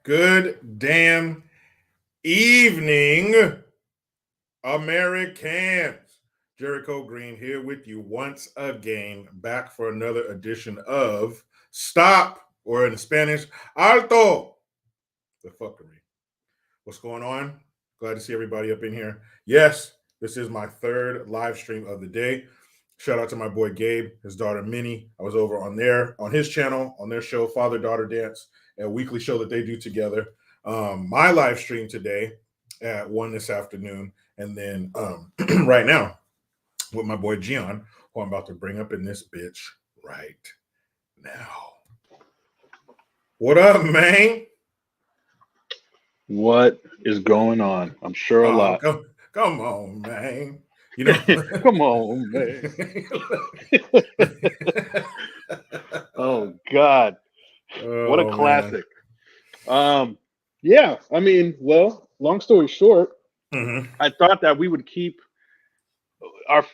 Good damn evening, Americans. Jericho Green here with you once again, back for another edition of Stop, or in Spanish, Alto, the fuckery. What's going on? Glad to see everybody up in here. Yes, this is my third live stream of the day. Shout out to my boy Gabe, his daughter Minnie. I was over on his channel, on their show, Father Daughter Dance, a weekly show that they do together. My live stream today at 1 this afternoon, and then right now with my boy Gian, who I'm about to bring up in this bitch right now. What up, man? What is going on? I'm sure a lot. Come on, man. You know, come on, man. Oh God, what a classic. Yeah, I mean, well, long story short, I thought that we would keep our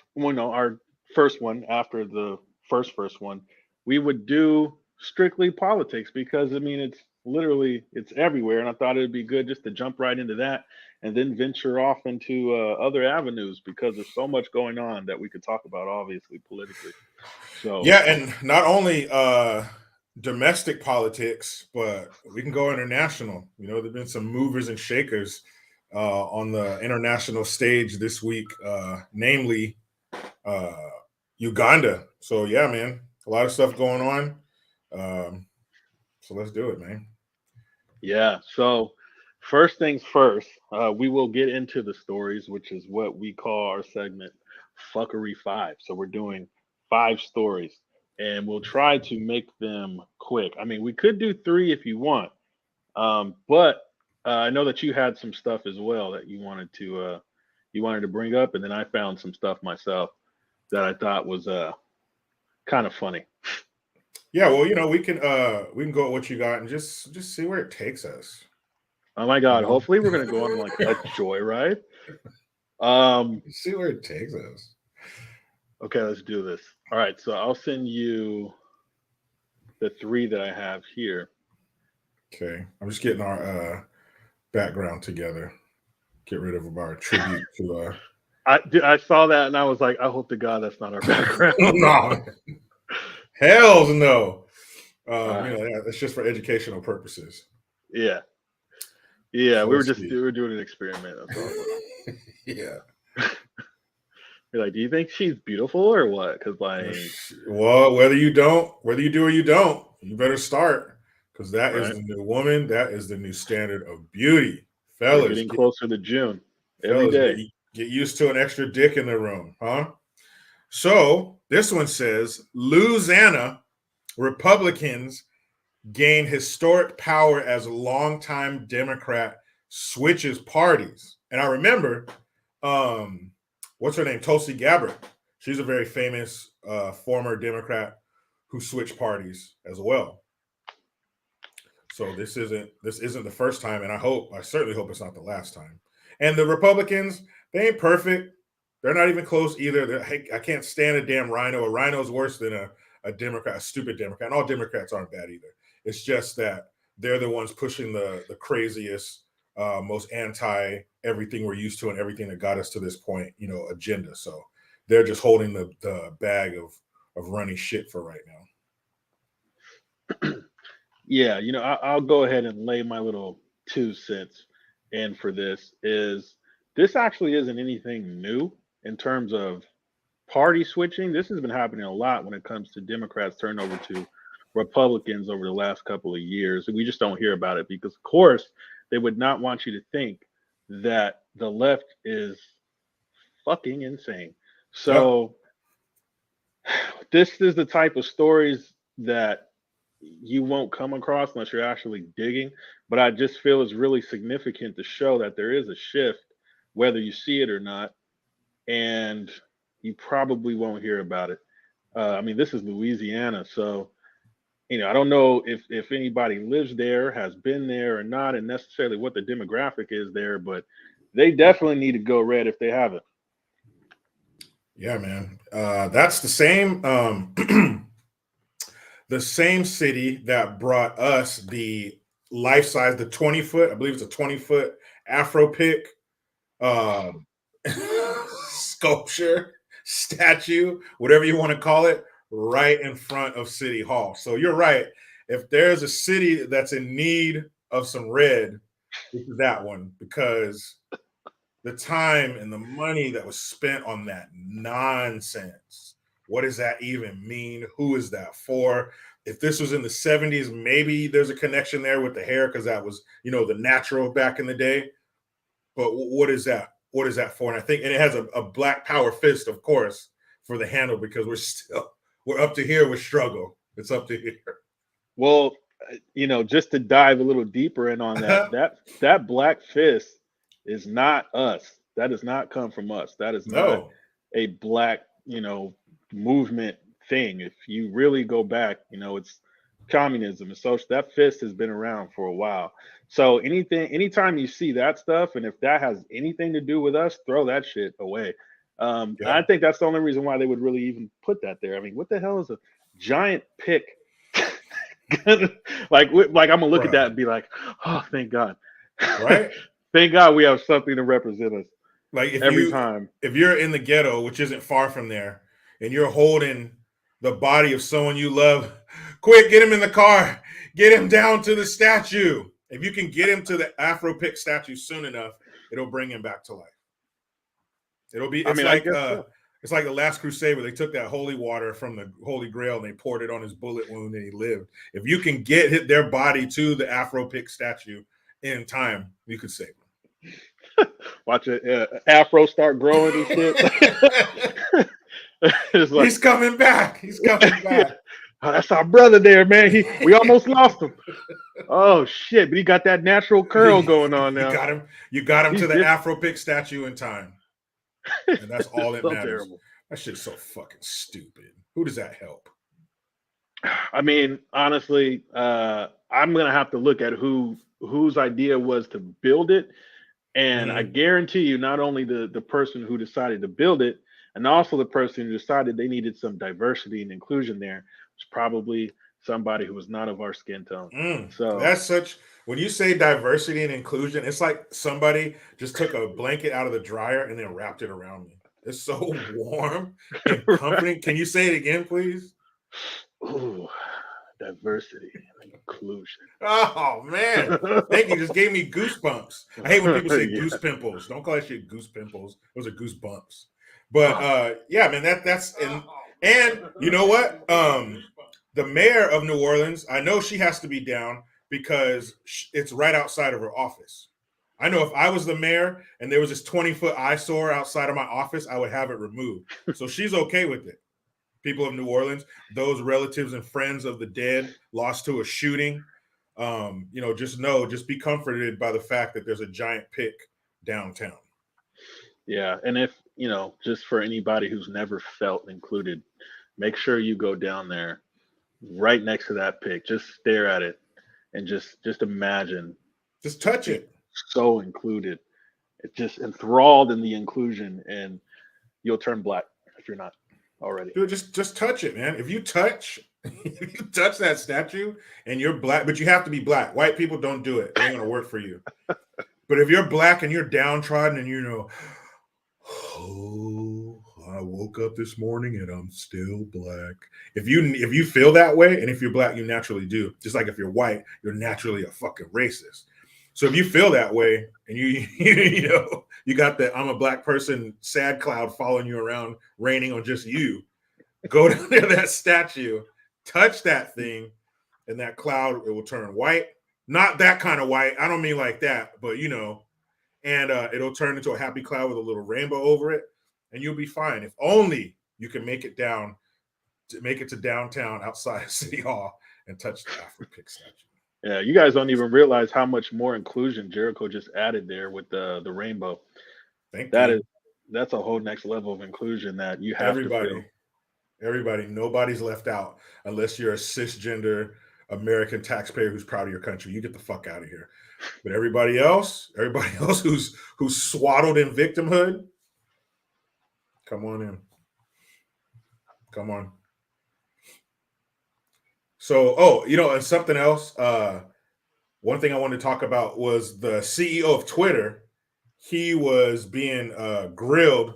first one after the first one. We would do strictly politics because I mean it's everywhere, and I thought it would be good just to jump right into that and then venture off into other avenues because there's so much going on that we could talk about, obviously politically. So yeah, and not only domestic politics, but we can go international. You know, there've been some movers and shakers on the international stage this week, namely Uganda. So yeah, man, a lot of stuff going on. So let's do it, man. Yeah. So first things first, we will get into the stories, which is what we call our segment Fuckery 5. So we're doing 5 stories and we'll try to make them quick. I mean, we could do 3 if you want. But I know that you had some stuff as well that you wanted to bring up, and then I found some stuff myself that I thought was kind of funny. Yeah, well, you know, we can go with what you got and just see where it takes us. Oh my God! Hopefully, we're gonna go on like a joyride. See where it takes us. Okay, let's do this. All right, so I'll send you the 3 that I have here. Okay, I'm just getting our background together. Get rid of our tribute to. I saw that and I was like, I hope to God that's not our background. No, hells no. You know, that's just for educational purposes. Yeah. Yeah, so we were doing an experiment. That's all. Yeah. You're like, do you think she's beautiful or what? Because like, well, whether you do or you don't, you better start because that is the new woman. That is the new standard of beauty, fellas. We're getting closer to June every day. Get used to an extra dick in the room, huh? So this one says Louisiana Republicans gain historic power as longtime Democrat switches parties. And I remember, what's her name? Tulsi Gabbard. She's a very famous former Democrat who switched parties as well. So this isn't the first time, and I certainly hope it's not the last time. And the Republicans, they ain't perfect. They're not even close either. I can't stand a damn rhino. A rhino's worse than a Democrat, a stupid Democrat. And all Democrats aren't bad either. It's just that they're the ones pushing the craziest, most anti everything we're used to and everything that got us to this point, you know, agenda. So they're just holding the bag of running shit for right now. Yeah, you know, I'll go ahead and lay my little 2 cents in for this. This actually isn't anything new in terms of party switching. This has been happening a lot when it comes to Democrats turning over to Republicans over the last couple of years. We just don't hear about it because, of course, they would not want you to think that the left is fucking insane. So this is the type of stories that you won't come across unless you're actually digging. But I just feel it's really significant to show that there is a shift, whether you see it or not, and you probably won't hear about it. I mean, this is Louisiana, so you know, I don't know if anybody lives there, has been there or not, and necessarily what the demographic is there, but they definitely need to go red if they haven't. Yeah, man. That's the same the same city that brought us the life size, the 20-foot, I believe it's a 20-foot Afro pick sculpture, statue, whatever you want to call it, right in front of City Hall. So you're right. If there's a city that's in need of some red, it's that one, because the time and the money that was spent on that nonsense. What does that even mean? Who is that for? If this was in the 70s, maybe there's a connection there with the hair because that was, the natural back in the day. But what is that? What is that for? And I think, and it has a black power fist, of course, for the handle, because we're up to here with struggle. It's up to here. Well, just to dive a little deeper in on that black fist is not us. That does not come from us. That is not No. a black, movement thing. If you really go back, it's communism and social. That fist has been around for a while. So anytime you see that stuff, and if that has anything to do with us, throw that shit away. Yeah. I think that's the only reason why they would really even put that there. I mean, what the hell is a giant pick? like I'm gonna look at that and be like, oh, thank God. Right? Thank God we have something to represent us. Like every time. If you're in the ghetto, which isn't far from there, and you're holding the body of someone you love, quick, get him in the car, get him down to the statue. If you can get him to the Afro pick statue soon enough, it'll bring him back to life. It'll be. It's like the Last Crusade, where they took that holy water from the Holy Grail and they poured it on his bullet wound and he lived. If you can get their body to the Afro pick statue in time, you could save them. Watch it, Afro start growing and shit. Like, he's coming back. He's coming back. Oh, that's our brother there, man. We almost lost him. Oh shit! But he got that natural curl going on now. You got him to the Afro pick statue in time. And that's all that matters. Terrible. That shit's so fucking stupid. Who does that help? I mean, honestly, I'm gonna have to look at whose idea was to build it, and I guarantee you, not only the person who decided to build it, and also the person who decided they needed some diversity and inclusion there was probably somebody who was not of our skin tone. So that's when you say diversity and inclusion, it's like somebody just took a blanket out of the dryer and then wrapped it around me. It's so warm and comforting. Right. Can you say it again, please? Ooh, diversity and inclusion. Oh man, thank you. Just gave me goosebumps. I hate when people say goose pimples. Don't call that shit goose pimples. Those are goosebumps. But yeah, man, that's and you know what? The mayor of New Orleans, I know she has to be down because it's right outside of her office. I know if I was the mayor and there was this 20-foot eyesore outside of my office, I would have it removed. So she's okay with it. People of New Orleans, those relatives and friends of the dead lost to a shooting, just be comforted by the fact that there's a giant pick downtown. Yeah, and if, just for anybody who's never felt included, make sure you go down there right next to that pick. Just stare at it and just imagine. Just touch it. So included. It's just enthralled in the inclusion, and you'll turn black if you're not already. Dude, just touch it, man. If you touch that statue and you're black, but you have to be black. White people don't do it. It ain't gonna work for you. But if you're black and you're downtrodden and I woke up this morning and I'm still black. If you feel that way, and if you're black, you naturally do. Just like if you're white, you're naturally a fucking racist. So if you feel that way and you got that I'm a black person sad cloud following you around, raining on just you, go down to that statue, touch that thing, and that cloud, it will turn white. Not that kind of white. I don't mean like that, but and it'll turn into a happy cloud with a little rainbow over it, and you'll be fine. If only you can make it to downtown outside of City Hall and touch the Afro pick statue. Yeah, you guys don't even realize how much more inclusion Jericho just added there with the rainbow. That's a whole next level of inclusion that you have to feel. Everybody, nobody's left out unless you're a cisgender American taxpayer who's proud of your country. You get the fuck out of here. But everybody else who's swaddled in victimhood, come on in. Come on. So, and something else. one thing I wanted to talk about was the CEO of Twitter. He was being grilled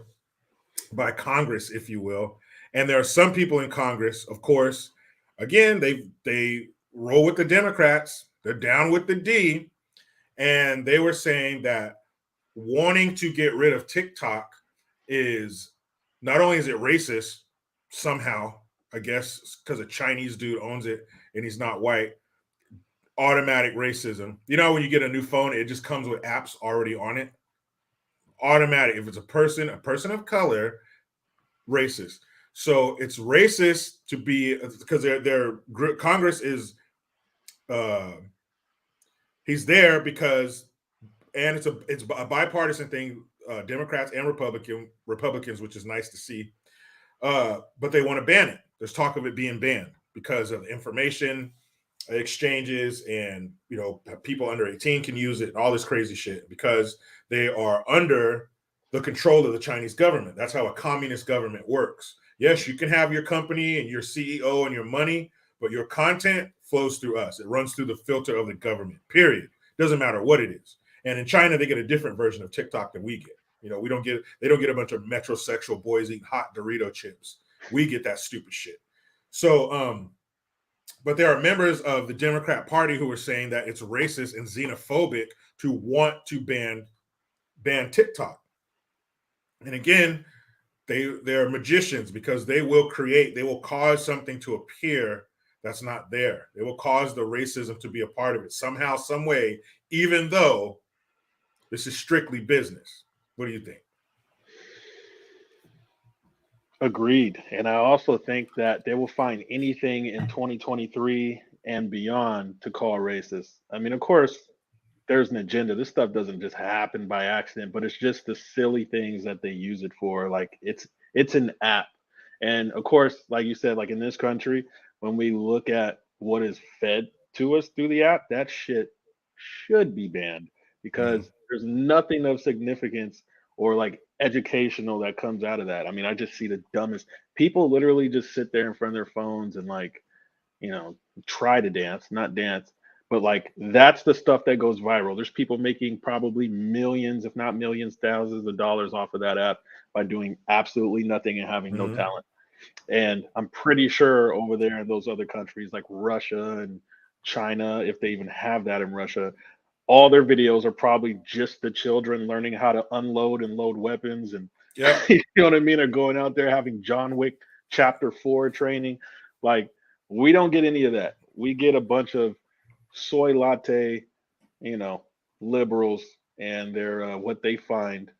by Congress, if you will. And there are some people in Congress, of course, again, they roll with the Democrats. They're down with the D. And they were saying that wanting to get rid of TikTok is not only is it racist somehow, I guess, because a Chinese dude owns it and he's not white, automatic racism. You know, when you get a new phone, it just comes with apps already on it. Automatic. If it's a person of color, racist. So it's racist to be because they're Congress is he's there because and it's a bipartisan thing, Democrats and Republicans, which is nice to see. But they want to ban it. There's talk of it being banned because of information exchanges and people under 18 can use it and all this crazy shit because they are under the control of the Chinese government. That's how a communist government works. Yes, you can have your company and your CEO and your money, but your content flows through us. It runs through the filter of the government, period. Doesn't matter what it is. And in China, they get a different version of TikTok than we get. They don't get a bunch of metrosexual boys eating hot Dorito chips. We get that stupid shit. So, but there are members of the Democrat Party who are saying that it's racist and xenophobic to want to ban TikTok. And again, they're magicians because they will cause something to appear that's not there. They will cause the racism to be a part of it somehow, some way, even though this is strictly business. What do you think? Agreed. And I also think that they will find anything in 2023 and beyond to call racist. I mean, of course, there's an agenda. This stuff doesn't just happen by accident, but it's just the silly things that they use it for. Like it's an app. And of course, like you said, like in this country, when we look at what is fed to us through the app, that shit should be banned Mm-hmm. because there's nothing of significance or like educational that comes out of that. I mean, I just see the dumbest people literally just sit there in front of their phones and like, you know, try to dance, not dance, but like that's the stuff that goes viral. There's people making probably millions, if not millions, thousands of dollars off of that app by doing absolutely nothing and having no Mm-hmm. talent. And I'm pretty sure over there in those other countries like Russia and China, if they even have that in Russia, all their videos are probably just the children learning how to unload and load weapons and Yep. you know what I mean, or going out there having John Wick chapter 4 training. Like we don't get any of that. We get a bunch of soy latte, you know, liberals and their what they find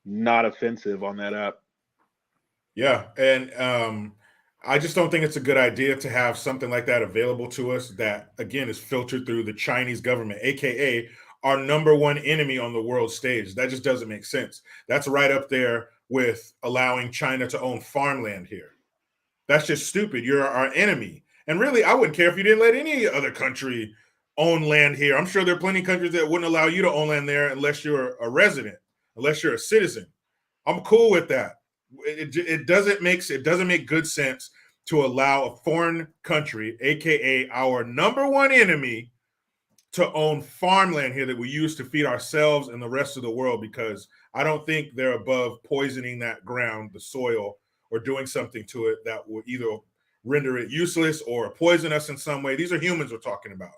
not offensive on that app. Yeah, and I just don't think it's a good idea to have something like that available to us that again is filtered through the Chinese government, aka our number one enemy on the world stage. That just doesn't make sense. That's right up there with allowing China to own farmland here. That's just stupid. You're our enemy. And really, I wouldn't care if you didn't let any other country own land here. I'm sure there are plenty of countries that wouldn't allow you to own land there unless you're a resident, unless you're a citizen. I'm cool with that. It doesn't make good sense to allow a foreign country, aka our number one enemy, to own farmland here that we use to feed ourselves and the rest of the world because I don't think they're above poisoning that ground, the soil, or doing something to it that will either render it useless or poison us in some way. These are humans we're talking about.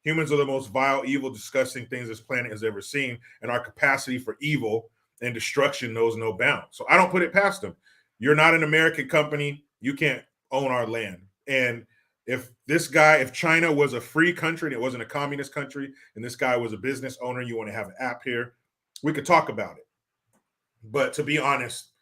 Humans are the most vile, evil, disgusting things this planet has ever seen, and our capacity for evil and destruction knows no bounds. So I don't put it past them. You're not an American company. You can't own our land. And if China was a free country and it wasn't a communist country, and this guy was a business owner, you want to have an app here, we could talk about it. But to be honest,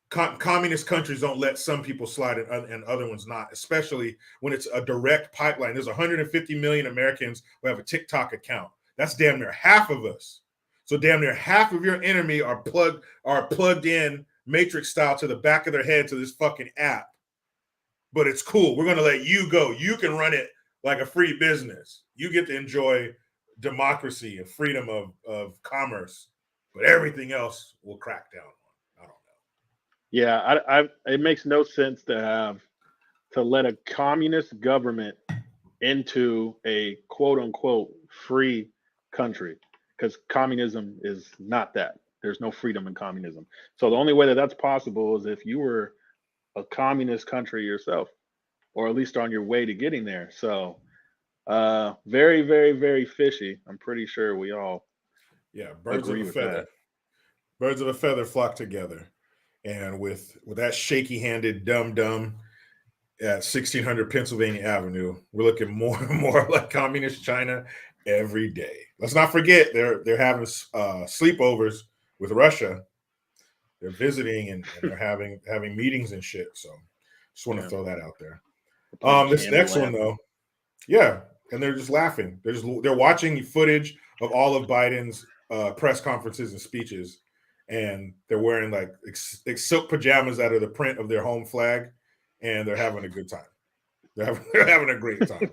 communist countries don't let some people slide and other ones not, especially when it's a direct pipeline. There's 150 million Americans who have a TikTok account. That's damn near half of us. So damn near half of your enemy are plugged in Matrix style to the back of their head to this fucking app. But it's cool. We're going to let you go. You can run it like a free business. You get to enjoy democracy and freedom of commerce, but everything else will crack down on. I don't know. Yeah, it makes no sense to let a communist government into a quote unquote free country, because communism is not that. There's no freedom in communism. So the only way that that's possible is if you were a communist country yourself, or at least on your way to getting there. So very, very, very fishy. I'm pretty sure we all birds of agree a with feather. that. Birds of a feather flock together. And with that shaky-handed dum-dum at 1600 Pennsylvania Avenue, we're looking more and more like communist China every day. Let's not forget they're having sleepovers with Russia. They're visiting and they're having meetings and shit. So just want to throw that out there. This next one though, and they're just laughing. They're watching footage of all of Biden's press conferences and speeches, and they're wearing like silk pajamas that are the print of their home flag, and they're having a good time. They're having a great time.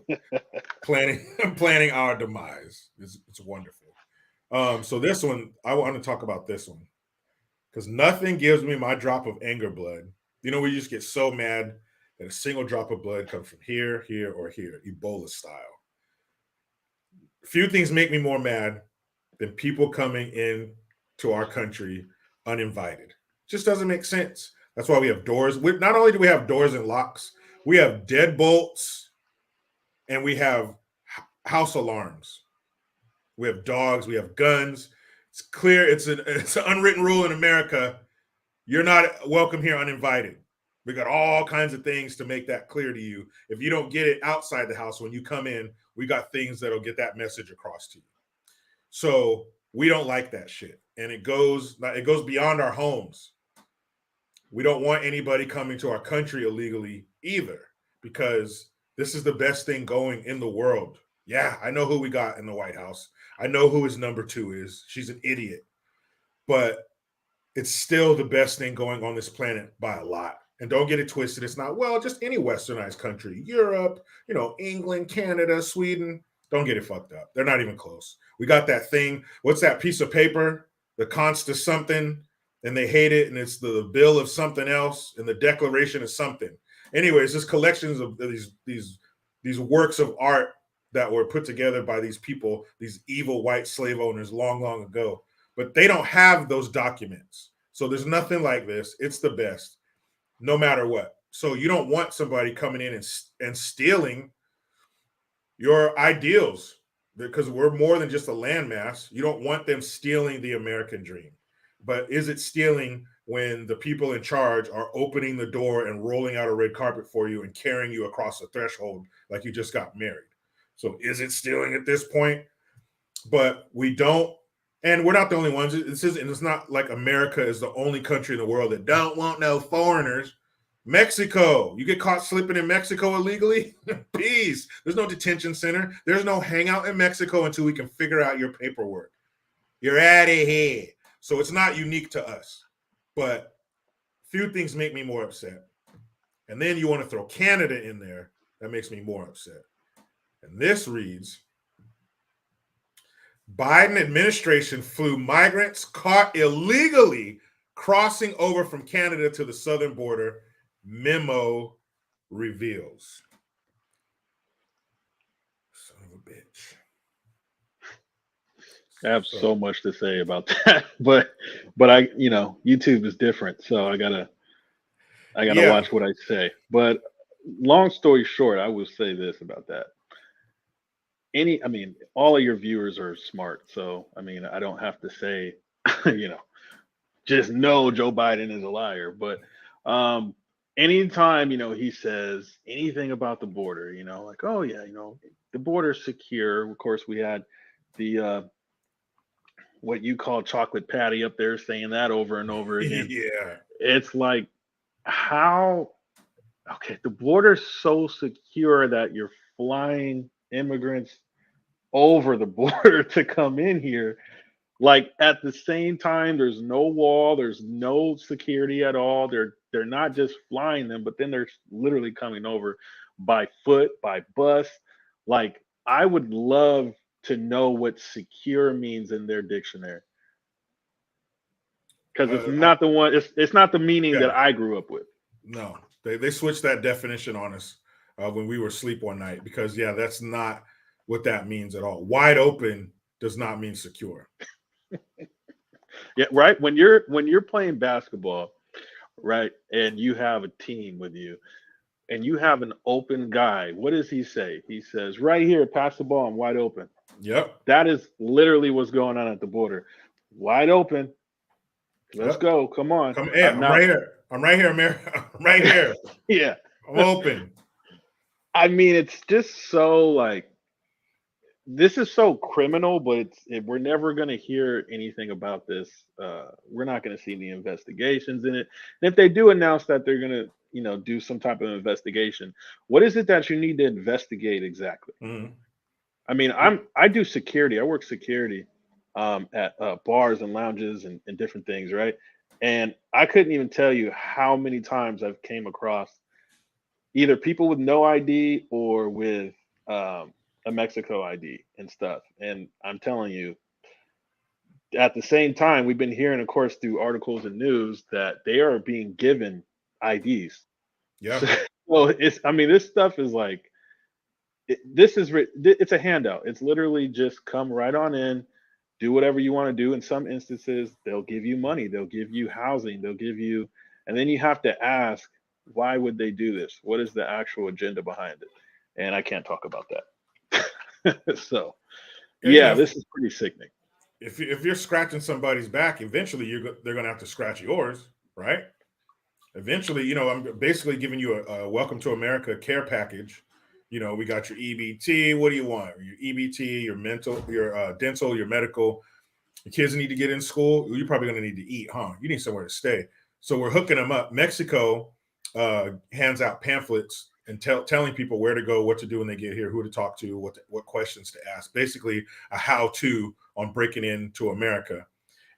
planning our demise. It's wonderful. So this one, I want to talk about this one because nothing gives me my drop of anger blood. You know, we just get so mad that a single drop of blood comes from here, here, or here, Ebola style. Few things make me more mad than people coming in to our country uninvited. Just doesn't make sense. That's why we have doors. Not only do we have doors and locks, we have deadbolts and we have house alarms. We have dogs. We have guns. It's clear. It's an unwritten rule in America. You're not welcome here uninvited. We got all kinds of things to make that clear to you. If you don't get it outside the house, when you come in, we got things that'll get that message across to you. So we don't like that shit. And it goes beyond our homes. We don't want anybody coming to our country illegally either, because this is the best thing going in the world. Yeah, I know who we got in the White House. I know who his number 2 is. She's an idiot. But it's still the best thing going on this planet by a lot. And don't get it twisted. It's not, just any westernized country. Europe, England, Canada, Sweden. Don't get it fucked up. They're not even close. We got that thing. Thwhat's that piece of paper? The const of something. And they hate it. And it's the bill of something else. And the declaration of something. Anyways, this collections of these works of art that were put together by these people, these evil white slave owners long, long ago. But they don't have those documents. So there's nothing like this. It's the best, no matter what. So you don't want somebody coming in and stealing your ideals, because we're more than just a landmass. You don't want them stealing the American dream. But is it stealing when the people in charge are opening the door and rolling out a red carpet for you and carrying you across the threshold like you just got married? So is it stealing at this point? But we don't. And we're not the only ones. It's not like America is the only country in the world that don't want no foreigners. Mexico, you get caught slipping in Mexico illegally? Peace. There's no detention center. There's no hangout in Mexico until we can figure out your paperwork. You're out of here. So it's not unique to us. But few things make me more upset. And then you want to throw Canada in there. That makes me more upset. And this reads, Biden administration flew migrants caught illegally crossing over from Canada to the southern border. Memo reveals. Son of a bitch. I have so much to say about that, but I, YouTube is different, so I gotta watch what I say. But long story short, I will say this about that. All of your viewers are smart, so I don't have to say, just know Joe Biden is a liar. But anytime he says anything about the border, like, oh yeah, the border's secure. Of course, we had the what you call chocolate patty up there saying that over and over again. Yeah, it's like, how? Okay, the border's so secure that you're flying immigrants over the border to come in here. Like, at the same time, there's no wall, there's no security at all. They're not just flying them, but then they're literally coming over by foot, by bus. Like, I would love to know what secure means in their dictionary, because it's not the one. It's not the meaning that I grew up with. No, they switched that definition on us when we were asleep one night, because that's not what that means at all. Wide open does not mean secure. Yeah, right. When you're playing basketball, right, and you have a team with you, and you have an open guy, what does he say? He says, "Right here, pass the ball. I'm wide open." Yep. That is literally what's going on at the border. Wide open. Let's Yep. go. Come on. Come, yeah, I'm I'm not. right here. I'm right here, America. I'm right here. Yeah. I'm open. I mean, it's just so like this is so criminal, but we're never going to hear anything about this. We're not going to see any investigations in it. And if they do announce that they're going to, do some type of investigation, what is it that you need to investigate exactly? Mhm. I mean, I do security. I work security at bars and lounges and different things, right? And I couldn't even tell you how many times I've came across either people with no ID or with a Mexico ID and stuff. And I'm telling you, at the same time, we've been hearing, of course, through articles and news that they are being given IDs. Yeah. So I mean, this stuff is like, it's a handout. It's literally just come right on in, do whatever you want to do. In some instances, they'll give you money, they'll give you housing, they'll give you, and then you have to ask, why would they do this? What is the actual agenda behind it? And I can't talk about that. So, Yeah, you yeah, know, this is pretty sickening. if you're scratching somebody's back, eventually they're going to have to scratch yours, right? Eventually, I'm basically giving you a welcome to America care package. We got your EBT. What do you want? Your EBT, your mental, your dental, your medical. Your kids need to get in school. You're probably going to need to eat, huh? You need somewhere to stay. So we're hooking them up. Mexico hands out pamphlets and telling people where to go, what to do when they get here, who to talk to, what questions to ask. Basically, a how-to on breaking into America.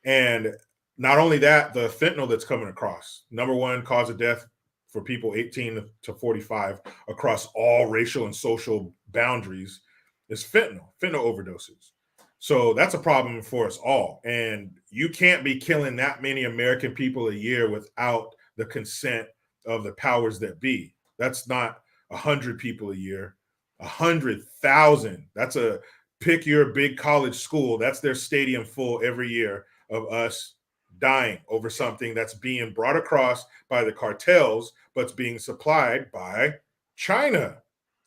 And not only that, the fentanyl that's coming across, number one cause of death for people 18 to 45 across all racial and social boundaries is fentanyl overdoses. So that's a problem for us all. And you can't be killing that many American people a year without the consent of the powers that be. That's not 100 people a year, 100,000. That's a pick your big college school. That's their stadium full every year of us dying over something that's being brought across by the cartels, but it's being supplied by China.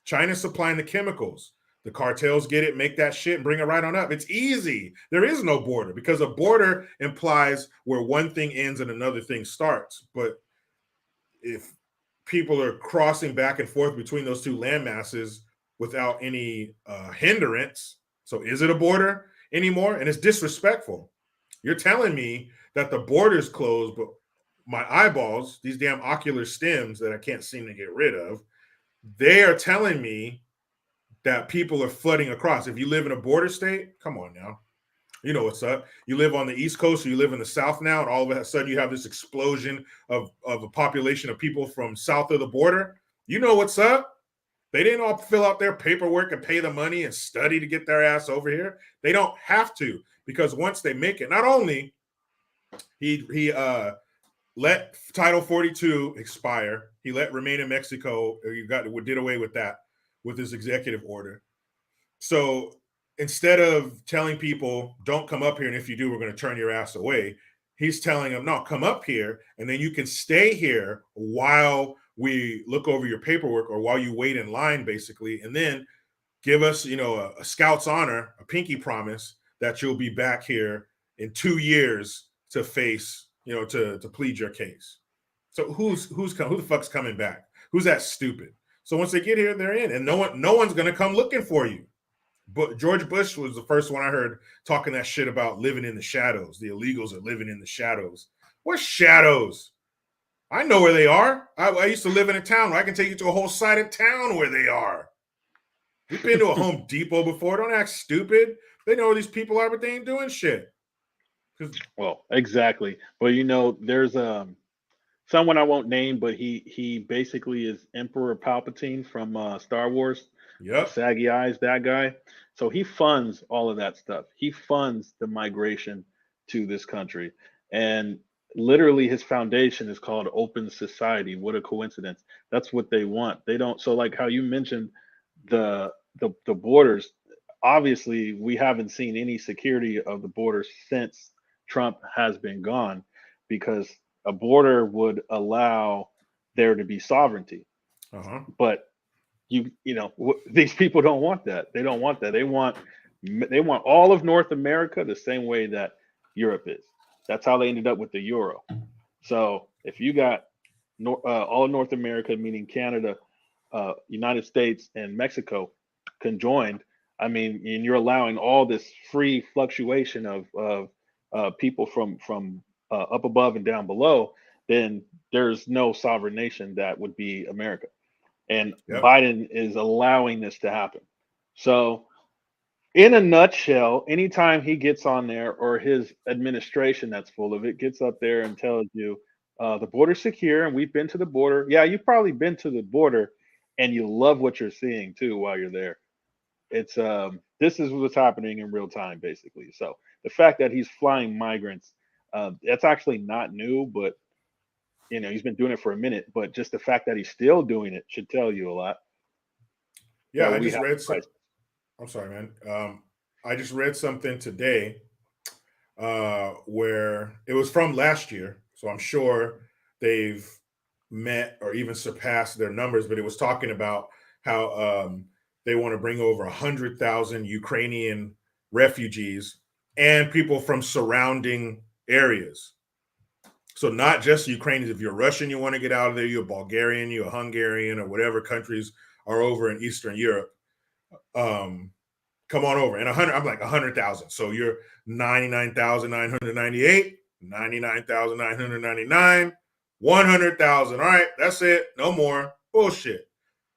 China's supplying the chemicals. The cartels get it, make that shit, and bring it right on up. It's easy. There is no border because a border implies where one thing ends and another thing starts. But if people are crossing back and forth between those two land masses without any hindrance, so is it a border anymore? And it's disrespectful. You're telling me that the border's closed, but my eyeballs, these damn ocular stems that I can't seem to get rid of, they are telling me that people are flooding across. If you live in a border state, come on now. You know what's up. You live on the East Coast or you live in the South now, and all of a sudden you have this explosion of a population of people from south of the border. You know what's up. They didn't all fill out their paperwork and pay the money and study to get their ass over here. They don't have to, because once they make it, not only he let Title 42 expire, he let remain in Mexico. Did away with that with his executive order. So instead of telling people, don't come up here, and if you do, we're going to turn your ass away, he's telling them, no, come up here, and then you can stay here while we look over your paperwork or while you wait in line, basically, and then give us, a scout's honor, a pinky promise that you'll be back here in 2 years to face, to plead your case. So who the fuck's coming back? Who's that stupid? So once they get here, they're in, and no one's going to come looking for you. But George Bush was the first one I heard talking that shit about living in the shadows. The illegals are living in the shadows. What shadows? I know where they are. I used to live in a town where I can take you to a whole side of town where they are. We've been to a Home Depot before. Don't act stupid. They know where these people are, but they ain't doing shit. Well, exactly. But there's someone I won't name, but he basically is Emperor Palpatine from Star Wars. Yep. Saggy eyes, that guy. So he funds all of that stuff. He funds the migration to this country, and literally his foundation is called Open Society. What a coincidence! That's what they want. They don't. So like how you mentioned the borders. obviously we haven't seen any security of the border since Trump has been gone, because a border would allow there to be sovereignty. Uh-huh. But these people don't want that. They don't want that. They want all of North America the same way that Europe is. That's how they ended up with the euro. So if you got all North America, meaning Canada, United States, and Mexico conjoined, I mean, and you're allowing all this free fluctuation of people from up above and down below, then there's no sovereign nation that would be America. And Yep. Biden is allowing this to happen. So, in a nutshell, anytime he gets on there, or his administration that's full of it gets up there and tells you the border's secure and we've been to the border. Yeah, you've probably been to the border and you love what you're seeing too while you're there. It's this is what's happening in real time, basically. So the fact that he's flying migrants, that's actually not new, but he's been doing it for a minute. But just the fact that he's still doing it should tell you a lot. Yeah, that I we just have read a some. crisis. I'm sorry, man. I just read something today where it was from last year, so I'm sure they've met or even surpassed their numbers. But it was talking about how they want to bring over 100,000 Ukrainian refugees and people from surrounding areas. So not just Ukrainians. If you're Russian, you want to get out of there. You're a Bulgarian, you're a Hungarian, or whatever countries are over in Eastern Europe. Come on over. And 100, I'm like 100,000. So you're 99,998, 99,999, 100,000. All right, that's it. No more bullshit.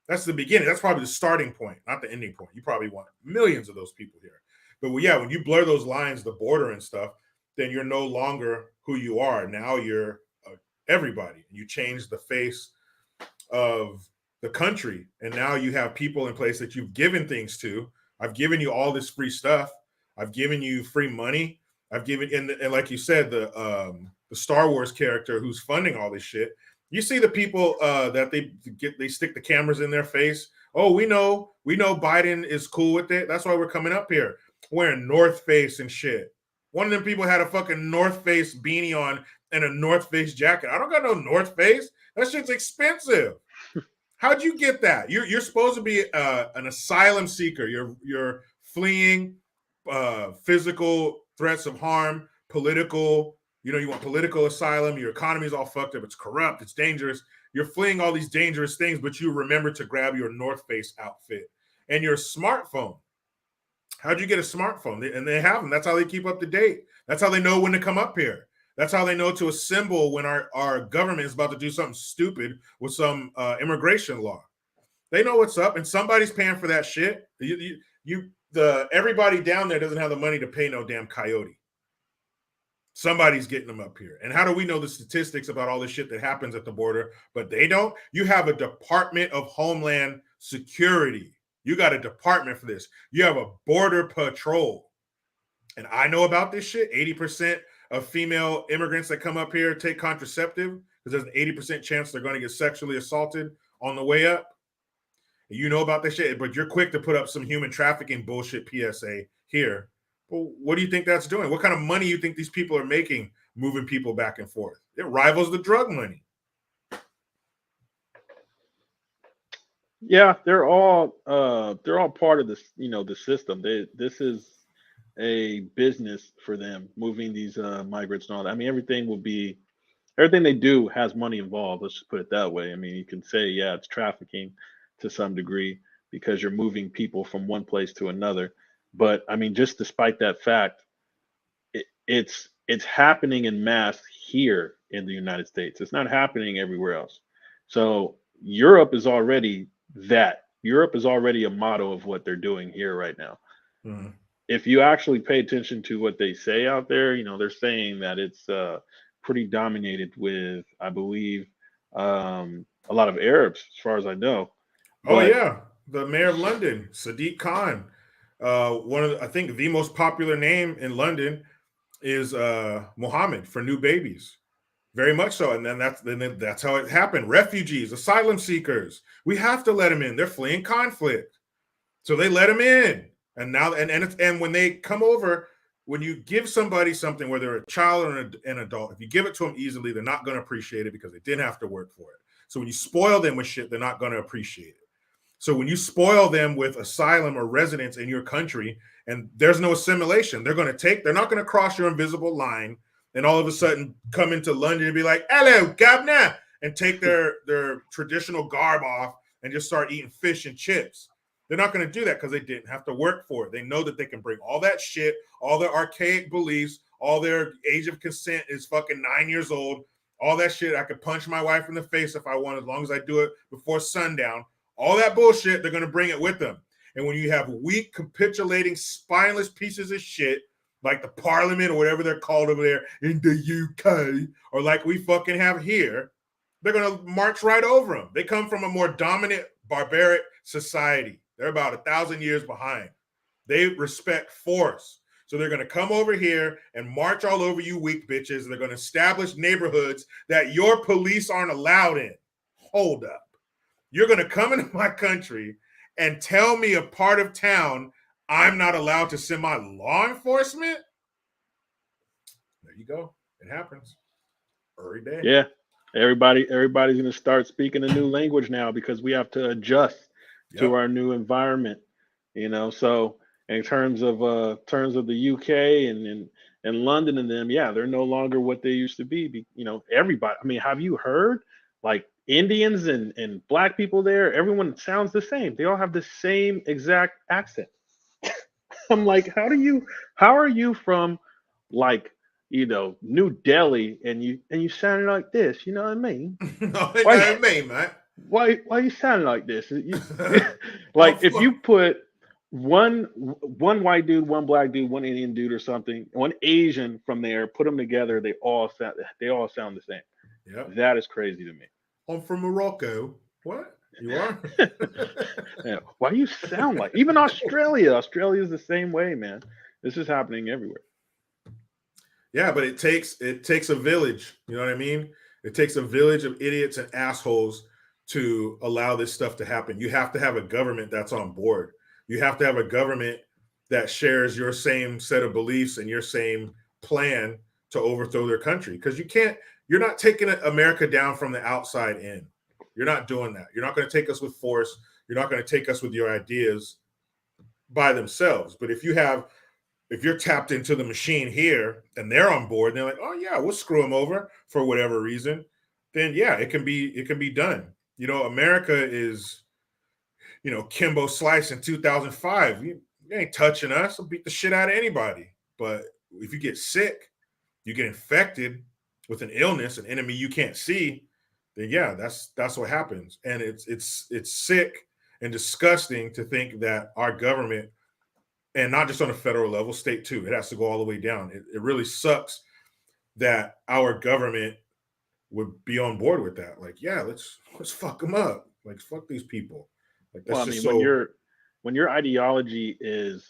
That's the beginning. That's probably the starting point, not the ending point. You probably want millions of those people here. But well, yeah, when you blur those lines, the border and stuff, then you're no longer who you are. Now you're everybody. You change the face of the country, and now you have people in place that you've given things to. I've given you all this free stuff. I've given you free money. I've given, and like you said, the Star Wars character who's funding all this shit. You see the people that they stick the cameras in their face. Oh, we know Biden is cool with it. That's why we're coming up here wearing North Face and shit. One of them people had a fucking North Face beanie on and a North Face jacket. I don't got no North Face. That shit's expensive. How'd you get that? You're supposed to be an asylum seeker. You're fleeing physical threats of harm, political. You want political asylum. Your economy is all fucked up. It's corrupt. It's dangerous. You're fleeing all these dangerous things, but you remember to grab your North Face outfit and your smartphone. How'd you get a smartphone? And they have them. That's how they keep up to date. That's how they know when to come up here. That's how they know to assemble when our government is about to do something stupid with some immigration law. They know what's up, and somebody's paying for that shit. Everybody down there doesn't have the money to pay no damn coyote. Somebody's getting them up here. And how do we know the statistics about all the shit that happens at the border? But they don't. You have a Department of Homeland Security. You got a department for this. You have a border patrol. And I know about this shit. 80% of female immigrants that come up here take contraceptive because there's an 80% chance they're going to get sexually assaulted on the way up. You know about this shit, but you're quick to put up some human trafficking bullshit PSA here. Well, what do you think that's doing? What kind of money you think these people are making moving people back and forth? It rivals the drug money. Yeah, they're all part of this, the system. This is a business for them, moving these migrants and all that. I mean, everything they do has money involved. Let's just put it that way. I mean, you can say, yeah, it's trafficking to some degree because you're moving people from one place to another. But I mean, just despite that fact, it's happening in mass here in the United States. It's not happening everywhere else. So Europe is already that. Europe is already a model of what they're doing here right now. Mm-hmm. If you actually pay attention to what they say out there, they're saying that it's pretty dominated with, I believe, a lot of Arabs, as far as I know. Oh yeah, the mayor of London, Sadiq Khan. I think the most popular name in London is Mohammed for new babies. Very much so. And then that's how it happened. Refugees, asylum seekers. We have to let them in. They're fleeing conflict. So they let them in. And now, and when they come over, when you give somebody something, whether a child or an adult, if you give it to them easily, they're not going to appreciate it because they didn't have to work for it. So when you spoil them with shit, they're not going to appreciate it. So when you spoil them with asylum or residence in your country and there's no assimilation, they're not going to cross your invisible line and all of a sudden come into London and be like, hello, governor, and take their traditional garb off and just start eating fish and chips. They're not going to do that because they didn't have to work for it. They know that they can bring all that shit, all their archaic beliefs, all their age of consent is fucking 9 years old, all that shit. I could punch my wife in the face if I want, as long as I do it before sundown. All that bullshit, they're going to bring it with them. And when you have weak, capitulating, spineless pieces of shit, like the parliament or whatever they're called over there in the UK, or like we fucking have here, they're going to march right over them. They come from a more dominant, barbaric society. They're about 1,000 years behind. They respect force. So they're going to come over here and march all over you weak bitches. And they're going to establish neighborhoods that your police aren't allowed in. Hold up. You're going to come into my country and tell me a part of town I'm not allowed to send my law enforcement? There you go. It happens every day. Yeah. Everybody's going to start speaking a new language now because we have to adjust to our new environment, So in terms of the UK and London and them, yeah, they're no longer what they used to be. Everybody. I mean, have you heard like Indians and black people there? Everyone sounds the same. They all have the same exact accent. I'm like, how are you from like New Delhi and you sound like this? You know what I mean? No, you know what I mean, man. Why you sound like this? Like if you put one white dude, one black dude, one Indian dude or something, one Asian from there, put them together, they all sound the same. Yeah, that is crazy to me. I'm from Morocco. What? You are? Yeah. Why you sound like even Australia? Australia's the same way, man. This is happening everywhere. Yeah, but it takes a village. You know what I mean? It takes a village of idiots and assholes to allow this stuff to happen. You have to have a government that's on board. You have to have a government that shares your same set of beliefs and your same plan to overthrow their country. Because you're not taking America down from the outside in. You're not doing that. You're not going to take us with force. You're not going to take us with your ideas by themselves. But if you're tapped into the machine here and they're on board, and they're like, oh yeah, we'll screw them over for whatever reason, then yeah, it can be done. America is, Kimbo Slice in 2005. You ain't touching us. I'll beat the shit out of anybody. But if you get sick, you get infected with an illness, an enemy you can't see, then yeah, that's what happens. And it's sick and disgusting to think that our government, and not just on a federal level, state too, it has to go all the way down. It really sucks that our government would be on board with that. Like, yeah, let's fuck them up. Like, fuck these people. Like, that's just when your ideology is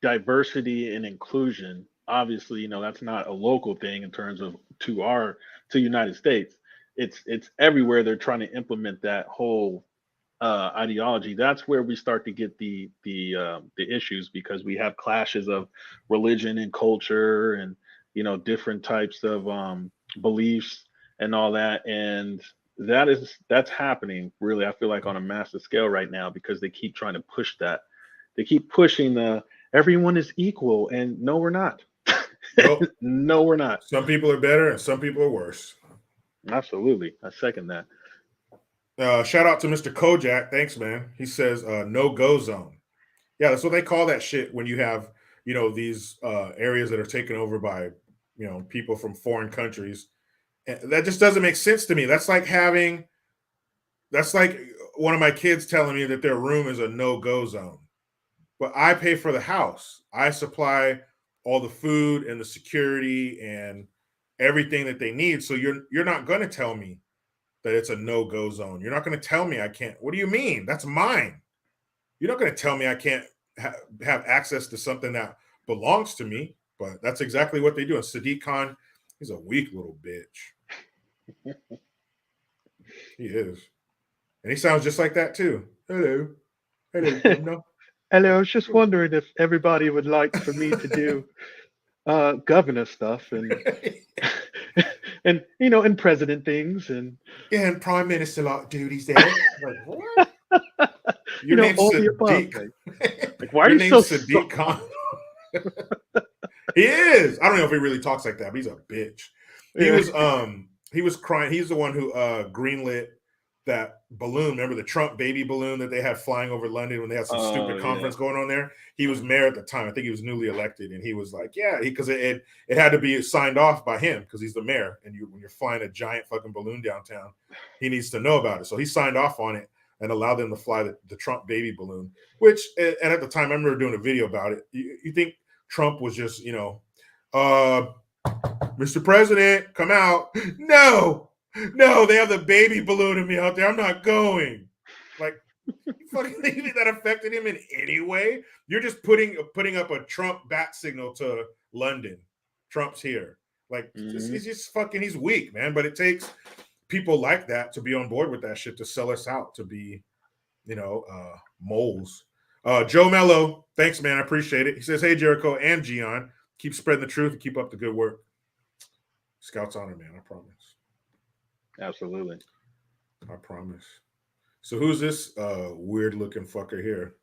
diversity and inclusion, obviously, that's not a local thing in terms of to United States. It's everywhere. They're trying to implement that whole ideology. That's where we start to get the issues, because we have clashes of religion and culture and different types of beliefs and all that. And that's happening really, I feel like, on a massive scale right now, because they keep trying to push that. They keep pushing everyone is equal, and no, we're not. Nope. No, we're not. Some people are better and some people are worse. Absolutely. I second that. Shout out to Mr. Kojak. Thanks, man. He says no-go zone. Yeah, that's what they call that shit when you have, these areas that are taken over by, people from foreign countries. And that just doesn't make sense to me. That's like one of my kids telling me that their room is a no-go zone. But I pay for the house. I supply all the food and the security and everything that they need. So you're not going to tell me that it's a no-go zone. You're not going to tell me I can't. What do you mean? That's mine. You're not going to tell me I can't have access to something that belongs to me. But that's exactly what they do. And Sadiq Khan, he's a weak little bitch. He is. And he sounds just like that too. Hello. Hello, no. Hello, I was just wondering if everybody would like for me to do governor stuff and and and president things and Yeah, and prime minister like duties there. Like what? Your name's all the above. Sadiq. Like, why are Your you so name's Sadiq Khan. He is. I don't know if he really talks like that, but he's a bitch. Yeah. He was crying. He's the one who greenlit that balloon. Remember the Trump baby balloon that they had flying over London when they had some stupid conference going on there? He was mayor at the time. I think he was newly elected, and he was like, yeah, because it had to be signed off by him because he's the mayor. And when you're flying a giant fucking balloon downtown, he needs to know about it. So he signed off on it and allowed them to fly the Trump baby balloon, which, and at the time, I remember doing a video about it. You think Trump was just, Mr. President, come out. No, they have the baby balloon of me out there. I'm not going. Like, you fucking think that affected him in any way? You're just putting up a Trump bat signal to London. Trump's here. Like, it's just fucking, he's weak, man. But it takes people like that to be on board with that shit, to sell us out, to be, moles. Joe Mello, thanks, man. I appreciate it. He says, hey, Jericho and Gian, keep spreading the truth and keep up the good work. Scout's honor, man. I promise. Absolutely. I promise. So who's this weird looking fucker here?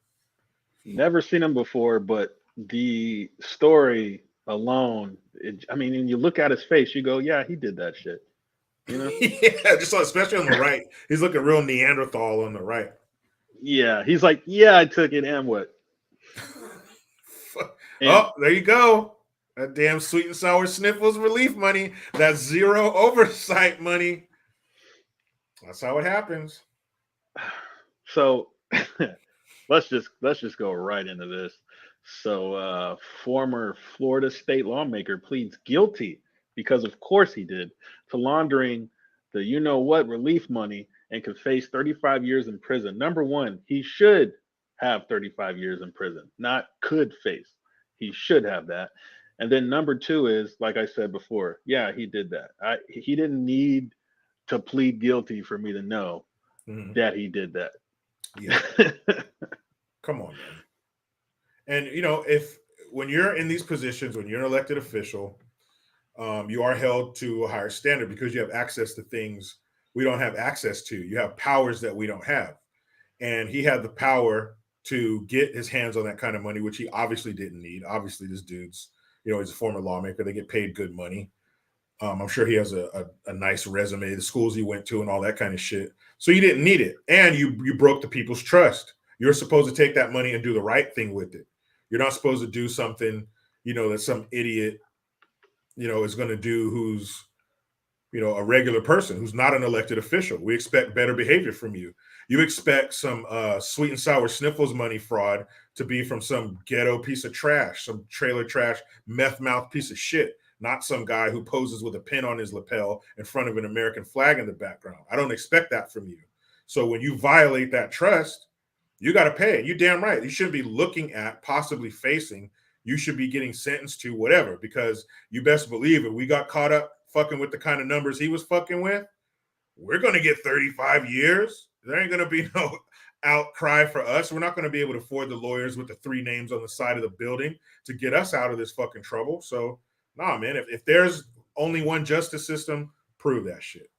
Never seen him before, but the story alone, when you look at his face, you go, yeah, he did that shit. Yeah, just especially on the right. He's looking real Neanderthal on the right. Yeah, he's like, yeah, I took it, and what? Oh, there you go. That damn sweet and sour sniffles relief money. That zero oversight money. That's how it happens. So let's just go right into this. So former Florida state lawmaker pleads guilty, because of course he did, to laundering the relief money, and could face 35 years in prison. Number one, he should have 35 years in prison, not could face. He should have that. And then number two is, like I said before, yeah, he did that. He didn't need to plead guilty for me to know that he did that. Yeah. Come on, man. And if when you're in these positions, when you're an elected official, you are held to a higher standard because you have access to things we don't have access to. You have powers that we don't have. And he had the power to get his hands on that kind of money, which he obviously didn't need. Obviously, this dude's, he's a former lawmaker. They get paid good money. I'm sure he has a nice resume, the schools he went to and all that kind of shit. So you didn't need it. And you broke the people's trust. You're supposed to take that money and do the right thing with it. You're not supposed to do something, that some idiot, is going to do, who's, a regular person who's not an elected official. We expect better behavior from you. You expect some sweet and sour sniffles money fraud to be from some ghetto piece of trash, some trailer trash, meth mouth piece of shit, not some guy who poses with a pin on his lapel in front of an American flag in the background. I don't expect that from you. So when you violate that trust, you got to pay it. You damn right. You shouldn't be looking at, possibly facing. You should be getting sentenced to whatever, because you best believe if we got caught up fucking with the kind of numbers he was fucking with, we're going to get 35 years. There ain't going to be no outcry for us. We're not going to be able to afford the lawyers with the 3 names on the side of the building to get us out of this fucking trouble. So, nah, man, if there's only one justice system, prove that shit.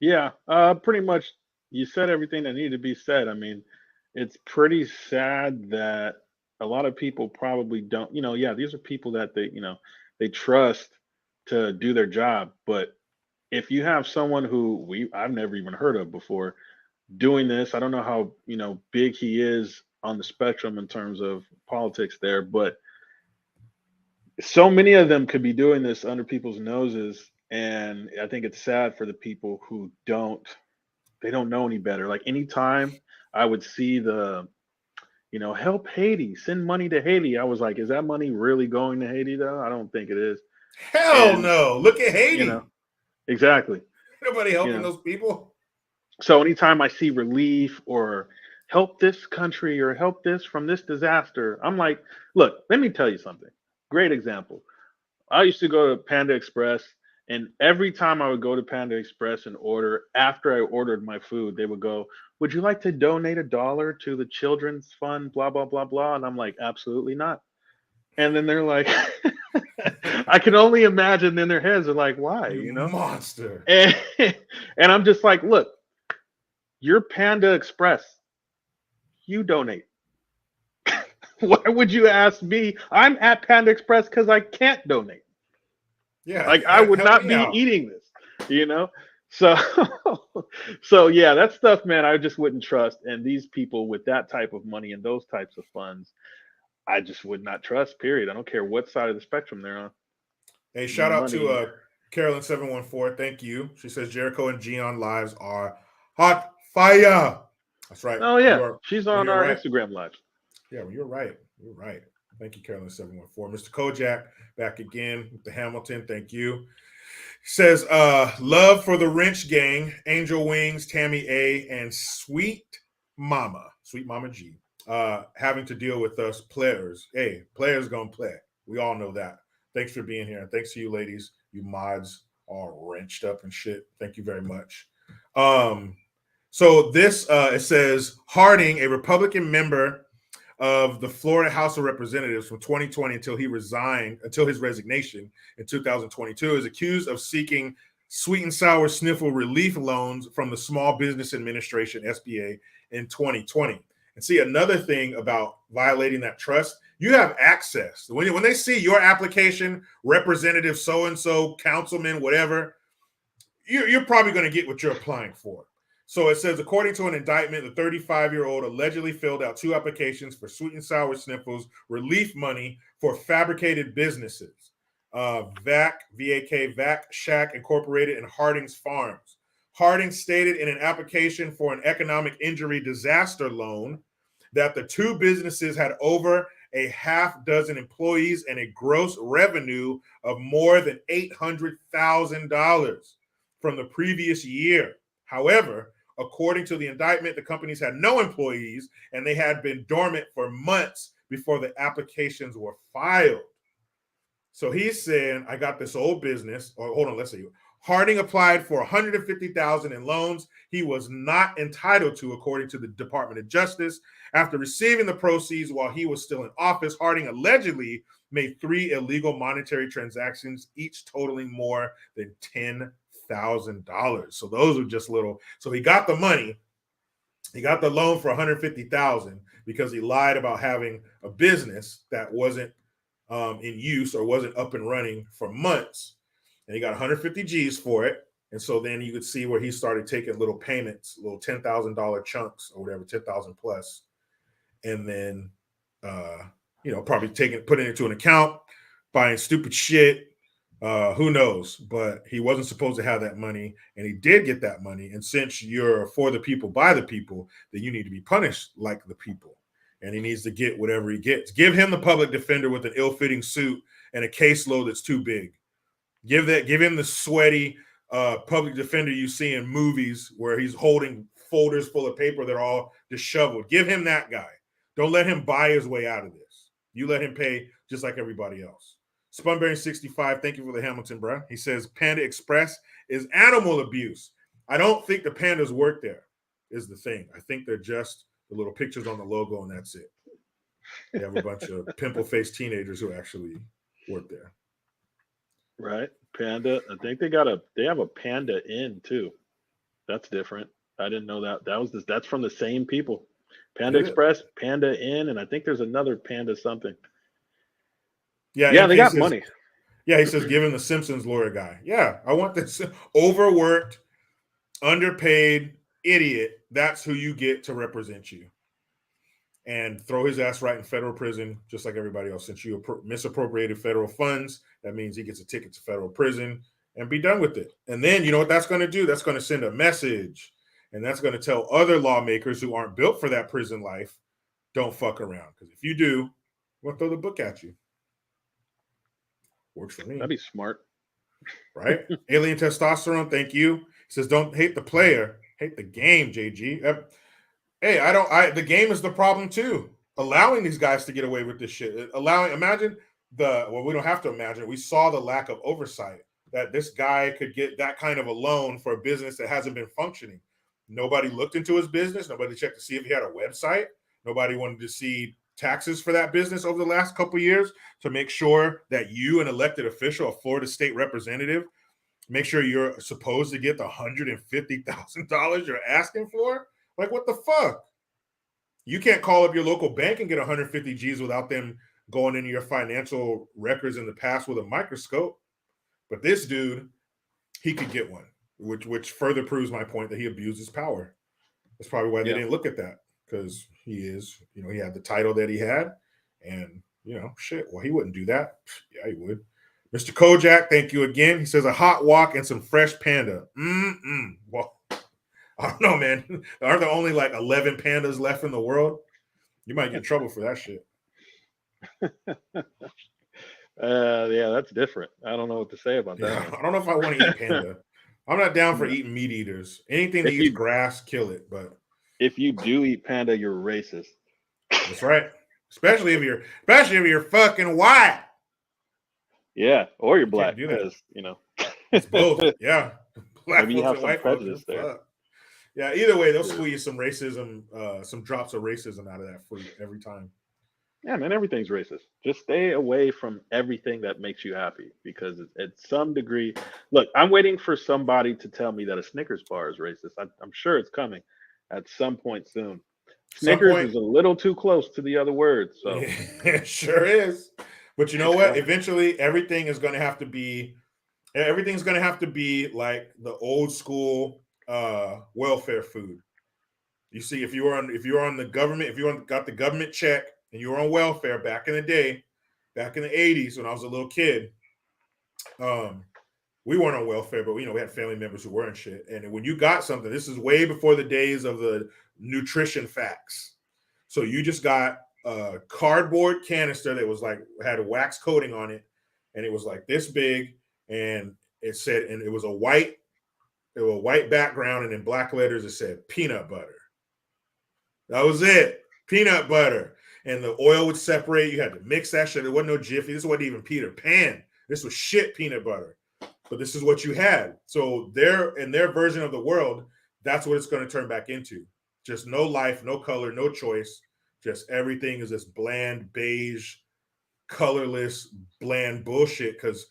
Yeah, pretty much you said everything that needed to be said. I mean, it's pretty sad that a lot of people probably don't, these are people that they trust to do their job. But if you have someone who I've never even heard of before doing this, I don't know how, big he is on the spectrum in terms of politics there, but so many of them could be doing this under people's noses. And I think it's sad for the people who don't know any better. Like, anytime I would see the, help Haiti, send money to Haiti, I was like, is that money really going to Haiti though? I don't think it is. Hell no. Look at Haiti. Exactly. Nobody helping those people. So anytime I see relief or help this country or help this from this disaster, I'm like, look, let me tell you something. Great example. I used to go to Panda Express, And every time I would go to Panda Express and order, after I ordered my food, they would go, "Would you like to donate $1 to the children's fund, blah, blah, blah, blah?" And I'm like, "Absolutely not." And then they're like, I can only imagine in their heads, are like, why, You you know? monster. And, and I'm just like, look, you're Panda Express. You donate. Why would you ask me? I'm at Panda Express because I can't donate. Yeah. Like I would help not me be out. eating this, you know? So so yeah, that stuff, man, I just wouldn't trust. And these people with that type of money and those types of funds, I just would not trust, period. I don't care what side of the spectrum they're on. Hey, shout out Money. to Carolyn 714. Thank you. She says Jericho and Gion lives are hot fire. That's right. Oh yeah, You're, she's on you're our right. Instagram live. Yeah, well, you're right. You're right. Thank you, Carolyn 714. Mr. Kojak back again with the Hamilton. Thank you. Says love for the Wrench Gang, Angel Wings, Tammy A, and Sweet Mama G. Having to deal with us players. Hey, players gonna play. We all know that. Thanks for being here. And thanks to you ladies, you mods all wrenched up and shit. Thank you very much. So this it says Harding, a Republican member of the Florida House of Representatives from 2020 until his resignation in 2022, is accused of seeking sweet and sour sniffle relief loans from the Small Business Administration, SBA, in 2020. And see, another thing about violating that trust, you have access. When they see your application, representative so-and-so, councilman, whatever, you're probably going to get what you're applying for. So it says, according to an indictment, the 35-year-old allegedly filled out 2 applications for sweet and sour sniffles relief money for fabricated businesses, VAC, VAC Shack Incorporated, and Harding's Farms. Harding stated in an application for an economic injury disaster loan that the 2 businesses had over a half dozen employees and a gross revenue of more than $800,000 from the previous year. However, according to the indictment, the companies had no employees and they had been dormant for months before the applications were filed. So he's saying, I got this old business, or hold on, let's see. Harding applied for $150,000 in loans he was not entitled to, according to the Department of Justice. After receiving the proceeds while he was still in office, Harding allegedly made 3 illegal monetary transactions, each totaling more than $10,000. So those are just little. So he got the money. He got the loan for $150,000 because he lied about having a business that wasn't in use or wasn't up and running for months. And he got 150 G's for it. And so then you could see where he started taking little payments, little $10,000 chunks or whatever, 10,000 plus. And then, probably putting it into an account, buying stupid shit. Who knows? But he wasn't supposed to have that money, and he did get that money. And since you're for the people, by the people, then you need to be punished like the people. And he needs to get whatever he gets. Give him the public defender with an ill-fitting suit and a caseload that's too big. Give him the sweaty public defender you see in movies where he's holding folders full of paper that are all disheveled. Give him that guy. Don't let him buy his way out of this. You let him pay just like everybody else. Spunberry 65, thank you for the Hamilton, bro. He says Panda Express is animal abuse. I don't think the pandas work there, is the thing. I think they're just the little pictures on the logo, and that's it. They have a bunch of pimple-faced teenagers who actually work there. Right. Panda. I think they have a Panda Inn too. That's different. I didn't know that. That's from the same people. Panda Express, Panda Inn, and I think there's another Panda something. Yeah, they got money. Yeah, he says, give him the Simpsons lawyer guy. Yeah, I want this overworked, underpaid idiot. That's who you get to represent you. And throw his ass right in federal prison, just like everybody else. Since you misappropriated federal funds, that means he gets a ticket to federal prison and be done with it. And then you know what that's going to do? That's going to send a message. And that's going to tell other lawmakers who aren't built for that prison life, don't fuck around. Because if you do, we'll throw the book at you. Works for me. That'd be smart. Right? Alien Testosterone, thank you. He says, don't hate the player, hate the game, JG. Hey, the game is the problem too. Allowing these guys to get away with this shit. We don't have to imagine. We saw the lack of oversight that this guy could get that kind of a loan for a business that hasn't been functioning. Nobody looked into his business. Nobody checked to see if he had a website. Nobody wanted to see taxes for that business over the last couple of years to make sure that you, an elected official, a Florida state representative, make sure you're supposed to get the $150,000 you're asking for. Like, what the fuck? You can't call up your local bank and get 150 G's without them going into your financial records in the past with a microscope. But this dude, he could get one, which further proves my point that he abused his power. That's probably why they didn't look at that, because he had the title that he had, and shit. Well, he wouldn't do that. Yeah, he would. Mr. Kojak, thank you again. He says a hot walk and some fresh panda. Well, I don't know, man. Aren't there only like 11 pandas left in the world? You might get in trouble for that shit. Yeah, that's different. I don't know what to say about that. Yeah, I don't know if I want to eat panda. I'm not down for eating meat eaters. Anything that eats grass, kill it. But if you do eat panda, you're racist. That's right. Especially if you're fucking white. Yeah, or you're black, because it's both. Yeah, black maybe you have and some white prejudice folks, there. Yeah, either way, they'll squeeze some racism, some drops of racism out of that fruit every time. Yeah, man, everything's racist. Just stay away from everything that makes you happy, because at some degree, look, I'm waiting for somebody to tell me that a Snickers bar is racist. I'm sure it's coming at some point soon. Snickers is a little too close to the other words, so it sure is. But you know what? Eventually, everything's going to have to be like the old school welfare food. You see, if you're on the government, if you got the government check and you were on welfare back in the day, back in the 80s when I was a little kid, we weren't on welfare, but we had family members who were and shit. And when you got something, this is way before the days of the nutrition facts. So you just got a cardboard canister that was like had a wax coating on it, and it was like this big, and it said, and it was a white background, and in black letters it said peanut butter. That was it, peanut butter, and the oil would separate. You had to mix that shit. There wasn't no Jiffy. This wasn't even Peter Pan. This was shit peanut butter. But this is what you had. So in their version of the world, that's what it's going to turn back into. Just no life, no color, no choice. Just everything is this bland, beige, colorless, bland bullshit, because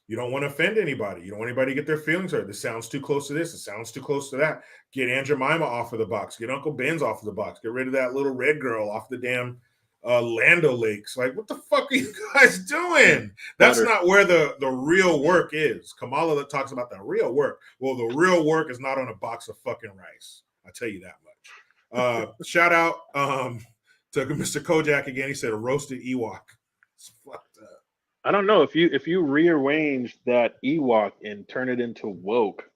you don't want to offend anybody. You don't want anybody to get their feelings hurt. This sounds too close to this. It sounds too close to that. Get Aunt Jemima off of the box. Get Uncle Ben's off of the box. Get rid of that little red girl off the damn Land O'Lakes. Like, what the fuck are you guys doing? That's not where the real work is. Kamala talks about the real work. Well, the real work is not on a box of fucking rice. I'll tell you that much. Shout out to Mr. Kojak again. He said a roasted Ewok. It's fucked up. I don't know, if you rearrange that Ewok and turn it into woke,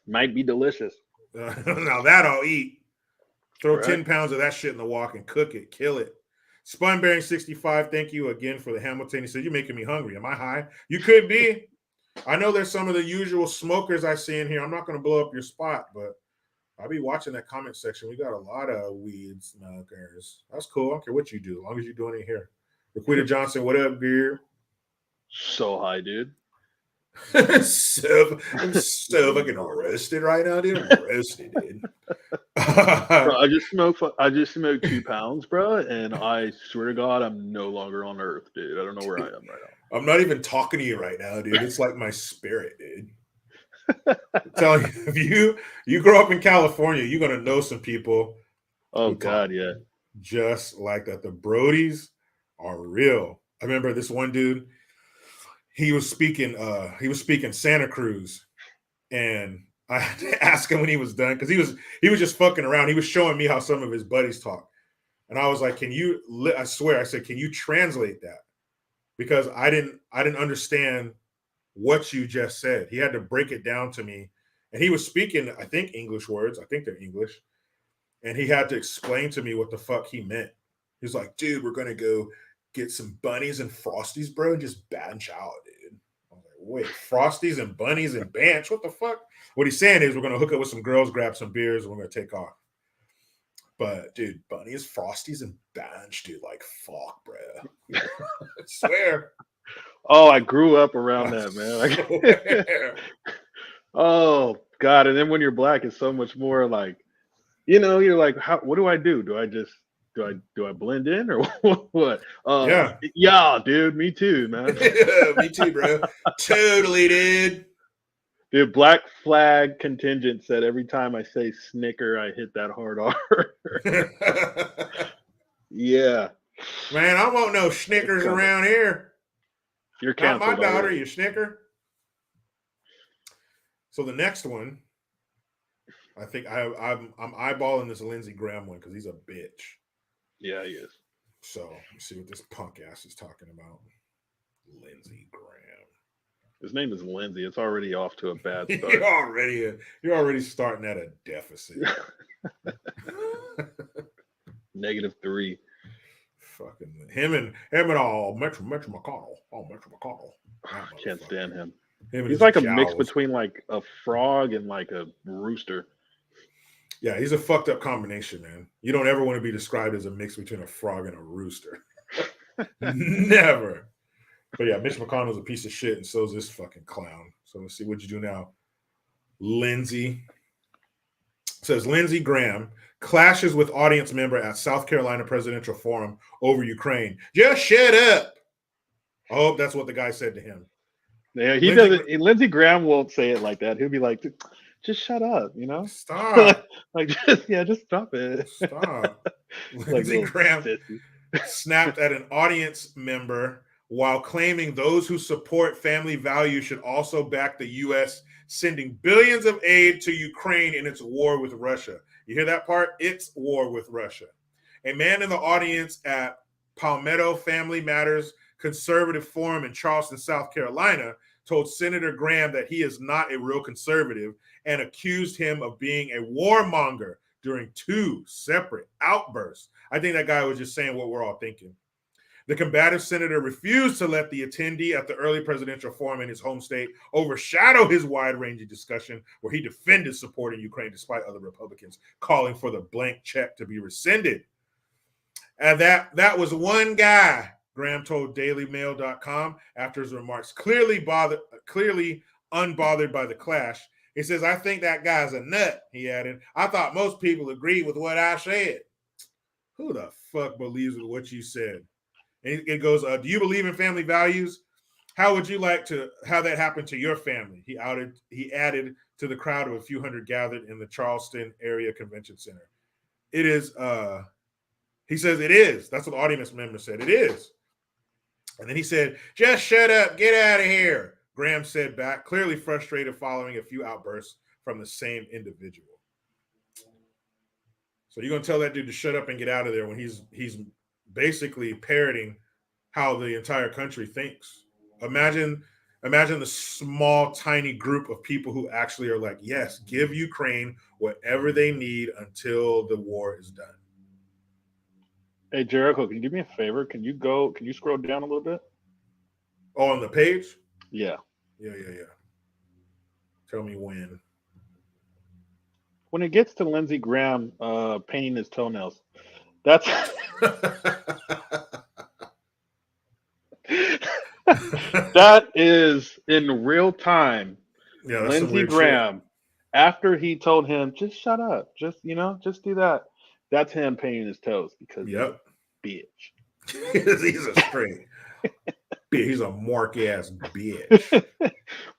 might be delicious. Now that I'll eat. Throw 10 pounds of that shit in the wok and cook it, kill it. Spunbearing 65, thank you again for the Hamilton. He said, "You're making me hungry. Am I high?" You could be. I know there's some of the usual smokers I see in here. I'm not going to blow up your spot, but I'll be watching that comment section. We got a lot of weed smokers. That's cool. I don't care what you do, as long as you're doing it here. Raquita Johnson, what up, beer? So high, dude. I'm so fucking roasted right now, dude. I'm roasted, dude. Bro, I just smoked 2 pounds, bro, and I swear to God, I'm no longer on Earth, dude. I don't know where I am right now. I'm not even talking to you right now, dude. It's like my spirit, dude. I'm telling you, if you grow up in California, you're gonna know some people. Oh God, yeah. Just like that. The Brodies are real. I remember this one dude. He was speaking Santa Cruz, and I had to ask him when he was done, because he was just fucking around. He was showing me how some of his buddies talk, and I was like, I said, can you translate that? Because I didn't understand what you just said. He had to break it down to me, and he was speaking, I think, English words. I think they're English, and he had to explain to me what the fuck he meant. He was like, "Dude, we're gonna go get some bunnies and frosties, bro, and just bench out, dude." I was like, "Wait, frosties and bunnies and bench? What the fuck?" What he's saying is we're gonna hook up with some girls, grab some beers, and we're gonna take off. But dude, bunnies, frosties, and bench, dude, like fuck, bro. I swear. Oh, I grew up around that, man. Like, oh God! And then when you're black, it's so much more like, you're like, how? What do I do? Do I just do I blend in or what? Yeah. Yeah, dude. Me too, man. Me too, bro. Totally, dude. The Black Flag contingent said every time I say snicker, I hit that hard R. Yeah. Man, I won't no Snickers around here. You're Not my canceled daughter, already. you Snicker. So the next one, I think I'm eyeballing this Lindsey Graham one because he's a bitch. Yeah, he is. So let's see what this punk ass is talking about. Lindsey Graham. His name is Lindsey. It's already off to a bad start. You're already starting at a deficit. -3. Fucking him and all Mitch McConnell. Oh, Mitch McConnell. Can't stand him. He's like a mix between like a frog and like a rooster. Yeah, he's a fucked up combination, man. You don't ever want to be described as a mix between a frog and a rooster. Never. But yeah, Mitch McConnell's a piece of shit, and so is this fucking clown. So let's see what you do now. Lindsey says Lindsey Graham clashes with audience member at South Carolina presidential forum over Ukraine. Just shut up. I hope that's what the guy said to him. Yeah, he doesn't. Lindsey Graham won't say it like that. He'll be like, "Just shut up," Stop. Like, just stop it. Stop. Lindsey Graham snapped at an audience member while claiming those who support family values should also back the U.S. sending billions of aid to Ukraine in its war with Russia. You hear that part? It's war with Russia. A man in the audience at Palmetto Family Matters Conservative Forum in Charleston, South Carolina, told Senator Graham that he is not a real conservative and accused him of being a warmonger during 2 separate outbursts. I think that guy was just saying what we're all thinking. The combative senator refused to let the attendee at the early presidential forum in his home state overshadow his wide-ranging discussion where he defended supporting Ukraine despite other Republicans calling for the blank check to be rescinded. And that was one guy, Graham told DailyMail.com after his remarks, clearly unbothered by the clash. He says, "I think that guy's a nut," he added. "I thought most people agreed with what I said." Who the fuck believes with what you said? And it goes, "Do you believe in family values? How would you like to have that happen to your family?" He added to the crowd of a few hundred gathered in the Charleston area convention center. It is, he says it is. That's what the audience member said. It is. And then he said, "Just shut up, get out of here," Graham said back, clearly frustrated following a few outbursts from the same individual. So you're going to tell that dude to shut up and get out of there when he's basically parroting how the entire country thinks. Imagine the small, tiny group of people who actually are like, yes, give Ukraine whatever they need until the war is done. Hey, Jericho, can you do me a favor? Can you scroll down a little bit? Oh, on the page? Yeah. Yeah. Tell me when. When it gets to Lindsey Graham painting his toenails, that's that is in real time. Yeah, Lindsey Graham, after he told him, "Just shut up, just do that." That's him painting his toes because he's a bitch. He's a straight bitch. He's a mark ass bitch.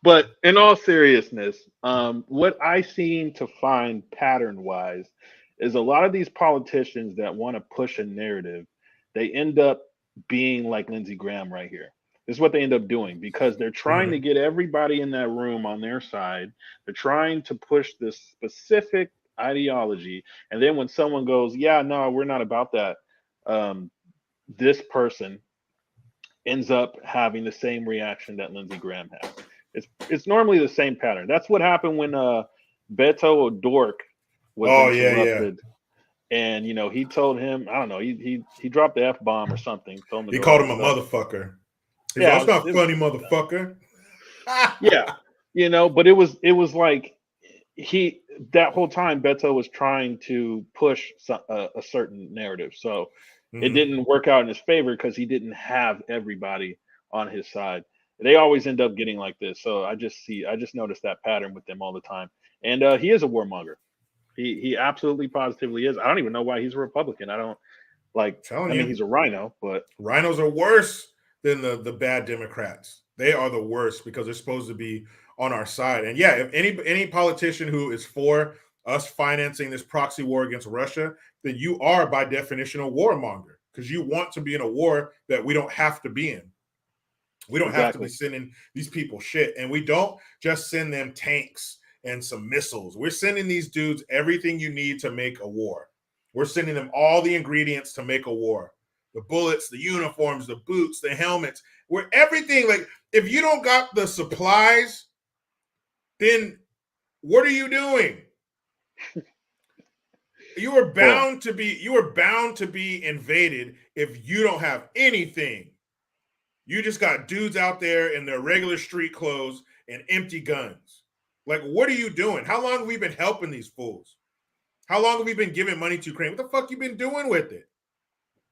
But in all seriousness, what I seem to find pattern wise is a lot of these politicians that want to push a narrative, they end up being like Lindsey Graham right here. This is what they end up doing because they're trying to get everybody in that room on their side. They're trying to push this specific ideology. And then when someone goes, "Yeah, no, we're not about that," this person ends up having the same reaction that Lindsey Graham has. It's normally the same pattern. That's what happened when Beto O'Rourke was interrupted. Yeah. And he told him, I don't know, he dropped the F-bomb or something. He called him a motherfucker. Yeah, it's not funny, motherfucker. Yeah, but it was like that whole time Beto was trying to push a certain narrative. So it didn't work out in his favor because he didn't have everybody on his side. They always end up getting like this. So I just noticed that pattern with them all the time. And he is a warmonger. He absolutely positively is. I don't even know why he's a Republican. I don't like. Telling I mean, you, he's a rhino, but rhinos are worse than the bad Democrats. They are the worst because they're supposed to be on our side. And yeah, if any politician who is for us financing this proxy war against Russia, then you are by definition a warmonger because you want to be in a war that we don't have to be in. We don't have to be exactly. sending these people shit. And we don't just send them tanks and some missiles. We're sending these dudes everything you need to make a war. We're sending them all the ingredients to make a war. The bullets, the uniforms, the boots, the helmets, we're everything. Like, if you don't got the supplies, then what are you doing? You are Well, bound to be invaded if you don't have anything. You just got dudes out there in their regular street clothes and empty guns. Like, what are you doing? How long have we been helping these fools? How long have we been giving money to Ukraine? What the fuck you been doing with it?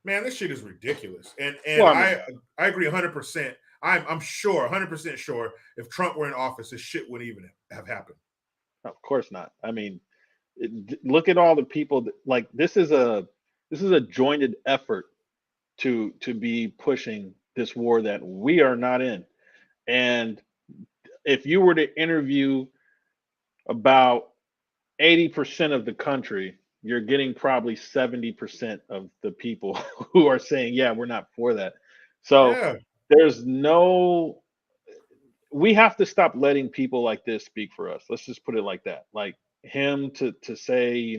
Man, this shit is ridiculous. And well, I I mean, agree 100%. I'm sure, 100% sure, if Trump were in office, this shit wouldn't even have happened. of course not. I mean, look at all the people like this is a jointed effort to be pushing this war that we are not in. And if you were to interview about 80% of the country, you're getting probably 70% of the people who are saying, yeah, we're not for that. So Yeah. there's no, we have to stop letting people like this speak for us. Let's just put it like that. Like him to say,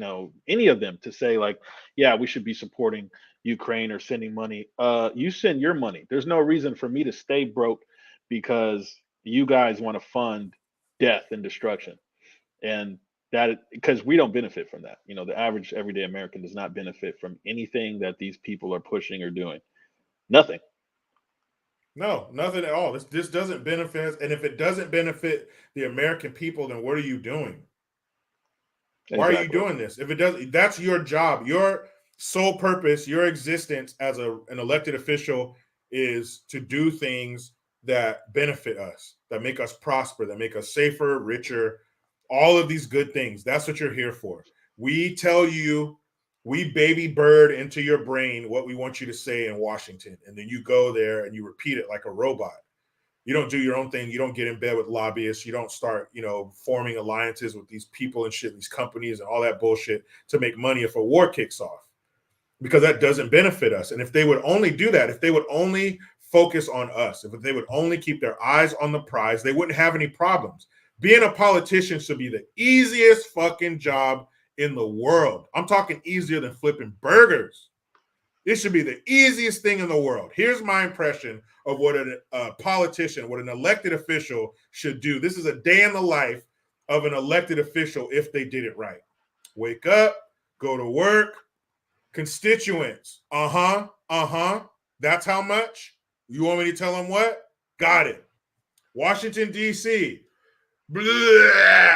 any of them to say like, yeah, we should be supporting Ukraine or sending money. You send your money. There's no reason for me to stay broke because you guys want to fund death and destruction. And that because we don't benefit from that. The average everyday American does not benefit from anything that these people are pushing or doing. Nothing. No, nothing at all. This doesn't benefit us. And if it doesn't benefit the American people, then what are you doing? Why are you Exactly. doing this? If it does, that's your job. Your sole purpose, your existence as an elected official is to do things that benefit us, that make us prosper, that make us safer, richer, all of these good things. That's what you're here for. We tell you, we baby bird into your brain what we want you to say in Washington. And then you go there and you repeat it like a robot. You don't do your own thing. You don't get in bed with lobbyists. You don't start, forming alliances with these people and shit, these companies and all that bullshit to make money if a war kicks off, because that doesn't benefit us. And if they would only do that, if they would only focus on us, if they would only keep their eyes on the prize, they wouldn't have any problems. Being a politician should be the easiest fucking job in the world. I'm talking easier than flipping burgers. This should be the easiest thing in the world. Here's my impression of what a politician, what an elected official should do. This is a day in the life of an elected official if they did it right. Wake up, go to work, constituents. That's how much? You want me to tell them what? Got it. Washington, D.C. Blah.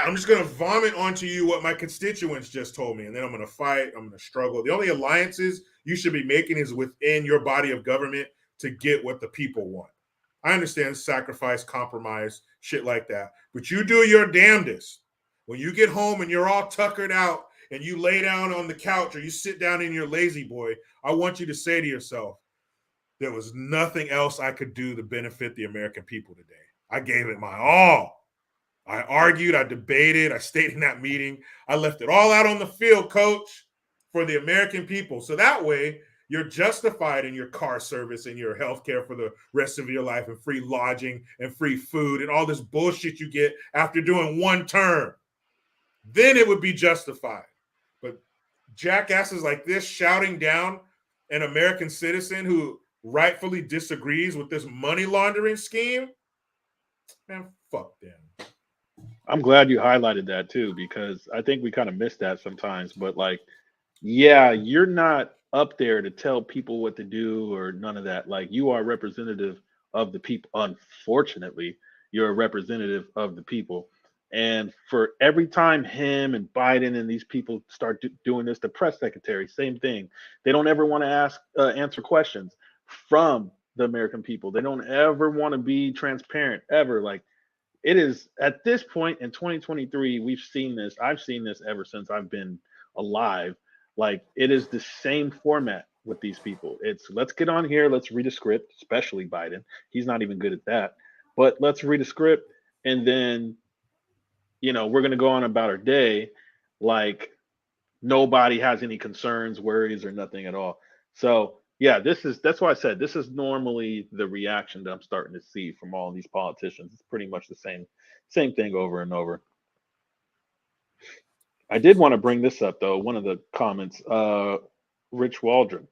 I'm just going to vomit onto you what my constituents just told me, and then I'm going to fight. I'm going to struggle. The only alliances you should be making is within your body of government to get what the people want. I understand sacrifice, compromise, shit like that, but you do your damnedest. When you get home and you're all tuckered out and you lay down on the couch or you sit down in your lazy boy, I want you to say to yourself, there was nothing else I could do to benefit the American people today. I gave it my all. I argued, I debated, I stayed in that meeting. I left it all out on the field, coach, for the American people. So that way, you're justified in your car service and your health care for the rest of your life and free lodging and free food and all this bullshit you get after doing one term. Then it would be justified. But jackasses like this shouting down an American citizen who rightfully disagrees with this money laundering scheme, man, fuck them. I'm glad you highlighted that too, because I think we kind of miss that sometimes. But like, yeah, you're not up there to tell people what to do or none of that. Like, you are representative of the people. Unfortunately, you're a representative of the people. And for every time him and Biden and these people start doing this, the press secretary, same thing. They don't ever want to answer questions from the American people. They don't ever want to be transparent ever. Like it is at this point in 2023, we've seen this. I've seen this ever since I've been alive. Like it is the same format with these people. It's let's get on here, let's read a script, especially Biden. He's not even good at that. But let's read a script and then we're going to go on about our day like nobody has any concerns, worries, or nothing at all. So yeah, that's why I said this is normally the reaction that I'm starting to see from all these politicians. It's pretty much the same thing over and over. I did want to bring this up though. One of the comments, Rich Waldron,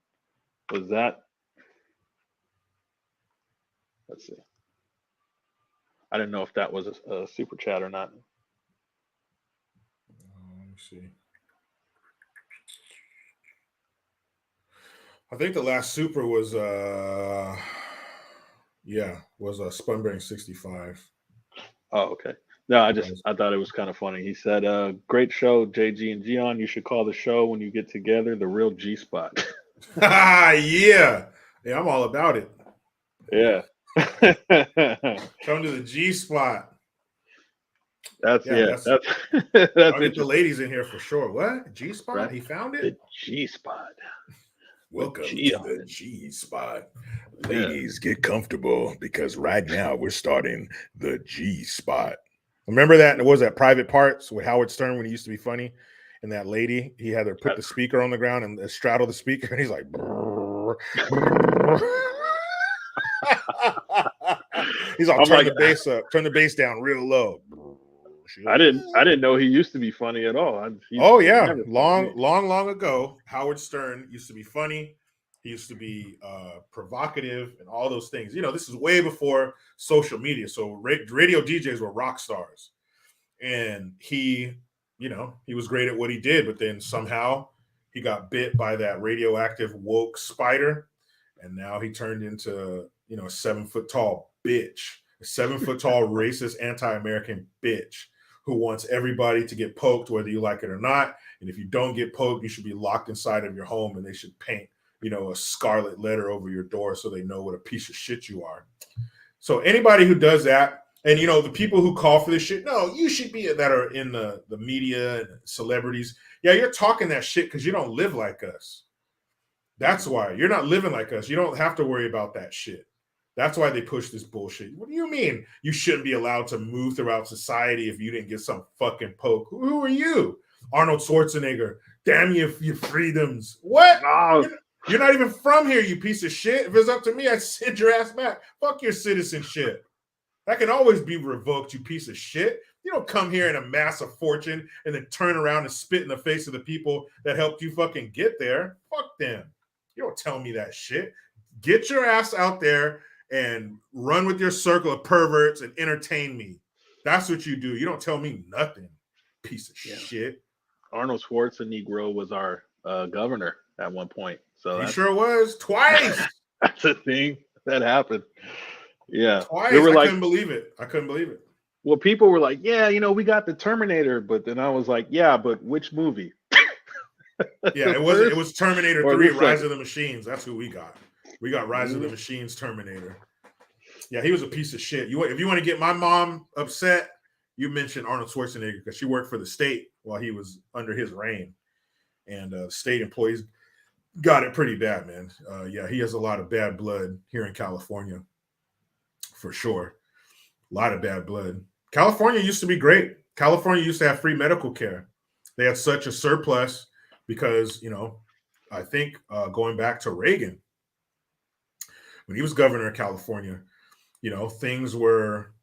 was that? Let's see. I didn't know if that was a super chat or not. Let me see. I think the last super was Spunbrain 65. Oh, okay. No, I thought it was kind of funny. He said, great show, JG and Gion. You should call the show when you get together the real G spot. Yeah, I'm all about it. Yeah. Come to the G spot. That's I'll get the ladies in here for sure. What? G spot? Right? He found it? The G spot. Welcome to the G spot. Ladies, get comfortable because right now we're starting the G spot. Remember that? What was that Private Parts with Howard Stern when he used to be funny? And that lady, he had her put the speaker on the ground and straddle the speaker, and he's like, brrr, brrr. He's all turn the bass up, turn the bass down real low. I didn't know he used to be funny at all. Long ago, Howard Stern used to be funny. He used to be provocative and all those things. This is way before social media. So radio DJs were rock stars. And he was great at what he did, but then somehow he got bit by that radioactive woke spider. And now he turned into, a 7-foot-tall bitch, a 7-foot-tall racist anti-American bitch who wants everybody to get poked, whether you like it or not. And if you don't get poked, you should be locked inside of your home and they should paint, a scarlet letter over your door so they know what a piece of shit you are. So anybody who does that, and, the people who call for this shit, no, you should be that are in the media and celebrities. Yeah, you're talking that shit because you don't live like us. That's why. You're not living like us. You don't have to worry about that shit. That's why they push this bullshit. What do you mean you shouldn't be allowed to move throughout society if you didn't get some fucking poke? Who are you? Arnold Schwarzenegger. Damn you, your freedoms. What? Oh. You're not even from here, you piece of shit. If it's up to me, I'd send your ass back. Fuck your citizenship. That can always be revoked, you piece of shit. You don't come here and amass a fortune and then turn around and spit in the face of the people that helped you fucking get there. Fuck them. You don't tell me that shit. Get your ass out there and run with your circle of perverts and entertain me. That's what you do. You don't tell me nothing, piece of shit. Arnold Schwarzenegger was our governor at one point. So he sure was. Twice. That's a thing that happened. Yeah. Twice. I couldn't believe it. Well, people were like, yeah, we got the Terminator. But then I was like, yeah, but which movie? Yeah, it was Terminator 3, Rise of the Machines. That's who we got. We got Rise of the Machines Terminator. Yeah, he was a piece of shit. If you want to get my mom upset, you mentioned Arnold Schwarzenegger because she worked for the state while he was under his reign. And state employees got it pretty bad, man. Yeah, he has a lot of bad blood here in California, for sure. A lot of bad blood. California used to be great. California used to have free medical care. They had such a surplus because, I think going back to Reagan, when he was governor of California, things were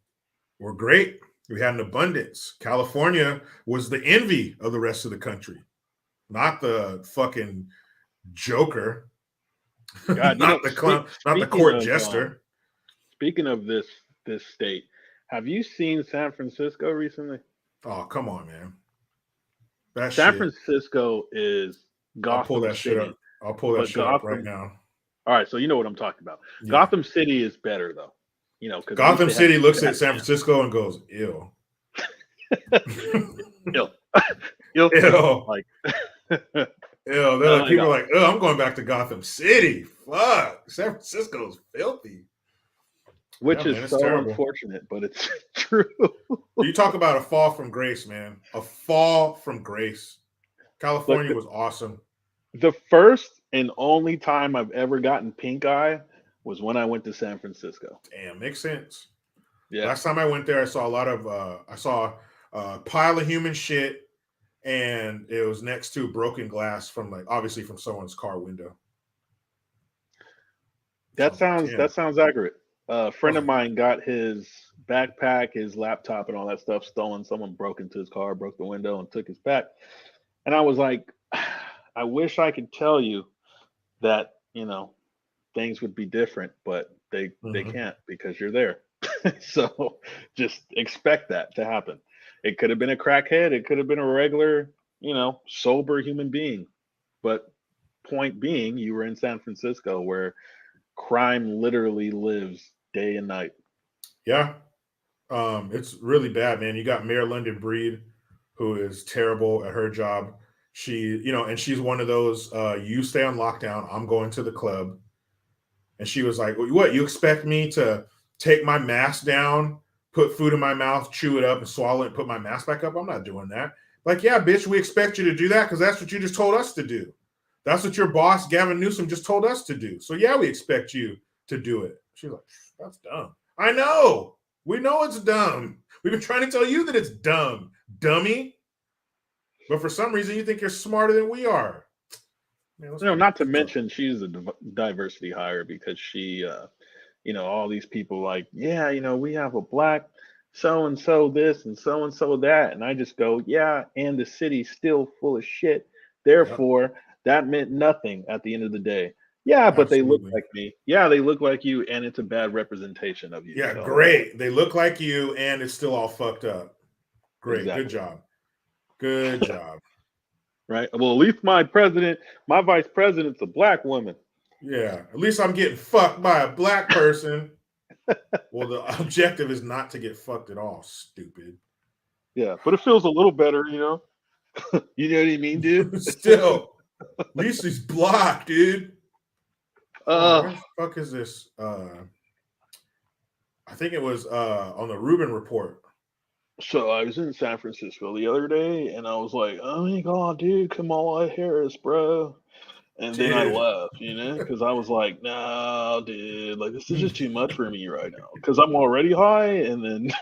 great. We had an abundance. California was the envy of the rest of the country, not the fucking joker, God, not the clown, not the court jester. Speaking of this state, have you seen San Francisco recently? Oh, come on, man. San Francisco is Gotham I'll pull that City. shit up. I'll pull that shit up right now. All right, so you know what I'm talking about. Yeah. Gotham City is better, though. Because Gotham City looks at San Francisco and goes, ew. Ew. Ew. Like, Ew, they're like, people are like, oh, I'm going back to Gotham City. Fuck, San Francisco's filthy. Which is so terrible. Unfortunate, but it's true. You talk about a fall from grace, man. A fall from grace. California was awesome. The first and only time I've ever gotten pink eye was when I went to San Francisco. Damn, makes sense. Yeah. Last time I went there, I saw a lot of a pile of human shit, and it was next to broken glass from obviously from someone's car window. That sounds accurate. A friend of mine got his backpack, his laptop, and all that stuff stolen. Someone broke into his car, broke the window, and took his back. And I was like, I wish I could tell you that, things would be different, but they can't because you're there. So just expect that to happen. It could have been a crackhead. It could have been a regular, sober human being. But point being, you were in San Francisco where crime literally lives day and night. Yeah. It's really bad, man. You got Mayor London Breed, who is terrible at her job. She, and she's one of those, you stay on lockdown, I'm going to the club. And she was like, what, you expect me to take my mask down, put food in my mouth, chew it up and swallow it and put my mask back up? I'm not doing that. Like, yeah, bitch, we expect you to do that because that's what you just told us to do. That's what your boss, Gavin Newsom, just told us to do. So, yeah, we expect you to do it. She's like, that's dumb. I know. We know it's dumb. We've been trying to tell you that it's dumb, dummy. But for some reason, you think you're smarter than we are. Man, not to mention she's a diversity hire because she, all these people like, yeah, we have a black so-and-so this and so-and-so that. And I just go, yeah, and the city's still full of shit. Therefore, that meant nothing at the end of the day. Yeah, but Absolutely. They look like me. Yeah, they look like you, and it's a bad representation of you. Yeah, so. Great. They look like you, and it's still all fucked up. Great. Exactly. Good job. Good job. Right. Well, at least my vice president's a black woman. Yeah. At least I'm getting fucked by a black person. Well, the objective is not to get fucked at all, stupid. Yeah, but it feels a little better, You know what I mean, dude? Still. At least he's black, dude. Where the fuck is this? I think it was on the Rubin Report. So I was in San Francisco the other day, and I was like, "Oh my god, dude, Kamala Harris, bro!" And then I left, because I was like, "No, dude, like this is just too much for me right now." Because I'm already high, and then,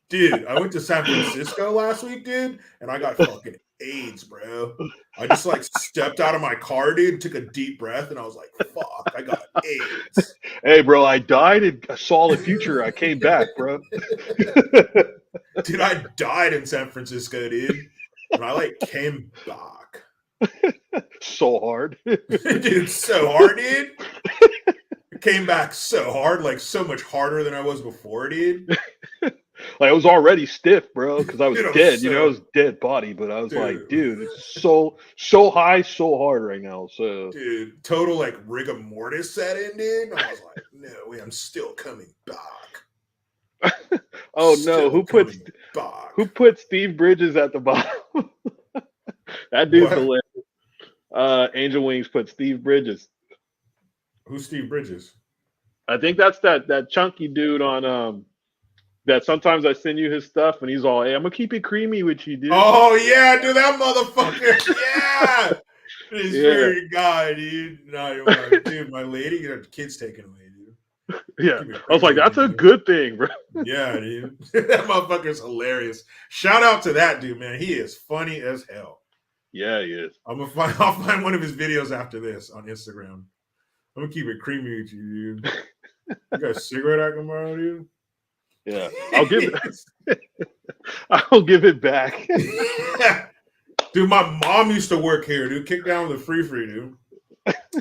dude, I went to San Francisco last week, dude, and I got fucking AIDS, bro. I just stepped out of my car, dude, took a deep breath, and I was like, "Fuck, I got AIDS." Hey, bro, I died and I saw the future. I came back, bro. Dude, I died in San Francisco, dude. And I came back. So hard. Dude, so hard, dude. I came back so hard, so much harder than I was before, dude. I was already stiff, bro, because I was dead. I was dead body, but I was like, dude, it's so high, so hard right now. So, dude, total rigor mortis set in, dude. And I was like, no, I'm still coming back. Oh no! Who put Steve Bridges at the bottom? That dude's hilarious. Angel Wings put Steve Bridges. Who's Steve Bridges? I think that's that chunky dude on that sometimes I send you his stuff and he's all, "Hey, I'm gonna keep it creamy with you, dude." Oh yeah, dude, that motherfucker. Yeah, this very guy, dude. No, dude, my lady got the kids taken away, dude. Yeah, I was like, that's a good thing, bro. Yeah, dude. That motherfucker's hilarious. Shout out to that dude, man. He is funny as hell. Yeah, he is. I'll find one of his videos after this on Instagram. I'm gonna keep it creamy with you, dude. You got a cigarette I can borrow, dude? Yeah, I'll give it back. Dude, my mom used to work here, dude. Kick down with the free, dude.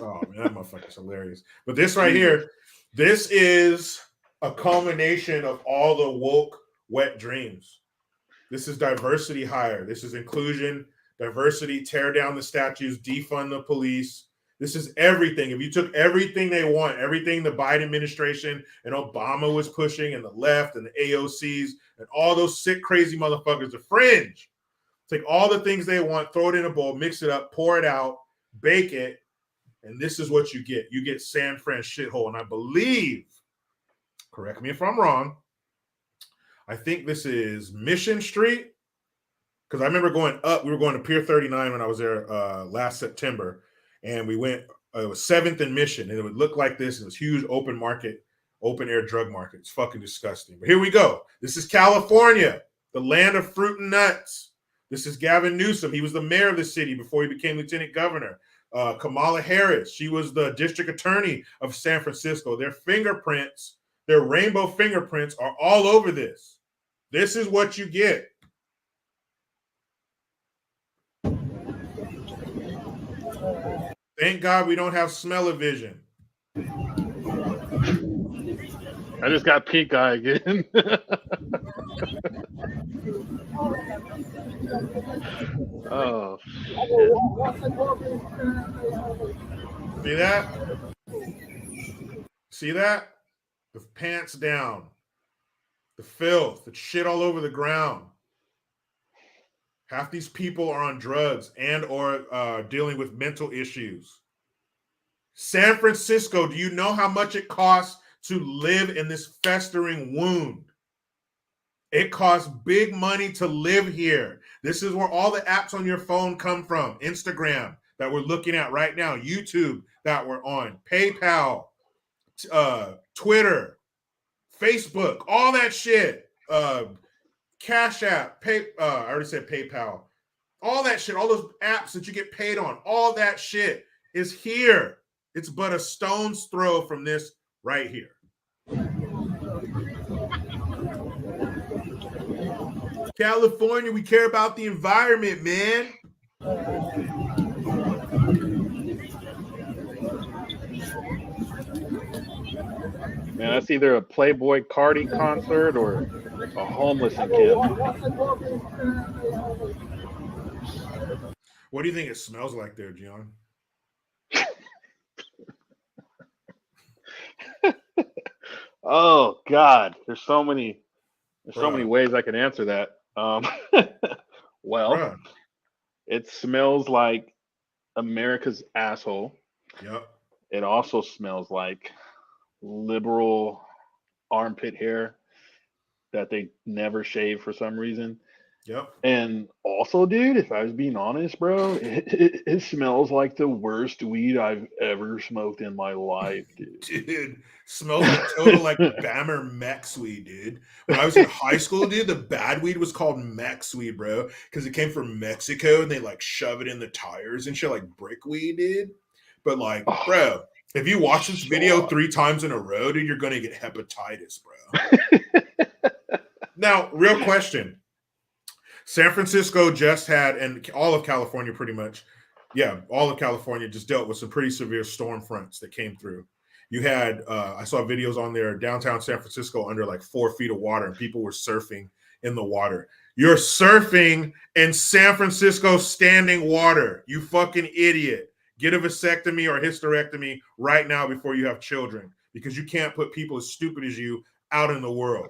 Oh man, that motherfucker's hilarious. But this right here, this is a culmination of all the woke wet dreams. This is diversity hire. This is inclusion, diversity, tear down the statues, defund the police. This is everything. If you took everything they want, everything the Biden administration and Obama was pushing and the left and the AOCs and all those sick, crazy motherfuckers, the fringe, Take all the things they want, throw it in a bowl, mix it up, pour it out, bake it, and this is what you get. You get San Fran shithole. And I believe, correct me if I'm wrong, I think this is Mission Street. Because I remember going up, we were going to Pier 39 when I was there last September. And we went, it was 7th and Mission. And it would look like this. It was huge open market, open air drug market. It's fucking disgusting. But here we go. This is California, the land of fruit and nuts. This is Gavin Newsom. He was the mayor of the city before he became lieutenant governor. Kamala Harris, she was the district attorney of San Francisco. Their fingerprints, their rainbow fingerprints are all over this. This is what you get. Thank God we don't have smell-o-vision. I just got pink eye again. Oh, shit. See that? See that? The pants down. The filth. The shit all over the ground. Half these people are on drugs and or dealing with mental issues. San Francisco, do you know how much it costs to live in this festering wound? It costs big money to live here. This is where all the apps on your phone come from. Instagram that we're looking at right now. YouTube that we're on. PayPal. Twitter. Facebook. All that shit. Cash App. I already said PayPal. All that shit. All those apps that you get paid on. All that shit is here. It's but a stone's throw from this right here. California, we care about the environment, man. Man, that's either a Playboy Cardi concert or a homeless encampment. What do you think it smells like there, Gian? Oh God, there's so many ways I can answer that. Well, Bruh. it smells like America's asshole. Yep. It also smells like liberal armpit hair that they never shave for some reason. Yep. And also, dude, if I was being honest, bro, it smells like the worst weed I've ever smoked in my life, dude. Dude, smells like total like Bammer Mex weed, dude. When I was in high school, dude, the bad weed was called Mex weed, bro, because it came from Mexico and they like shove it in the tires and shit like brick weed, dude. But like, bro, if you watch this video 3 times in a row, dude, you're gonna get hepatitis, bro. Now, real question. San Francisco just had, and all of California pretty much, all of California just dealt with some pretty severe storm fronts that came through. You had, I saw videos on there, downtown San Francisco under like 4 feet of water, and people were surfing in the water. You're surfing in San Francisco standing water, you fucking idiot. Get a vasectomy or hysterectomy right now before you have children, because you can't put people as stupid as you out in the world.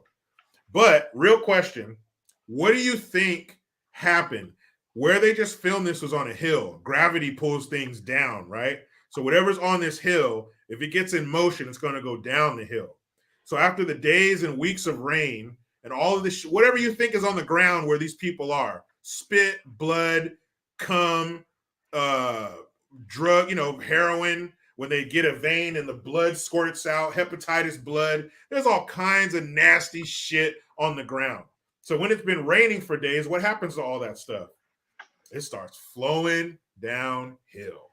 But real question, what do you think happened? Where they just filmed this was on a hill. Gravity pulls things down, right? So whatever's on this hill, if it gets in motion, it's going to go down the hill. So after the days and weeks of rain and all of this, whatever you think is on the ground where these people are, spit, blood, cum, drug, heroin, when they get a vein and the blood squirts out, hepatitis blood, there's all kinds of nasty shit on the ground. So when it's been raining for days, what happens to all that stuff? It starts flowing downhill.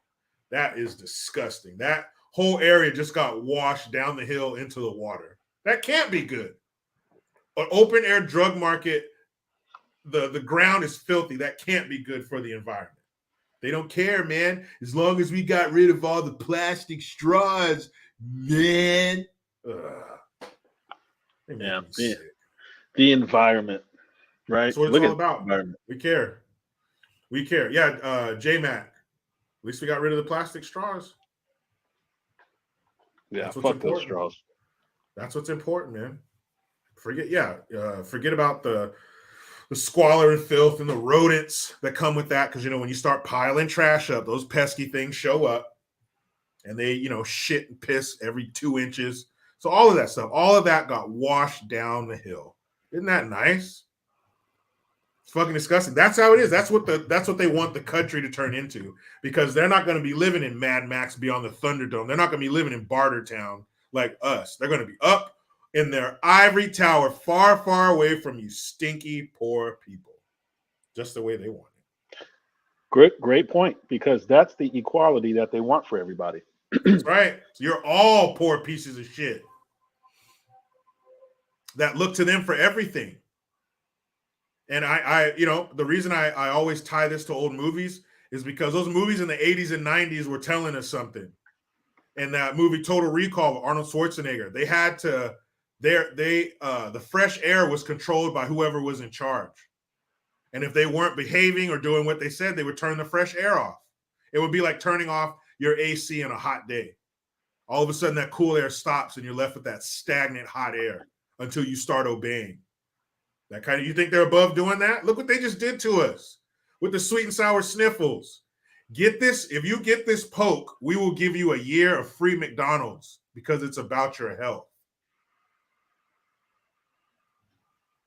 That is disgusting. That whole area just got washed down the hill into the water. That can't be good. An open air drug market, the ground is filthy. That can't be good for the environment. They don't care, man. As long as we got rid of all the plastic straws, man. Yeah, the environment, right? That's what it's all about. We care. We care. Yeah, J-Mac. At least we got rid of the plastic straws. Yeah, fuck those straws. That's what's important, man. Forget about the the squalor and filth and the rodents that come with that. Because, when you start piling trash up, those pesky things show up and they, shit and piss every 2 inches. So all of that stuff, all of that got washed down the hill. Isn't that nice? It's fucking disgusting. That's how it is. That's what they want the country to turn into, because they're not going to be living in Mad Max Beyond the Thunderdome. They're not going to be living in Bartertown like us. They're going to be up in their ivory tower, far, far away from you stinky, poor people. Just the way they want it. Great point, because that's the equality that they want for everybody. That's right. You're all poor pieces of shit that look to them for everything. And I the reason I always tie this to old movies is because those movies in the 80s and 90s were telling us something. And that movie Total Recall with Arnold Schwarzenegger, they had to, the fresh air was controlled by whoever was in charge. And if they weren't behaving or doing what they said, they would turn the fresh air off. It would be like turning off your AC in a hot day. All of a sudden that cool air stops and you're left with that stagnant hot air until you start obeying. That kind of, you think they're above doing that? Look what they just did to us with the sweet and sour sniffles. Get this, if you get this poke, we will give you a year of free McDonald's because it's about your health.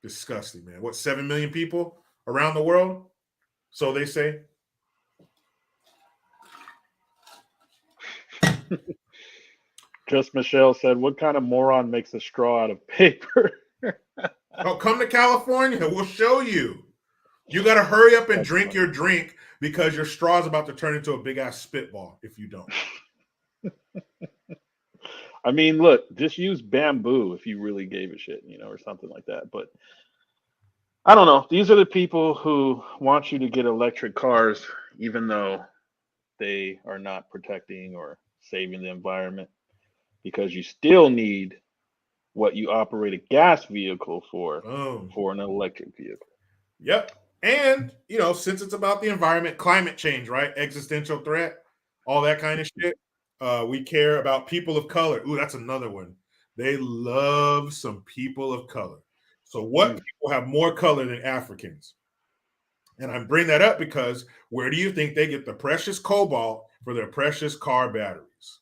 Disgusting, man. What, 7 million people around the world? So they say. Just Michelle said, what kind of moron makes a straw out of paper? Oh, come to California. We'll show you. You got to hurry up and drink your drink because your straw is about to turn into a big-ass spitball if you don't. I mean, look, just use bamboo if you really gave a shit, or something like that. But I don't know. These are the people who want you to get electric cars, even though they are not protecting or saving the environment, because you still need what you operate a gas vehicle for an electric vehicle. Yep. And, since it's about the environment, climate change, right? Existential threat, all that kind of shit. We care about people of color. Ooh, that's another one. They love some people of color. So what people have more color than Africans? And I bring that up because where do you think they get the precious cobalt for their precious car batteries?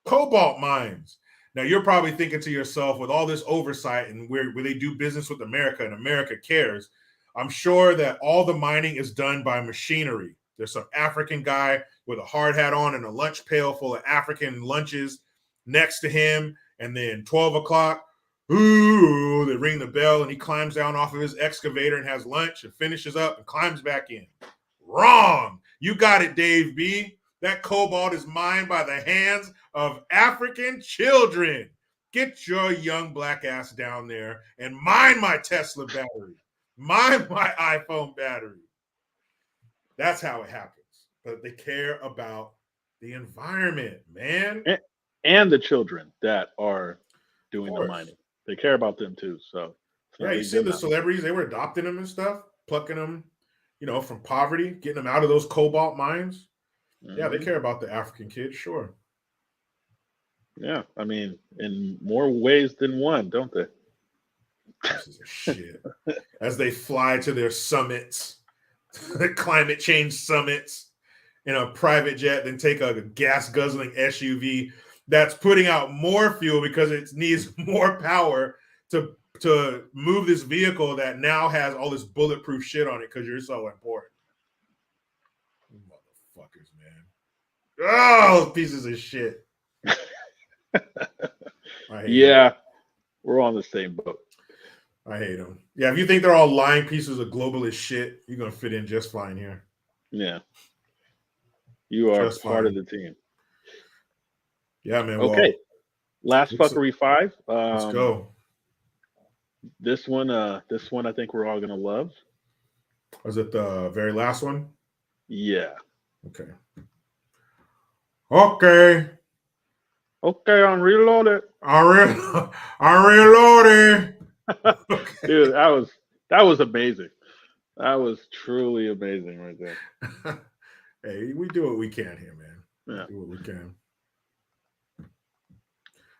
Cobalt mines. Now, you're probably thinking to yourself, with all this oversight and where they do business with America and America cares, I'm sure that all the mining is done by machinery. There's some African guy with a hard hat on and a lunch pail full of African lunches next to him. And then 12 o'clock, ooh, they ring the bell and he climbs down off of his excavator and has lunch and finishes up and climbs back in. Wrong. You got it, Dave B. That cobalt is mined by the hands of African children. Get your young black ass down there and mine my Tesla battery. Mine my iPhone battery. That's how it happens. But they care about the environment, man. And the children that are doing the mining. They care about them too. So yeah, you see the celebrities, they were adopting them and stuff, plucking them, from poverty, getting them out of those cobalt mines. Mm-hmm. Yeah, they care about the African kids, sure. Yeah, I mean, in more ways than one, don't they? Pieces of shit. As they fly to their summits, the climate change summits, in a private jet, then take a gas guzzling SUV that's putting out more fuel because it needs more power to move this vehicle that now has all this bulletproof shit on it because you're so important. Motherfuckers, man. Oh, pieces of shit. Yeah, we're on the same boat. I hate them. Yeah, if you think they're all lying pieces of globalist shit, you're going to fit in just fine here. Yeah. You are just part of the team. Yeah, man. Okay. Last fuckery 5. Let's go. This one I think we're all going to love. Was it the very last one? Yeah. Okay. Okay, I'm reloaded. I reloaded. Okay. Dude, that was amazing. That was truly amazing right there. Hey, we do what we can here, man. Yeah. We do what we can.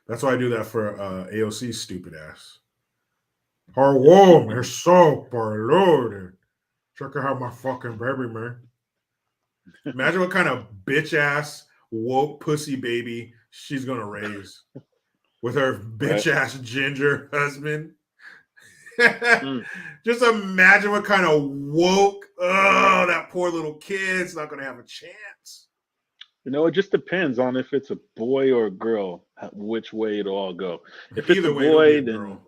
That's why I do that for AOC's stupid ass. How warm is so loaded. Check out my fucking baby, man. Imagine what kind of bitch ass woke pussy baby she's gonna raise with her Right. bitch ass ginger husband. Mm. Just imagine what kind of woke, that poor little kid's not gonna have a chance. You know, it just depends on if it's a boy or a girl, which way it'll all go. If it's a Either way, it'll be boy, a then girl.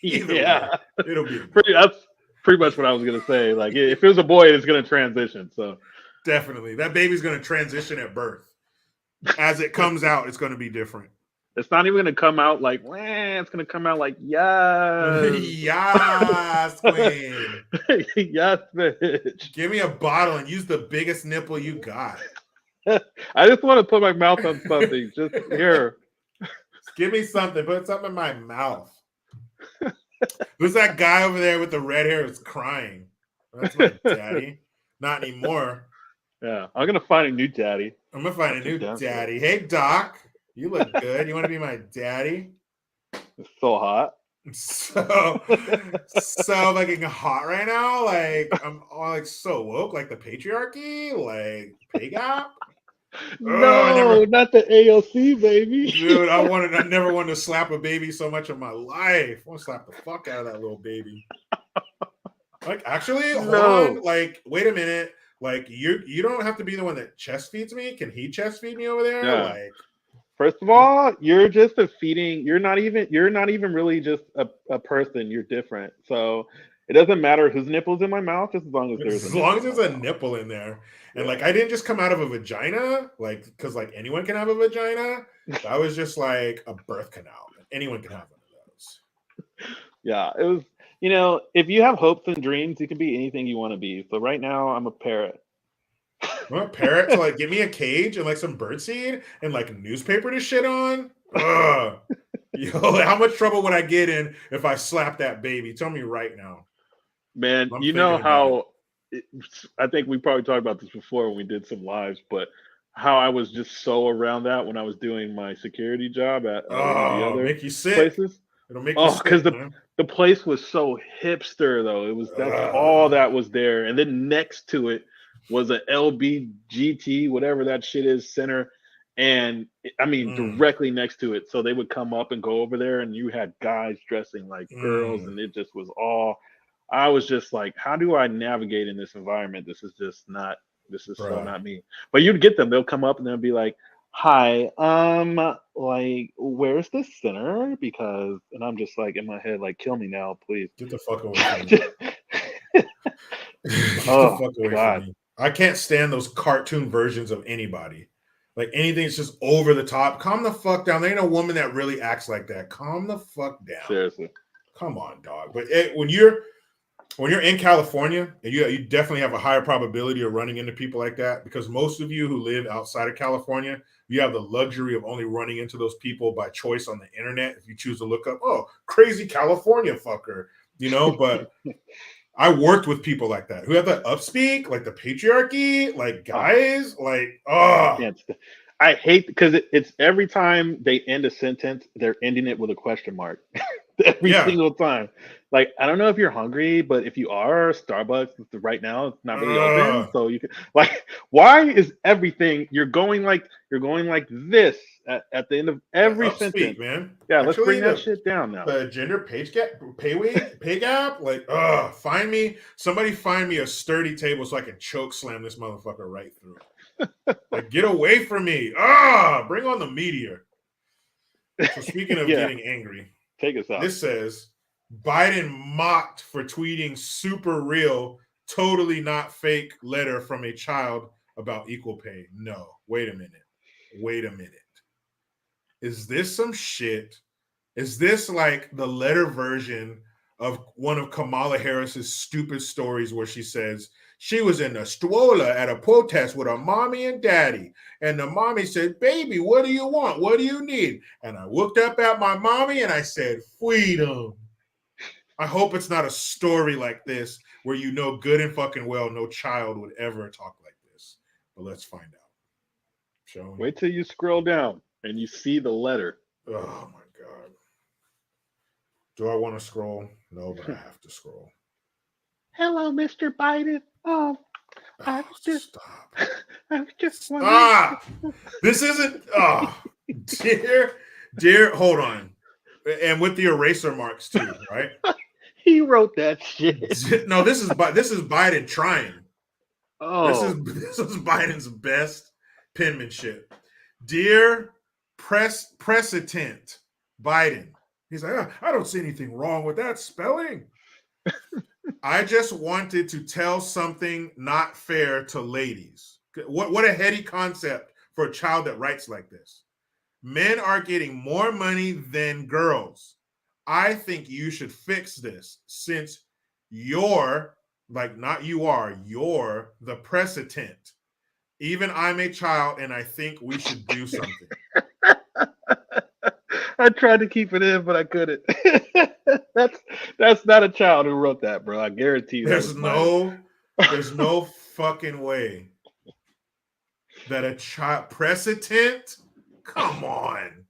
Either yeah, way, it'll be a girl. that's pretty much what I was gonna say. Like, if it was a boy, it's gonna transition. So Definitely. That baby's gonna transition at birth. As it comes out, it's gonna be different. it's not even gonna come out like, wah, it's gonna come out like, yes, Yes, queen. yes, bitch. Give me a bottle and use the biggest nipple you got. I just want to put my mouth on something. Just here. Give me something. Put something in my mouth. Who's that guy over there with the red hair who's crying? That's my daddy. Not anymore. Yeah, I'm gonna find a new daddy. I'm gonna find a new daddy. Hey, Doc. You look good. You want to be my daddy? It's so hot. So fucking hot right now. Like I'm all like so woke, like the patriarchy, like pay gap. No, not the AOC, baby. Dude, I never wanted to slap a baby so much in my life. I want to slap the fuck out of that little baby. Like, actually, hold on. Like, wait a minute. Like, you don't have to be the one that chest feeds me. Can he chest feed me over there? Yeah. Like, first of all, you're just a feeding. You're not even really just a person. You're different. So it doesn't matter whose nipple's in my mouth, just as long as there's a nipple in there. And like, I didn't just come out of a vagina, like, because like anyone can have a vagina. That was just like a birth canal. Anyone can have one of those. Yeah, it was. You know, if you have hopes and dreams, you can be anything you want to be. So right now, I'm a parrot. I'm a parrot to like give me a cage and like some birdseed and like newspaper to shit on. Ugh. Yo, how much trouble would I get in if I slap that baby? Tell me right now. Man, you know how I think we probably talked about this before when we did some lives, but how I was just so around that when I was doing my security job at one of the other make you sick. places. It'll make you sick, because the place was so hipster though. That's all that was there. And then next to it was a LBGT, whatever that shit is, center. And I mean, directly next to it. So they would come up and go over there, and you had guys dressing like girls, and it just was all. I was just like, how do I navigate in this environment? This is so not me. But you'd get them, they'll come up and they'll be like, hi, like, where's the center? Because, and I'm just like in my head, like, kill me now, please. Get the fuck away from me. Get the fuck away from me. I can't stand those cartoon versions of anybody. Like anything's just over the top. Calm the fuck down. There ain't a woman that really acts like that. Calm the fuck down. Seriously. Come on, dog. But when you're in California, and you definitely have a higher probability of running into people like that, because most of you who live outside of California, you have the luxury of only running into those people by choice on the internet. If you choose to look up, crazy California fucker, but I worked with people like that who have that upspeak, like the patriarchy, like guys, I hate because it's every time they end a sentence, they're ending it with a question mark. Every single time. Like, I don't know if you're hungry, but if you are, Starbucks right now it's not really open. So you can why is everything you're going like this at the end of every sentence, man? Yeah, let's bring that shit down now. The gender pay gap, like, somebody find me a sturdy table so I can choke slam this motherfucker right through. Like, get away from me. Bring on the meteor. So speaking of getting angry, take us out. This says Biden mocked for tweeting super real, totally not fake letter from a child about equal pay. No, wait a minute. Is this some shit? Is this like the letter version of one of Kamala Harris's stupid stories where she says she was in a stroller at a protest with her mommy and daddy, and the mommy said, baby, what do you want? What do you need? And I looked up at my mommy and I said, freedom. I hope it's not a story like this where good and fucking well no child would ever talk like this. But let's find out. Shall we? Wait till you scroll down and you see the letter. Oh my God. Do I want to scroll? No, but I have to scroll. Hello, Mr. Biden. I was just, Stop. I was just wondering. Stop. This isn't. Dear. Hold on. And with the eraser marks too, right? He wrote that shit. No, this is Biden trying. Oh, This is Biden's best penmanship. Dear President Biden. He's like, I don't see anything wrong with that spelling. I just wanted to tell something not fair to ladies. What a heady concept for a child that writes like this. Men are getting more money than girls. I think you should fix this since you're you're the president. Even I'm a child and I think we should do something. I tried to keep it in, but I couldn't. That's not a child who wrote that, bro. I guarantee you. There's no fucking way that a child president. Come on.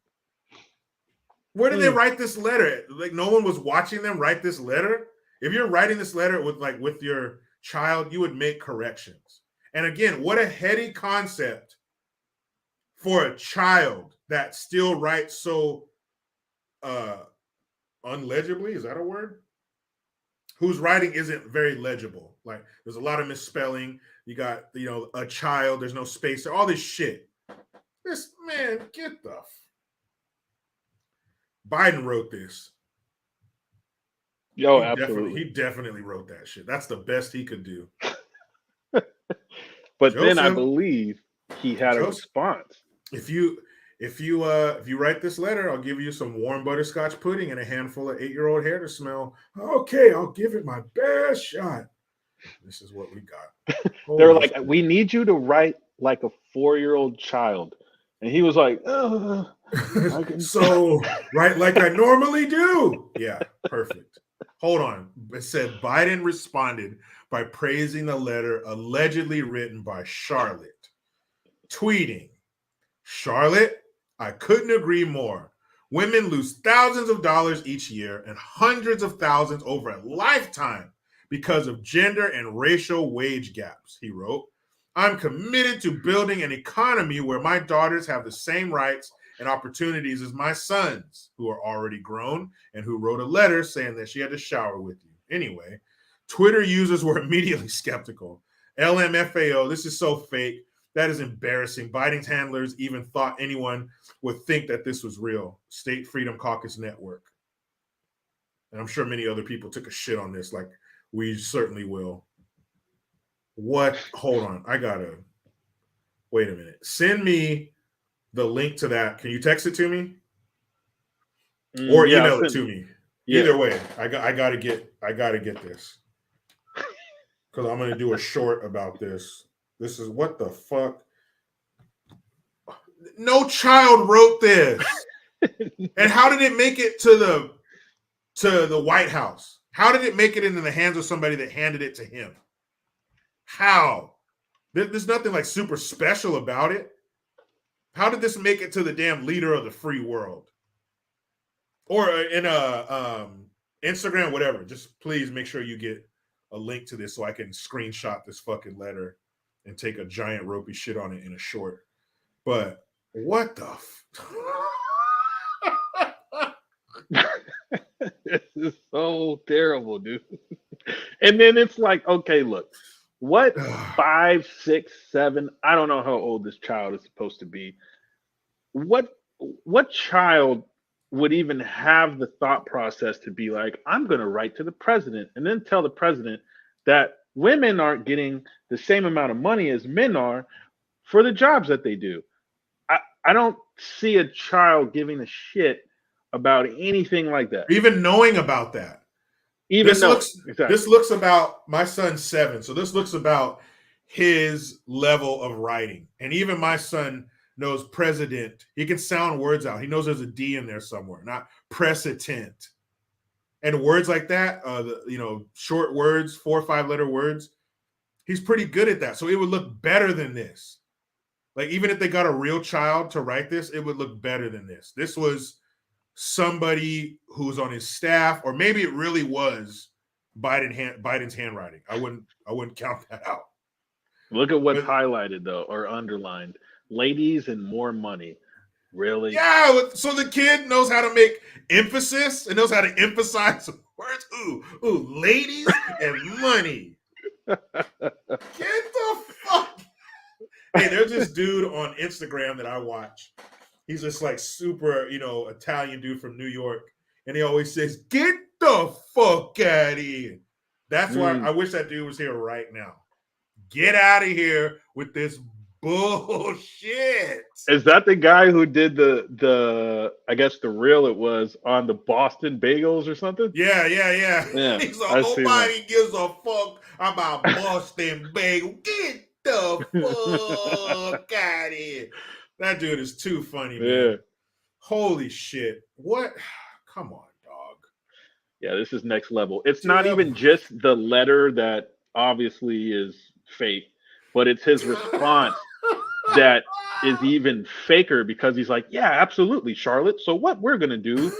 Where did they write this letter? Like no one was watching them write this letter. If you're writing this letter with your child, you would make corrections. And again, what a heady concept for a child that still writes so unlegibly. Is that a word? Whose writing isn't very legible. Like there's a lot of misspelling. You got, a child, there's no space, all this shit. This man, get the Biden wrote this. Yo, absolutely. He definitely wrote that shit. That's the best he could do. But then I believe he had a response. If you write this letter, I'll give you some warm butterscotch pudding and a handful of 8-year-old hair to smell. Okay, I'll give it my best shot. This is what we got. They're like, we need you to write like a 4-year-old child. And he was like, so write like I normally do. Yeah, perfect. Hold on. It said Biden responded by praising the letter allegedly written by Charlotte. Tweeting, Charlotte, I couldn't agree more. Women lose thousands of dollars each year and hundreds of thousands over a lifetime because of gender and racial wage gaps, he wrote. I'm committed to building an economy where my daughters have the same rights and opportunities as my sons, who are already grown and who wrote a letter saying that she had to shower with you. Anyway, Twitter users were immediately skeptical. LMFAO, this is so fake. That is embarrassing. Biden's handlers even thought anyone would think that this was real. State Freedom Caucus Network. And I'm sure many other people took a shit on this, like we certainly will. What? Hold on. I gotta wait a minute. Send me the link to that. Can you text it to me? Or email it to me. Yeah. Either way, I gotta get this. Because I'm gonna do a short about this. This is what the fuck. No child wrote this. And how did it make it to the White House? How did it make it into the hands of somebody that handed it to him? How? There's nothing like super special about it. How did this make it to the damn leader of the free world? Or in Instagram, whatever. Just please make sure you get a link to this so I can screenshot this fucking letter and take a giant ropey shit on it in a short. But what the This is so terrible, dude. And then it's like, okay, look, what 5, 6, 7, I don't know how old this child is supposed to be. What child would even have the thought process to be like, I'm going to write to the president and then tell the president that women aren't getting the same amount of money as men are for the jobs that they do. I don't see a child giving a shit about anything like that. Even knowing about that. This looks about, my son's 7, so this looks about his level of writing. And even my son knows president. He can sound words out. He knows there's a D in there somewhere, not precedent. And words like that, short words, 4 or 5 letter words, he's pretty good at that. So it would look better than this. Like even if they got a real child to write this, it would look better than this. This was somebody who's on his staff, or maybe it really was Biden's handwriting. I wouldn't count that out. Look at what's highlighted though, or underlined: ladies and more money. Really? Yeah. So the kid knows how to make emphasis and knows how to emphasize words. Ooh, ladies and money. Get the fuck. Hey, there's this dude on Instagram that I watch. He's just like super, Italian dude from New York. And he always says, "Get the fuck out of here." That's why I wish that dude was here right now. Get out of here with this bullshit. Is that the guy who did the I guess the reel it was on the Boston bagels or something? Yeah. Yeah, He's like, nobody gives a fuck about Boston bagel. Get the fuck out of here. That dude is too funny, man. Yeah. Holy shit. What? Come on, dog. Yeah, this is next level. It's not even just the letter that obviously is fake, but it's his response that is even faker, because he's like, yeah, absolutely, Charlotte. So what we're going to do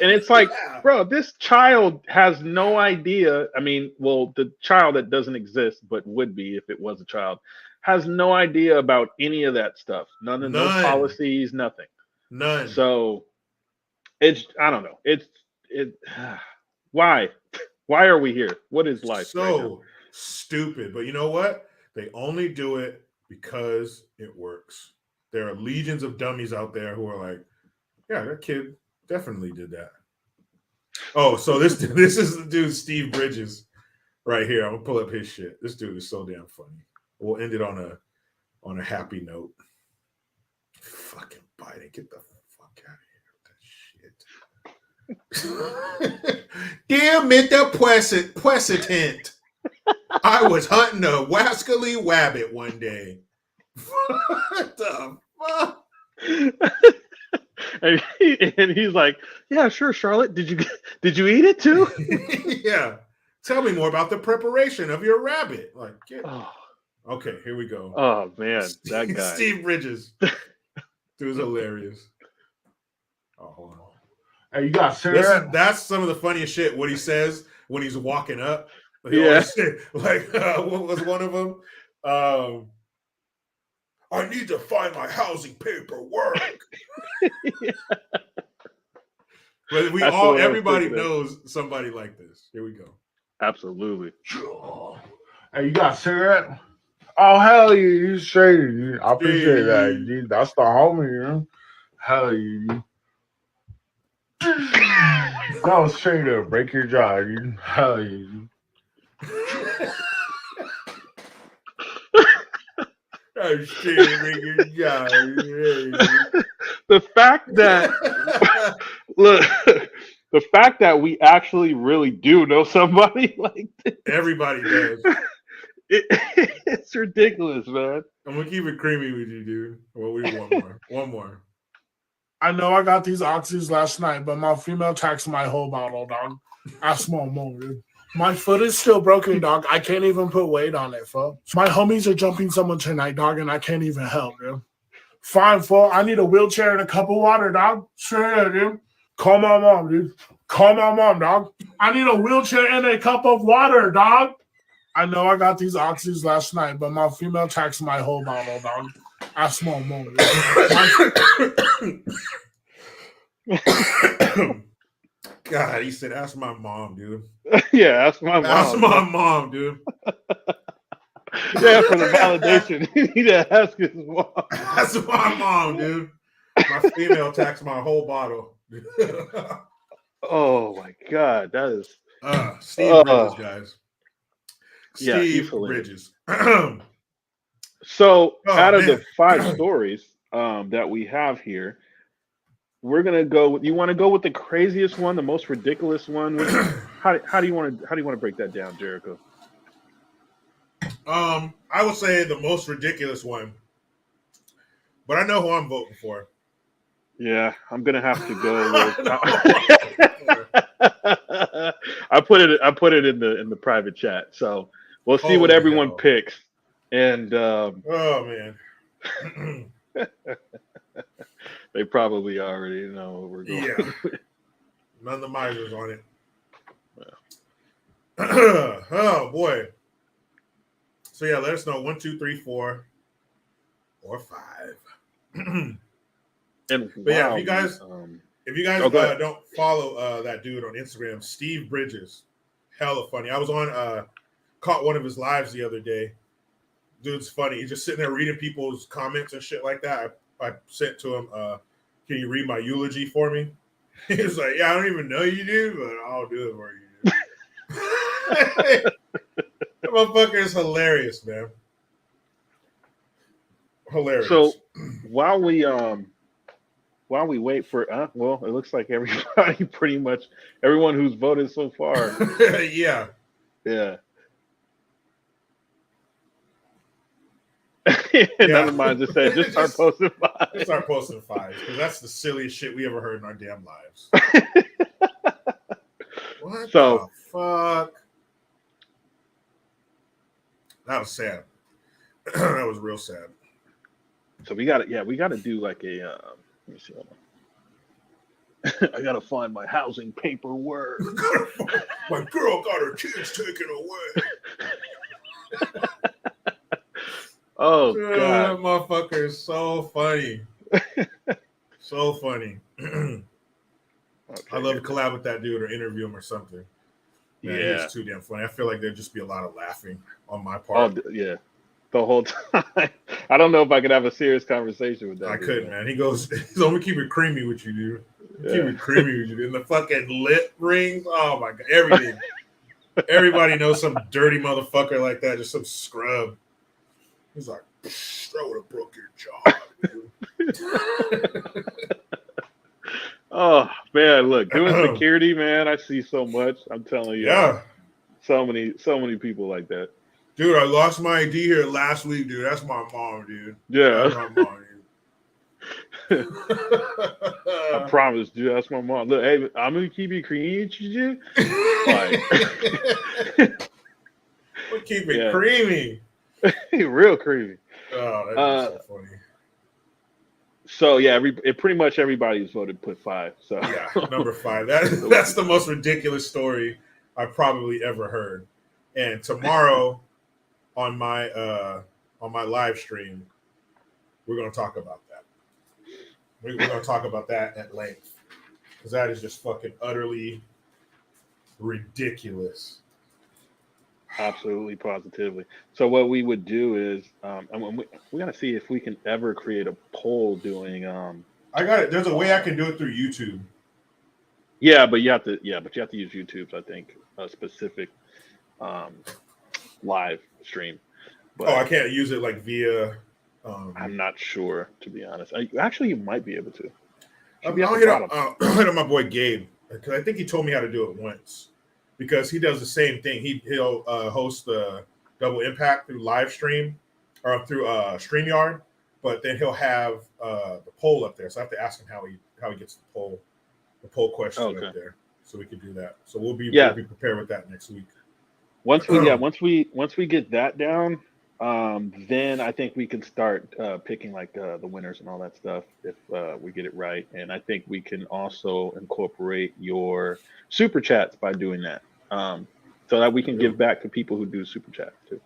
and it's like, bro, this child has no idea. I mean, well, the child that doesn't exist, but would be if it was a child, has no idea about any of that stuff. None of those policies, nothing. None. So I don't know. Why are we here? What is life? So stupid. But you know what? They only do it because it works. There are legions of dummies out there who are like, yeah, that kid definitely did that. Oh, so this is the dude Steve Bridges right here. I'm gonna pull up his shit. This dude is so damn funny. We'll end it on a happy note. Fucking Biden, get the fuck out of here with that shit. Dear Mr. President, I was hunting a wascally wabbit one day. What the fuck? And he's like, yeah, sure, Charlotte. Did you eat it too? Yeah. Tell me more about the preparation of your rabbit. Like, okay, here we go. Oh man, that guy. Steve Bridges. Dude's hilarious. Oh, hold on. Hey, you got Sarah? That's some of the funniest shit. What he says when he's walking up. Yeah. What was one of them? I need to find my housing paperwork. Yeah. But everybody knows somebody like this. Here we go. Absolutely. Hey, you got cigarette? Oh, hell yeah, you straight. I appreciate that. Dude. That's the homie, you know? Hell yeah. That was straight up. Break your jaw, dude. Hell yeah. I'm straight break your jaw. The fact that look, the fact that we actually really do know somebody like this. Everybody does. It's ridiculous, man. I'm gonna keep it creamy with you, dude. Well, we want more. One more. I know I got these oxys last night, but my female taxed my whole bottle, dog. I smell more, dude. My foot is still broken, dog. I can't even put weight on it, fool. My homies are jumping someone tonight, dog, and I can't even help, dude. Fine, fool. I need a wheelchair and a cup of water, dog. Straight up, dude. Call my mom, dude. Call my mom, dog. I need a wheelchair and a cup of water, dog. I know I got these oxys last night, but my female taxed my whole bottle, dog. I smell more, dude. God, he said, ask my mom, dude. Yeah, ask my mom. Ask my mom, dude. Yeah, for the validation. You need to ask his mom. Ask my mom, dude. My female taxed my whole bottle. Oh my God, that is Steve Bridges, guys. Yeah, Steve Bridges. So out of the 5 stories that we have here, we're gonna go. You want to go with the craziest one, the most ridiculous one? How do you want to break that down, Jericho? I would say the most ridiculous one, but I know who I'm voting for. Yeah, I'm gonna have to go with. I put it in the private chat, so we'll see what everyone picks. And oh man, They probably already know what we're going. Yeah. None of the misers on it. Oh boy. So yeah, let us know 1, 2, 3, 4, or 5. And But yeah, if you guys go ahead. don't follow that dude on Instagram, Steve Bridges, hella funny. I was caught one of his lives the other day. Dude's funny. He's just sitting there reading people's comments and shit like that. I sent to him, can you read my eulogy for me? He was like, yeah, I don't even know you, dude, but I'll do it for you. That motherfucker is hilarious, man. Hilarious. So while we wait for well, it looks like everybody pretty much everyone who's voted so far. Yeah. Never mind, just say just start posting 5. Just start posting 5 because that's the silliest shit we ever heard in our damn lives. What the fuck? That was sad. That was real sad. So we got to do like a let me see. Hold on. I gotta find my housing paperwork. My girl got her kids taken away. Oh God, that motherfucker is so funny. So funny. Okay, I love to collab with that dude or interview him or something. Man, he's too damn funny. I feel like there'd just be a lot of laughing on my part. Oh yeah, the whole time. I don't know if I could have a serious conversation with that. I couldn't, man. He goes, he's only keep it creamy with you, dude. Keep it creamy with you, dude. And the fucking lip rings. Oh my god, everything. Everybody knows some dirty motherfucker like that, just some scrub. He's like, I would have broke your jaw, dude. Oh man, look, doing security, man, I see so much. I'm telling you, yeah, so many people like that. Dude, I lost my ID here last week, dude. That's my mom, dude. Yeah, that's my mom, dude. I promise, dude. That's my mom. Look, hey, I'm gonna keep it creamy, dude. We'll keep it creamy, real creamy. Oh, that's so funny. So yeah, pretty much everybody's voted put 5. So yeah, number 5. That's the most ridiculous story I probably ever heard. And tomorrow on my live stream, we're gonna talk about that. We're gonna talk about that at length because that is just fucking utterly ridiculous. Absolutely, positively. So what we would do is, we gotta see if we can ever create a poll doing. I got it. There's a way I can do it through YouTube. Yeah, but you have to. Yeah, but you have to use YouTube's, I think, a specific live stream. But I can't use it like via. I'm not sure, to be honest. Actually, you might be able to. I'll hit up my boy Gabe because I think he told me how to do it once. Because he does the same thing. He'll host the Double Impact through live stream or through StreamYard, but then he'll have the poll up there. So I have to ask him how he gets the poll question up there, so we can do that. So we'll be prepared with that next week. Once we get that down, then I think we can start picking like the winners and all that stuff if we get it right. And I think we can also incorporate your super chats by doing that, so that we can give back to people who do super chats too.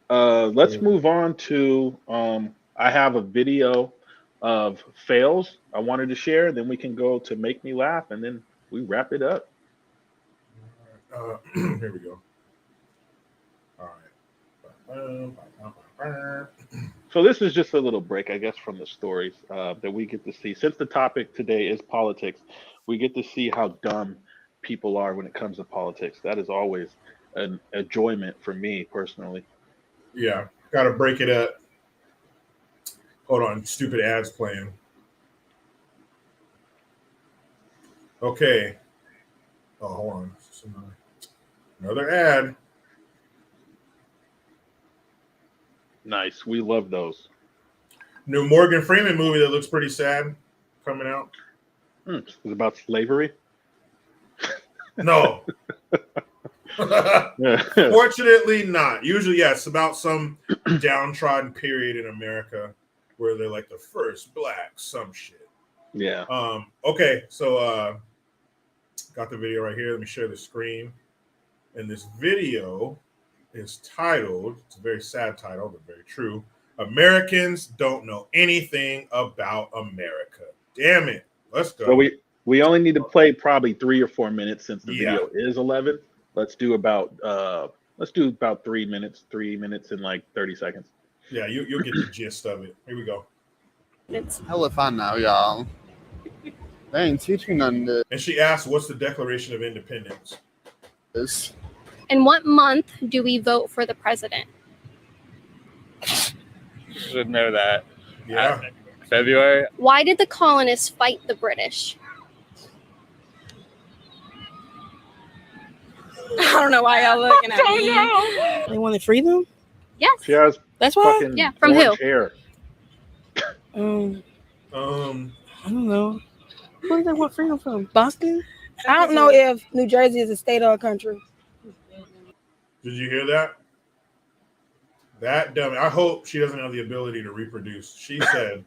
Let's move on to I have a video of fails I wanted to share. Then we can go to make me laugh, and then we wrap it up. Here we go. All right. So this is just a little break, I guess, from the stories that we get to see. Since the topic today is politics, we get to see how dumb people are when it comes to politics. That is always an enjoyment for me personally. Yeah, got to break it up. Hold on, stupid ads playing. Okay. Oh, hold on. Another ad. Nice. We love those. New Morgan Freeman movie that looks pretty sad coming out. It's about slavery. No. Fortunately not. Usually, it's about some downtrodden period in America where they're like the first black some shit. Yeah. Okay, so got the video right here. Let me share the screen. And this video is titled, it's a very sad title, but very true. Americans don't know anything about America. Damn it. Let's go. So we only need to play probably 3 or 4 minutes since the Yeah. video is 11. Let's do about 3 minutes, 3 minutes and like 30 seconds. Yeah, you'll get the gist of it. Here we go. It's hella fun now, y'all. They ain't teaching none of And she asked, what's the Declaration of Independence? this. In what month do we vote for the president? Should know that. Yeah. February. Why did the colonists fight the British? I don't know why y'all looking at me. They wanted freedom? Yes. She has That's why? fucking Yeah, from who? orange hair. I don't know. Where did they want freedom from? Boston? I don't know if New Jersey is a state or a country. Did you hear that? That dummy. I hope she doesn't have the ability to reproduce. She said,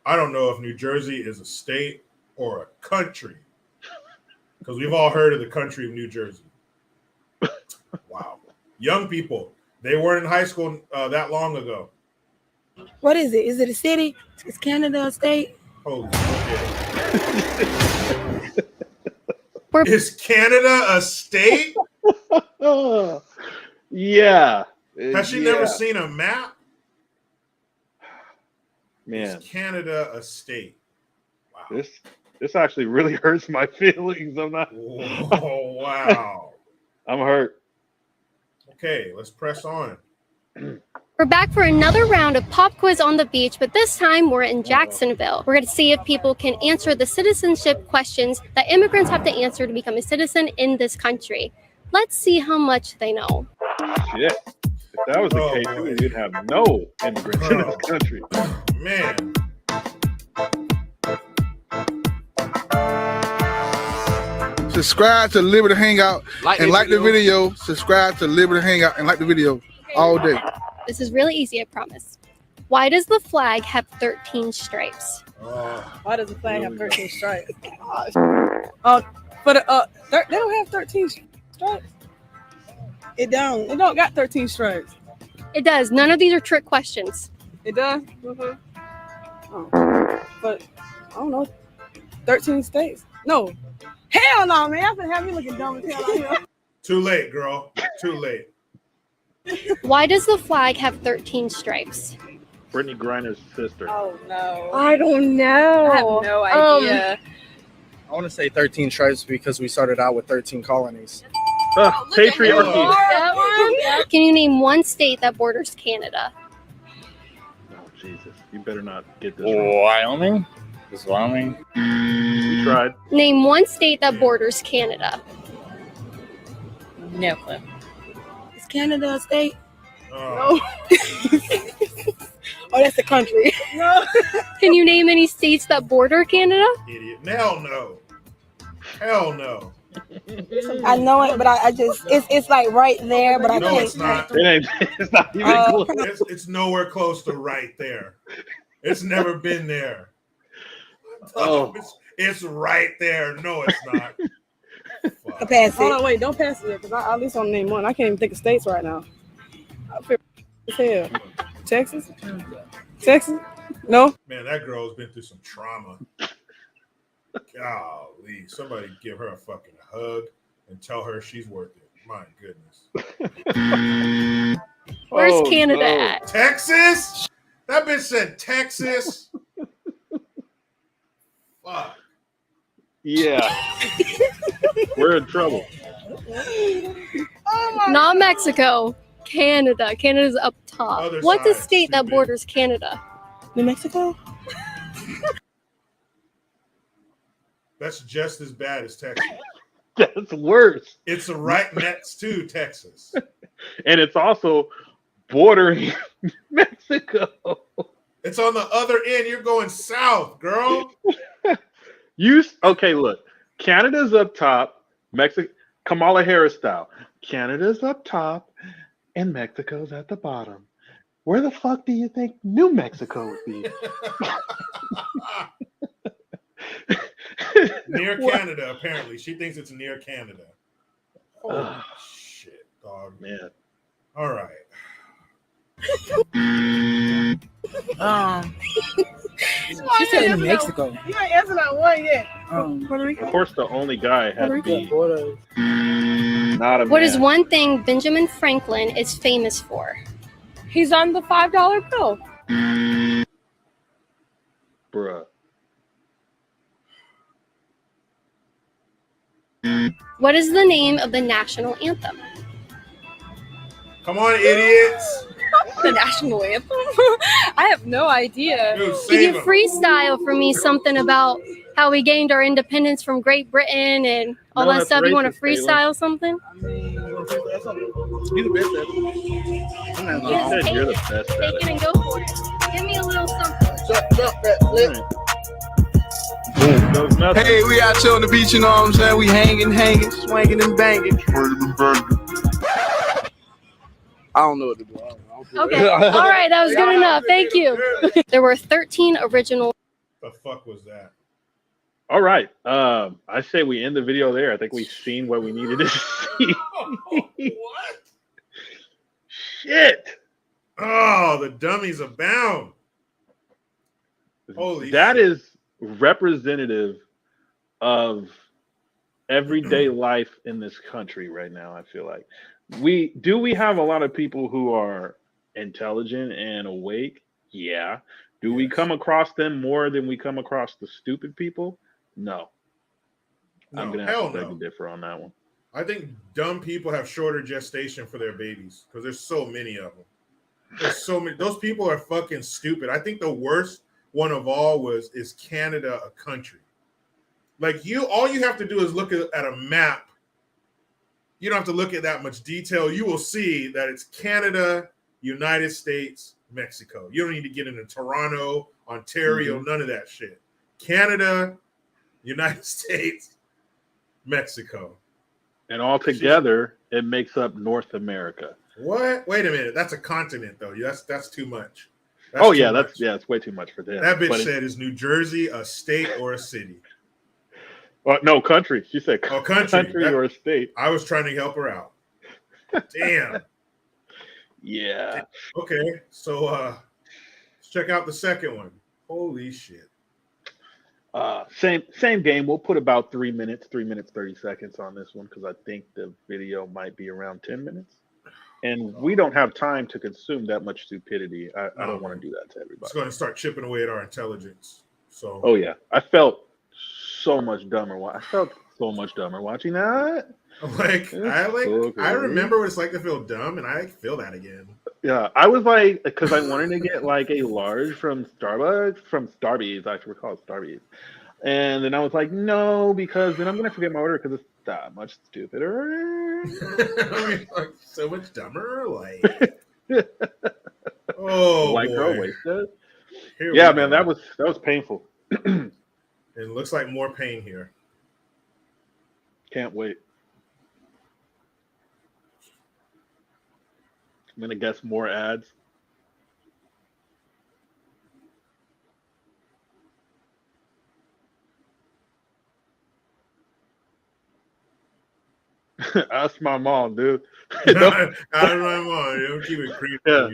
I don't know if New Jersey is a state or a country. Because we've all heard of the country of New Jersey. Wow. Young people, they weren't in high school that long ago. What is it? Is it a city? Is Canada a state? Holy shit. Is Canada a state? Yeah. Has she never seen a map? Man, Is Canada a state? Wow. this actually really hurts my feelings. Oh, wow. I'm hurt. Okay, let's press on. We're back for another round of pop quiz on the beach, but this time we're in Jacksonville. We're going to see if people can answer the citizenship questions that immigrants have to answer to become a citizen in this country. Let's see how much they know. Shit. If that was the case, boy. we'd have no immigrants in this country. Man. Subscribe to Liberty Hangout and like the video. Subscribe to Liberty Hangout and like the video all day. This is really easy, I promise. Why does the flag have 13 stripes? Why does the flag have 13 stripes? But they don't have 13 stripes. It don't. It don't got 13 stripes. It does. None of these are trick questions. It does? Oh. But, I don't know. 13 states. No. Hell no, man. I've been having me looking dumb as hell out here. Too late, girl. Too late. Why does the flag have 13 stripes? Brittany Griner's sister. Oh, no. I don't know. I have no idea. I want to say 13 stripes because we started out with 13 colonies. Patriarchy. Can you name one state that borders Canada? Oh, Jesus. You better not get this wrong. Wyoming? Is Wyoming? You tried. Name one state that borders Canada. No clue. Is Canada a state? Oh. Oh, that's a country. No. Can you name any states that border Canada? Idiot. Hell no. Hell no. I know it, but I just it's like right there, but I No, can't. it's not. It's not even close. It's nowhere close to right there. It's never been there. Oh. It's right there. No, it's not. I pass Hold it. on, wait. Don't pass it yet, because I at least want to name one. I can't even think of states right now. I feel as hell. Texas? Texas? No? Man, that girl's been through some trauma. Golly. Somebody give her a fucking hug and tell her she's worth it. My goodness. Where's Oh, Canada no. at? Texas? That bitch said Texas. Fuck. Yeah. We're in trouble. Not Mexico. Canada. Canada's up top. Other What's a side, state that stupid. borders Canada? New Mexico? That's just as bad as Texas. That's worse. It's right next to Texas. And it's also bordering Mexico. It's on the other end. You're going south, girl. Okay, look. Canada's up top. Mexico, Kamala Harris style. Canada's up top and Mexico's at the bottom. Where the fuck do you think New Mexico would be? Near What? Canada, apparently. She thinks it's near Canada. Holy shit, dog. Man. All right. She said New Mexico. You ain't answered that one yet. Puerto Rico. Of course, the only guy had to be not a What is man. one thing Benjamin Franklin is famous for? He's on the $5 bill. Bruh. What is the name of the national anthem? Come on, idiots. The national anthem? I have no idea. Dude, Can save you him. freestyle for me something about how we gained our independence from Great Britain and all No, that that's stuff? You want to racist, freestyle something? You the best at it. I'm not You Yeah, said take you're the it. best at Take it. it and go for it. Give me a little something. Does nothing. Hey, we out here on the beach, you know what I'm saying? We hanging, swinging and banging. I don't know what to do. Okay. All right. That was good enough. Thank you. There were 13 original. The fuck was that? All right. I say we end the video there. I think we've seen what we needed to see. What? Shit. Oh, the dummies abound. Holy That shit. is representative of everyday life in this country right now. I feel like we have a lot of people who are intelligent and awake. Yeah. Do we come across them more than we come across the stupid people? No. I'm gonna have to beg and differ on that one. I think dumb people have shorter gestation for their babies because there's so many of them. There's so many. Those people are fucking stupid. I think the worst one of all is Canada a country? Like all you have to do is look at a map. You don't have to look at that much detail. You will see that it's Canada, United States, Mexico. You don't need to get into Toronto, Ontario, none of that shit. Canada, United States, Mexico. And all together, it makes up North America. What? Wait a minute. That's a continent, though. That's too much. It's way too much for them. That bitch said, "Is New Jersey a state or a city?" No, country. She said, "Oh, country or a state." I was trying to help her out. Damn. Yeah. Okay, so let's check out the second one. Holy shit. Same game. We'll put about 3 minutes, 30 seconds on this one because I think the video might be around 10 minutes. And we don't have time to consume that much stupidity. I don't want to do that to everybody. It's going to start chipping away at our intelligence. So. Oh yeah, I felt so much dumber. I felt so much dumber watching that. I remember what it's like to feel dumb, and I feel that again. Yeah, I was like, because I wanted to get like a large from Starbucks, actually we're called Starbucks. And then I was like, no, because then I'm gonna forget my order because it's that much stupider. So much dumber, like. Oh, white boy. girl wasted. Here Yeah, we man, go. that was painful. It looks like more pain here. Can't wait. I'm gonna guess more ads. Ask my mom, dude. I don't know. You don't keep it creepy. Yeah.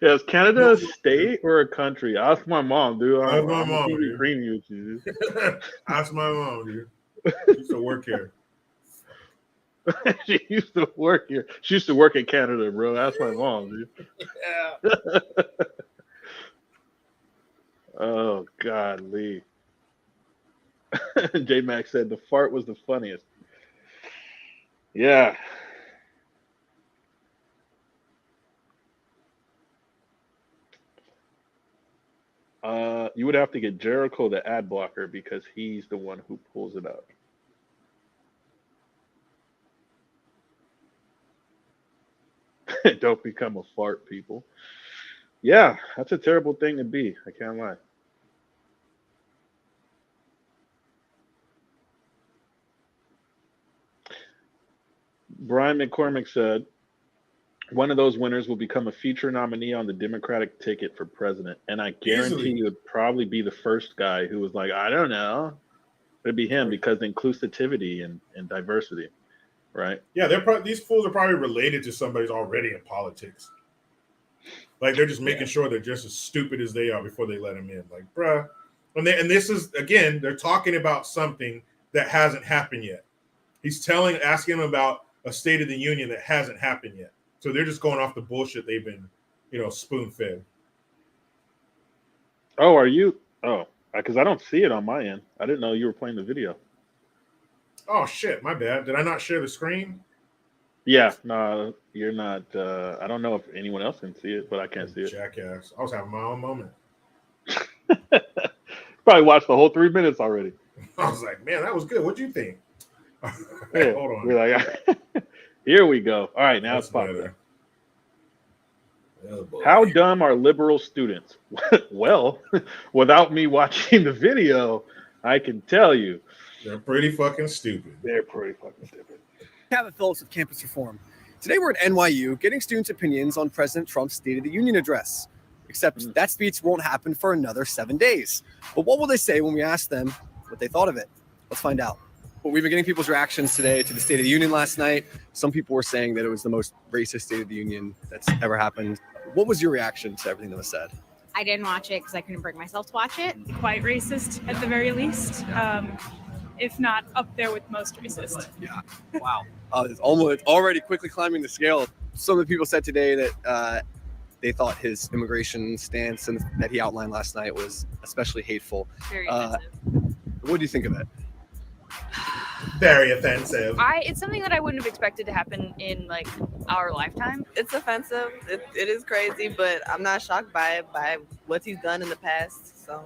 Yeah, is Canada a state or a country? Ask my mom, dude. Ask my mom, keep it dude. creamy with you, dude. Ask my mom, dude. She used to work here. She used to work here. She used to work in Canada, bro. Ask my mom, dude. Yeah. Oh, golly. J Max said the fart was the funniest. Yeah. You would have to get Jericho the ad blocker because he's the one who pulls it up. Don't become a fart, people. Yeah, that's a terrible thing to be. I can't lie. Brian McCormick said, one of those winners will become a feature nominee on the Democratic ticket for president. And I guarantee Easily. you would probably be the first guy who was like, I don't know. It'd be him because inclusivity and diversity, right? Yeah, these fools are probably related to somebody who's already in politics. Like they're just making sure they're just as stupid as they are before they let him in. Like, bruh. And this is, again, they're talking about something that hasn't happened yet. He's asking him about a State of the Union that hasn't happened yet. So they're just going off the bullshit they've been, spoon-fed. Oh, are you? Oh, because I don't see it on my end. I didn't know you were playing the video. Oh, shit, my bad. Did I not share the screen? Yeah, no, you're not. I don't know if anyone else can see it, but I can't see it. Jackass. I was having my own moment. Probably watched the whole 3 minutes already. I was like, man, that was good. What'd you think? Yeah, hold on. We're like, here we go. All right, now That's it's popping. better. Oh, How dumb are liberal students? Well, without me watching the video, I can tell you. They're pretty fucking stupid. They're pretty fucking stupid. Cabot Phillips with Campus Reform. Today we're at NYU getting students' opinions on President Trump's State of the Union address. Except that speech won't happen for another 7 days. But what will they say when we ask them what they thought of it? Let's find out. Well, we've been getting people's reactions today to the State of the Union last night. Some people were saying that it was the most racist State of the Union that's ever happened. What was your reaction to everything that was said? I didn't watch it because I couldn't bring myself to watch it. Quite racist at the very least, if not up there with most racist. Yeah. Wow. It's already quickly climbing the scale. Some of the people said today that they thought his immigration stance and that he outlined last night was especially hateful. Very offensive. What do you think of it? Very offensive. It's something that I wouldn't have expected to happen in like our lifetime. It's offensive. It is crazy, but I'm not shocked by it, by what he's done in the past. So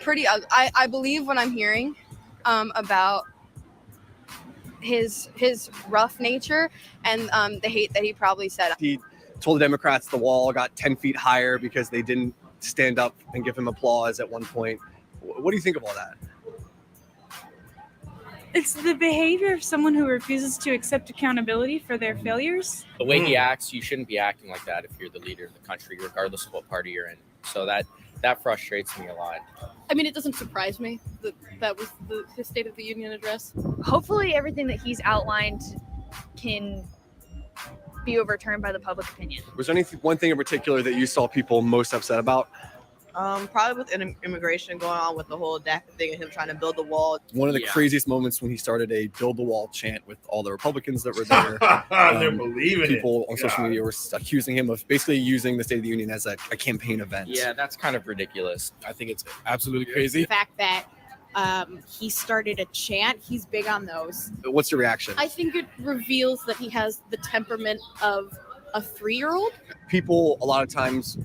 pretty. I believe what I'm hearing about his rough nature and the hate that he probably said. He told the Democrats the wall got 10 feet higher because they didn't stand up and give him applause at one point. What do you think of all that? It's the behavior of someone who refuses to accept accountability for their failures. The way he acts, you shouldn't be acting like that if you're the leader of the country, regardless of what party you're in. So that frustrates me a lot. I mean, it doesn't surprise me that was his State of the Union address. Hopefully everything that he's outlined can be overturned by the public opinion. Was there one thing in particular that you saw people most upset about? Probably with immigration going on with the whole DACA thing and him trying to build the wall. One of the craziest moments when he started a build the wall chant with all the Republicans that were there. They're believing people on social media were accusing him of basically using the State of the Union as a campaign event. Yeah, that's kind of ridiculous. I think it's absolutely crazy. The fact that he started a chant, he's big on those. What's your reaction? I think it reveals that he has the temperament of a 3-year-old. People, a lot of times,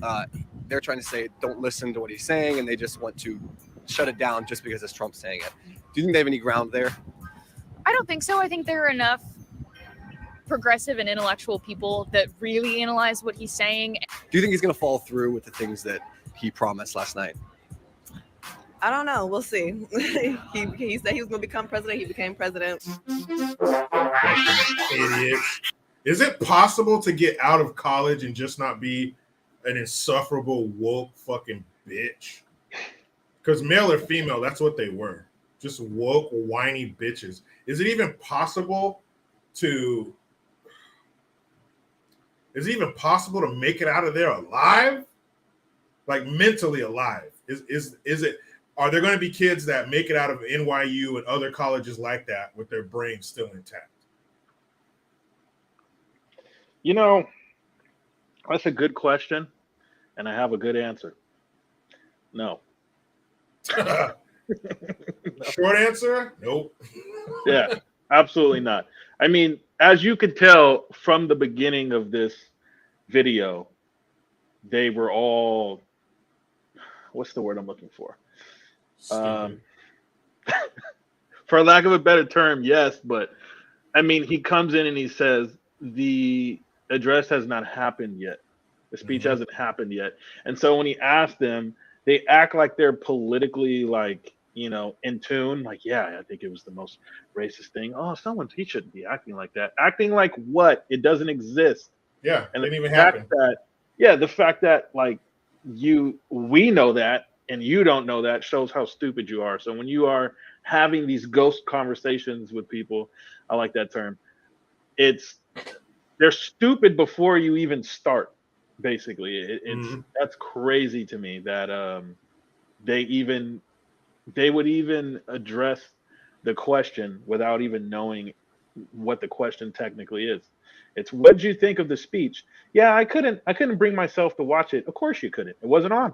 they're trying to say, don't listen to what he's saying, and they just want to shut it down just because it's Trump saying it. Do you think they have any ground there? I don't think so. I think there are enough progressive and intellectual people that really analyze what he's saying. Do you think he's going to follow through with the things that he promised last night? I don't know. We'll see. He said he was going to become president. He became president. Idiot. Is it possible to get out of college and just not be an insufferable woke fucking bitch? Because male or female, that's what they were. Just woke, whiny bitches. Is it even possible to make it out of there alive? Like mentally alive? Is it? Are there going to be kids that make it out of NYU and other colleges like that with their brains still intact? You know, that's a good question, and I have a good answer. No. Short answer? Nope. Yeah, absolutely not. I mean, as you could tell from the beginning of this video, they were all, what's the word I'm looking for? For lack of a better term, yes, but I mean, he comes in and he says, the address has not happened yet. The speech hasn't happened yet. And so when he asked them, they act like they're politically, like, you know, in tune. Like, yeah, I think it was the most racist thing. Oh, he shouldn't be acting like that. Acting like what? It doesn't exist. Yeah, and it didn't even happen. The fact that, like, we know that and you don't know that shows how stupid you are. So when you are having these ghost conversations with people. I like that term. They're stupid before you even start. Basically, that's crazy to me that they would even address the question without even knowing what the question technically is. It's, what did you think of the speech? Yeah, I couldn't bring myself to watch it. Of course you couldn't. It wasn't on.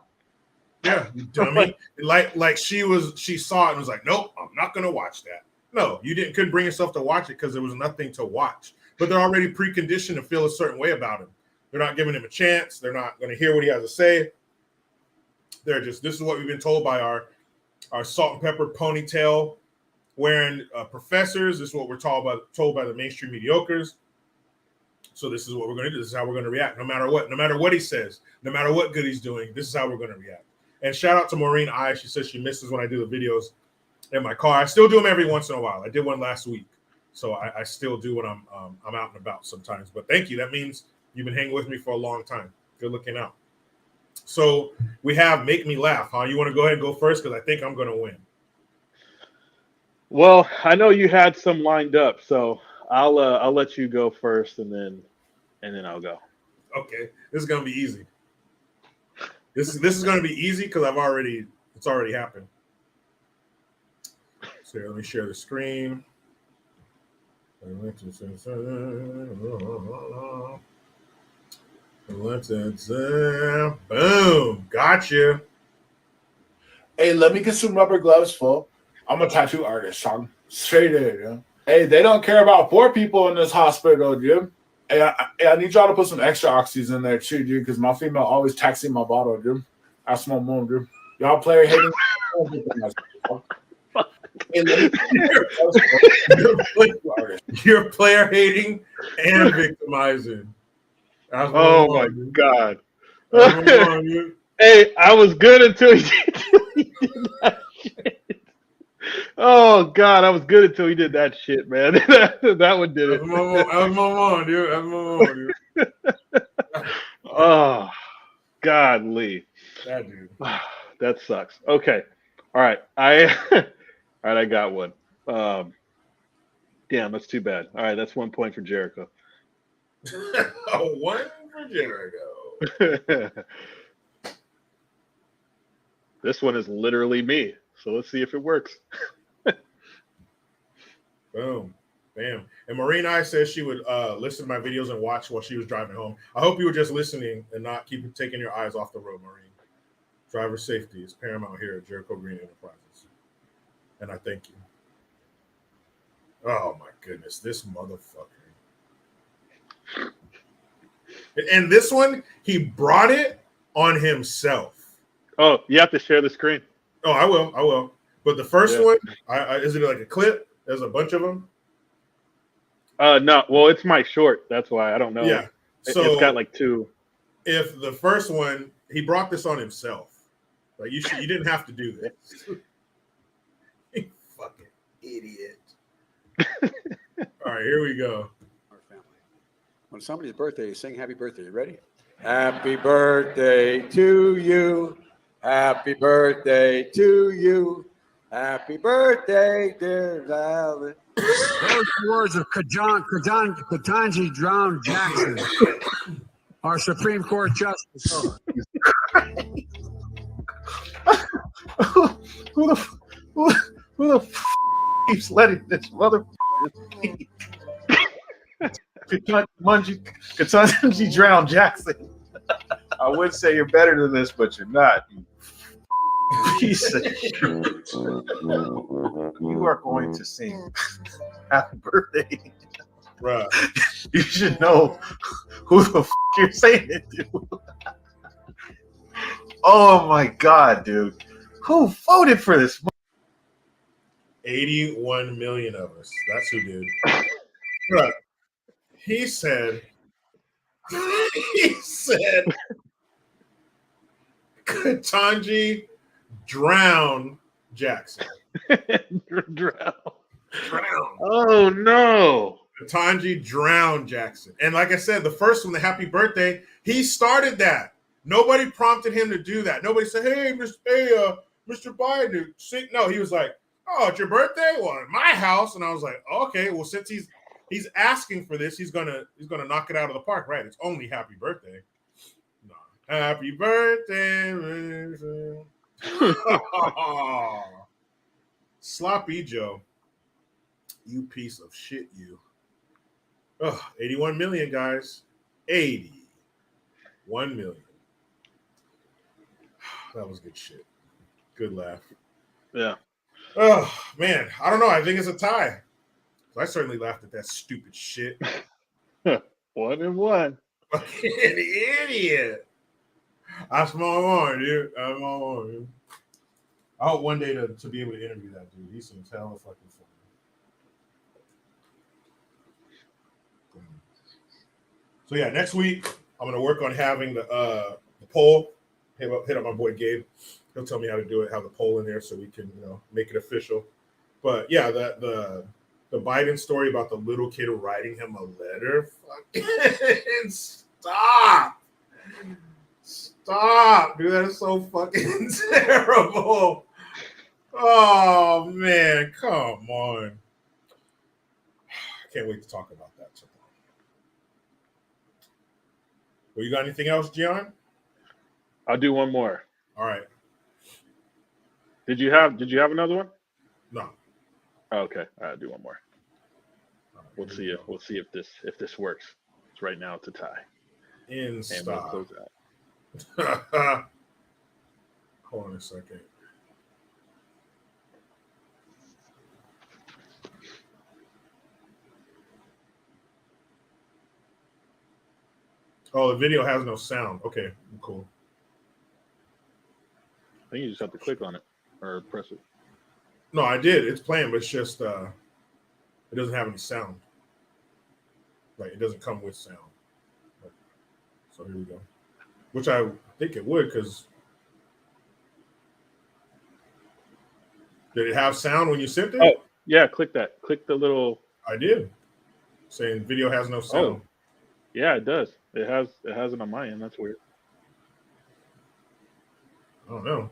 Yeah, you dummy. like she saw it and was like, nope, I'm not gonna watch that. No, you couldn't bring yourself to watch it because there was nothing to watch. But they're already preconditioned to feel a certain way about him. They're not giving him a chance. They're not going to hear what he has to say. They're just, this is what we've been told by our salt and pepper ponytail wearing professors. This is what we're told by the mainstream mediocres. So this is what we're going to do. This is how we're going to react. No matter what he says, no matter what good he's doing, this is how we're going to react. And shout out to Maureen I. She says she misses when I do the videos in my car. I still do them every once in a while. I did one last week. So I still do when I'm out and about sometimes. But thank you. That means you've been hanging with me for a long time. Good looking out. So we have Make Me Laugh. Huh? You want to go ahead and go first? Because I think I'm going to win. Well, I know you had some lined up, so I'll let you go first, and then I'll go. Okay, this is going to be easy. This is going to be easy because it's already happened. So let me share the screen. Boom, gotcha. Hey, let me get some rubber gloves, fool. I'm a tattoo artist, son. Straight in, yeah. Hey, they don't care about poor people in this hospital, dude. Hey, I need y'all to put some extra oxys in there too, dude, because my female always taxing my bottle, dude. That's my mom, dude. Y'all player hating. You're player hating and victimizing. Oh my God. Hey, I was good until he did that shit. Oh God, I was good until he did that shit, man. That one did it. That's my mom, dude. Oh, godly. That dude. That sucks. Okay. All right. I got one. Damn, that's too bad. All right, that's 1 point for Jericho. 1 for Jericho. This one is literally me. So let's see if it works. Boom. Bam. And Maureen I says she would listen to my videos and watch while she was driving home. I hope you were just listening and not taking your eyes off the road, Maureen. Driver safety is paramount here at Jericho Green Enterprises. And I thank you. Oh my goodness, this motherfucker. And this one, he brought it on himself. Oh, you have to share the screen. Oh, I will. But the first one, is it like a clip? There's a bunch of them. No. Well, it's my short. That's why I don't know. Yeah. So it's got like 2. If the first one, he brought this on himself. Like you didn't have to do this. You fucking idiot. All right, here we go. Our family. When somebody's birthday, you sing happy birthday. You ready? Happy birthday to you. Happy birthday to you. Happy birthday, dear Valen. Those words of Ketanji Brown Jackson, our Supreme Court Justice. Who the keeps letting this motherfucker speak? Ketanji Brown Jackson. I would say you're better than this, but you're not. You piece of shit. You are going to sing happy birthday. Right. You should know who the you're saying it to. Oh my God, dude. Who voted for this? 81 million of us. That's who did. Right. He said, Ketanji Drown Jackson. Drown. Oh no. Ketanji Drown Jackson. And like I said, the first one, the happy birthday, he started that. Nobody prompted him to do that. Nobody said, hey, Mr. Biden, sing. No, he was like, oh, it's your birthday? Well, at my house. And I was like, okay, well, since he's asking for this, he's gonna knock it out of the park, right? It's only happy birthday. No. Happy birthday. Sloppy Joe. You piece of shit, you. Oh, 81 million, guys. 81 million. That was good shit. Good laugh. Yeah. Oh, man. I don't know. I think it's a tie. I certainly laughed at that stupid shit. 1-1. Fucking idiot. I small more, dude. I small more, dude. I hope one day to be able to interview that dude. He seems hella fucking funny. So yeah, next week I'm gonna work on having the poll. Hit up my boy Gabe. He'll tell me how to do it, have the poll in there so we can make it official. But yeah, the Biden story about the little kid writing him a letter. Fucking stop, dude. That is so fucking terrible. Oh man, come on. I can't wait to talk about that tomorrow. Well, you got anything else, Gian? I'll do one more. All right. Did you have another one? No. Okay. I'll do one more. We'll see if this works. It's right now it's a tie. In and we'll close out. Hold on a second. Oh, the video has no sound. Okay, cool. I think you just have to click on it or press it. No, I did. It's playing, but it's just it doesn't have any sound. Like it doesn't come with sound. So here we go. Which I think it would, because did it have sound when you sent it? Oh, yeah, click that. Click the little. I did. Saying video has no sound. Oh, yeah, it does. It has it on my end. That's weird. I don't know.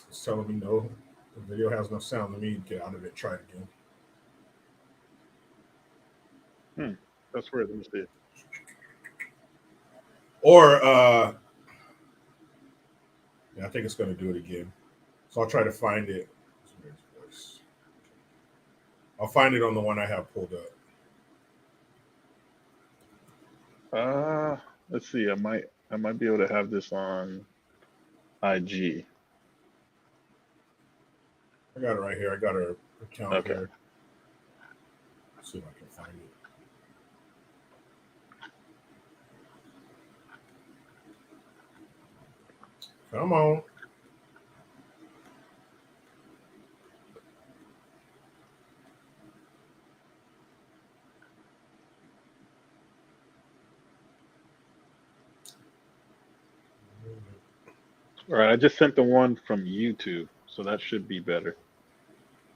It's telling me no. The video has no sound. Let me get out of it. Try it again. That's weird. Let me see it. Or yeah, I think it's going to do it again. So I'll try to find it. I'll find it on the one I have pulled up. Let's see. I might be able to have this on IG. I got it right here. I got her account Okay. here. Let's see if I can find it. Come on. All right, I just sent the one from YouTube, so that should be better.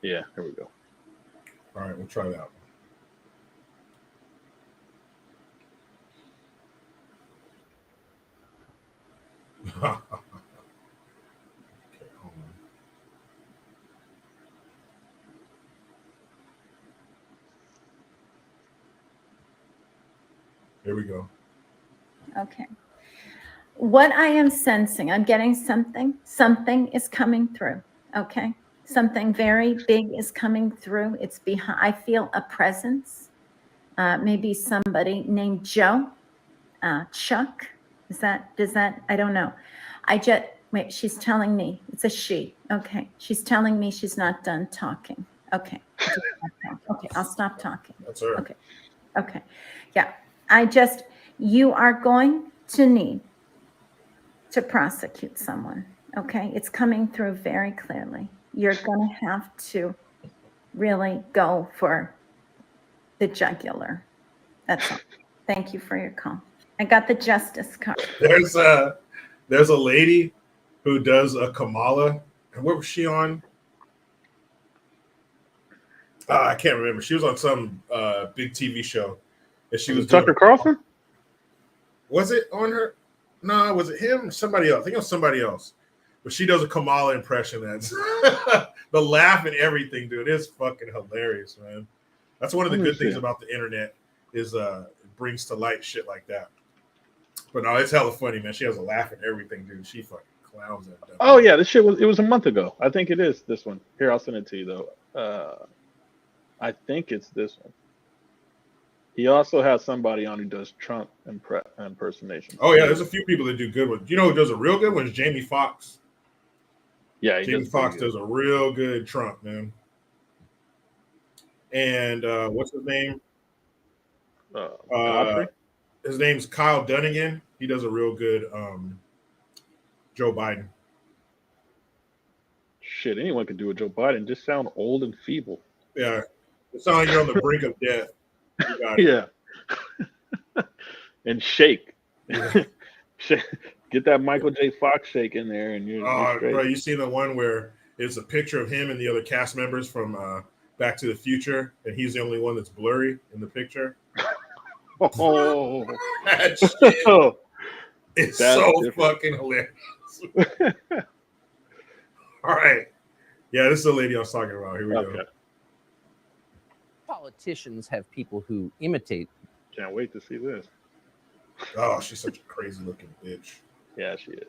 Yeah, here we go. All right, we'll try that one. Okay, hold on. Here we go. Okay. What I am sensing, I'm getting something is coming through. Okay. Something very big is coming through. It's behind, I feel a presence. Maybe somebody named Joe, Chuck. Does that, I don't know. Wait, she's telling me, it's a she. Okay. She's telling me she's not done talking. Okay. Okay. I'll stop talking. That's her. Okay. Okay. Yeah. You are going to need to prosecute someone. Okay. It's coming through very clearly. You're going to have to really go for the jugular. That's all. Thank you for your call. I got the justice card. There's a lady who does a Kamala. And what was she on? I can't remember. She was on some big TV show. And she was Tucker Carlson? Was it on her? No, was it him or somebody else? I think it was somebody else. But she does a Kamala impression that's the laugh and everything, dude. It's fucking hilarious, man. That's one of the good things about the internet is it brings to light shit like that. But no, it's hella funny, man. She has a laugh and everything, dude. She fucking clowns that. Oh yeah, this shit was a month ago. I think it is this one. Here, I'll send it to you though. I think it's this one. He also has somebody on who does Trump impersonation. Oh yeah, there's a few people that do good ones. You know who does a real good one is Jamie Foxx. Yeah, Jamie Foxx does a real good Trump, man. And what's his name? His name's Kyle Dunnigan. He does a real good Joe Biden. Shit, anyone can do a Joe Biden. Just sound old and feeble. Yeah, it sounds like you're on the brink of death. You got it. Yeah. And shake. Get that Michael J. Fox shake in there, and you're straight. Bro, you see the one where it's a picture of him and the other cast members from Back to the Future, and he's the only one that's blurry in the picture. Oh, that shit. It's That's so different. fucking hilarious. All right. Yeah, this is the lady I was talking about. Here we go. Politicians have people who imitate. Can't wait to see this. Oh, she's such a crazy looking bitch. Yeah, she is.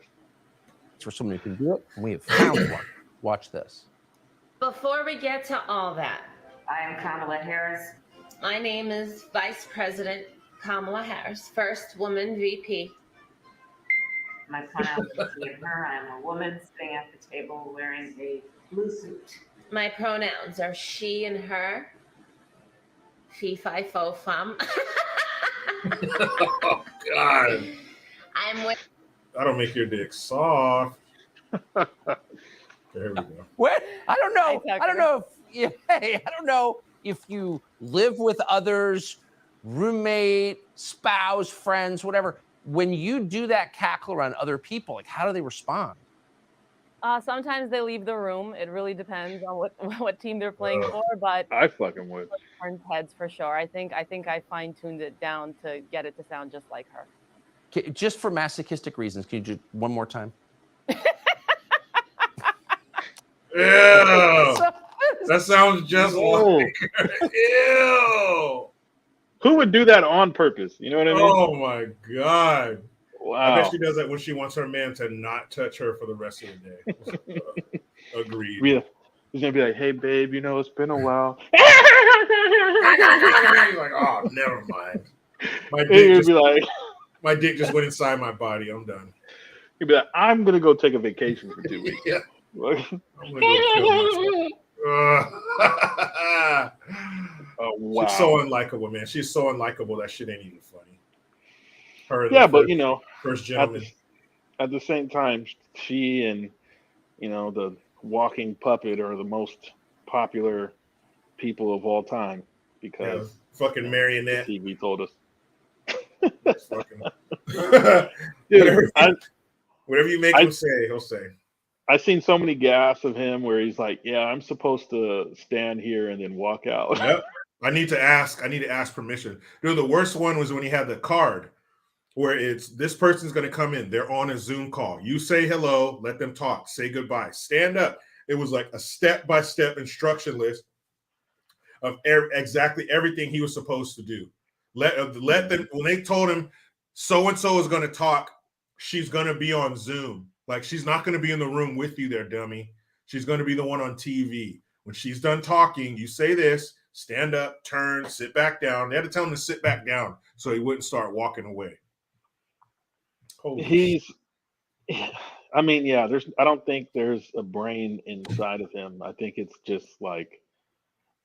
For someone who can do it, and we have found one. Watch this. Before we get to all that, I am Kamala Harris. My name is Vice President Kamala Harris, first woman VP. My pronouns are she and her. I am a woman sitting at the table wearing a blue suit. My pronouns are she and her. Fee, fi, fo, fum. Oh, God. I'm with. That'll make your dick soft. There we go. What? I don't know. I don't know if I don't know if you live with others, roommate, spouse, friends, whatever. When you do that cackle around other people, like how do they respond? Sometimes they leave the room. It really depends on what team they're playing for, but I fucking would. Turns heads for sure. I think I fine-tuned it down to get it to sound just like her. Okay, just for masochistic reasons, can you do one more time? Ew. That sounds just like her. Ew. Who would do that on purpose? You know what I mean? Oh my God. Wow. I bet she does that when she wants her man to not touch her for the rest of the day. Agreed. Yeah. He's gonna be like, "Hey, babe, you know it's been a while." He's like, "Oh, never mind." My dick just went inside my body. I'm done. He'd be like, "I'm gonna go take a vacation for 2 weeks." Yeah. I'm gonna go kill myself. Oh wow. She's so unlikable, man. She's so unlikable that shit ain't even funny. Her, Yeah, but you know, first gentleman. At the same time, she and the walking puppet are the most popular people of all time because fucking marionette. TV told us. Dude, whatever you make him say, he'll say. I've seen so many gaffes of him where he's like, "Yeah, I'm supposed to stand here and then walk out." Yep. I need to ask permission. Dude, the worst one was when he had the card where it's this person's going to come in. They're on a Zoom call. You say hello, let them talk, say goodbye, stand up. It was like a step-by-step instruction list of exactly everything he was supposed to do. Let them, when they told him so-and-so is going to talk, she's going to be on Zoom. Like, she's not going to be in the room with you there, dummy. She's going to be the one on TV. When she's done talking, you say this, stand up, turn, sit back down. They had to tell him to sit back down so he wouldn't start walking away. I mean, yeah, I don't think there's a brain inside of him. I think it's just like,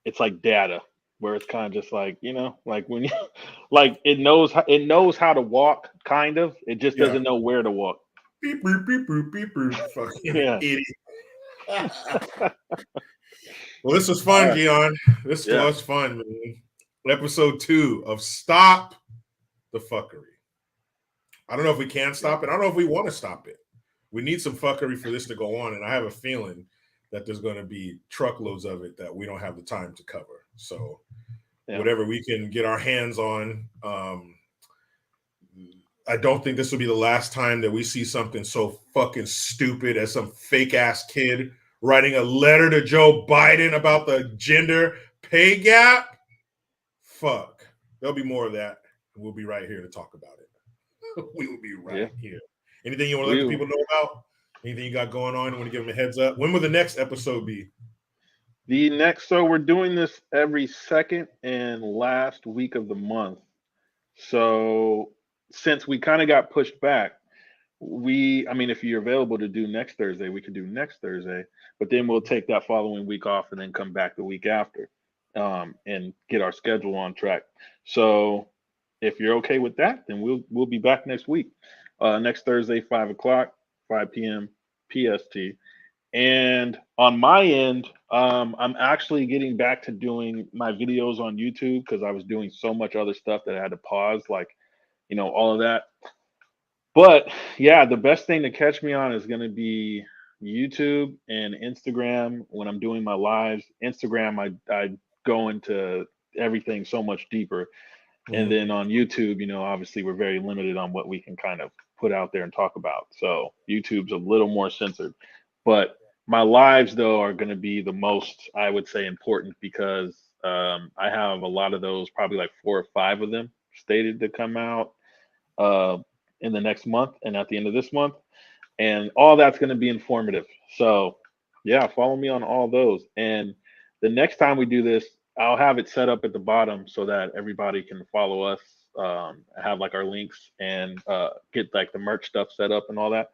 it's like data where it's kind of just like, like when you, like it knows how to walk, kind of. It just doesn't know where to walk. Beep, beep, beep, beep, beep, beep. Fucking idiot. Well, this was fun, Gion. This was fun, man. Episode 2 of Stop the Fuckery. I don't know if we can stop it. I don't know if we want to stop it. We need some fuckery for this to go on, and I have a feeling that there's going to be truckloads of it that we don't have the time to cover. So whatever we can get our hands on, I don't think this will be the last time that we see something so fucking stupid as some fake ass kid writing a letter to Joe Biden about the gender pay gap. Fuck. There'll be more of that. We'll be right here to talk about it. We will be right here. Anything you want to let the people know about? Anything you got going on? You want to give them a heads up? When will the next episode be? So we're doing this every second and last week of the month. So since we kind of got pushed back, if you're available to do next Thursday, we could do next Thursday, but then we'll take that following week off and then come back the week after, and get our schedule on track. So if you're okay with that, then we'll be back next week, next Thursday, 5 p.m. PST. And on my end, I'm actually getting back to doing my videos on YouTube because I was doing so much other stuff that I had to pause, like, all of that. But yeah, the best thing to catch me on is going to be YouTube and Instagram when I'm doing my lives. Instagram, I go into everything so much deeper. And then on YouTube, obviously we're very limited on what we can kind of put out there and talk about. So YouTube's a little more censored. But my lives, though, are going to be the most, I would say, important because I have a lot of those, probably like 4 or 5 of them stated to come out in the next month and at the end of this month. And all that's going to be informative. So, yeah, follow me on all those. And the next time we do this, I'll have it set up at the bottom so that everybody can follow us, have like our links and get like the merch stuff set up and all that.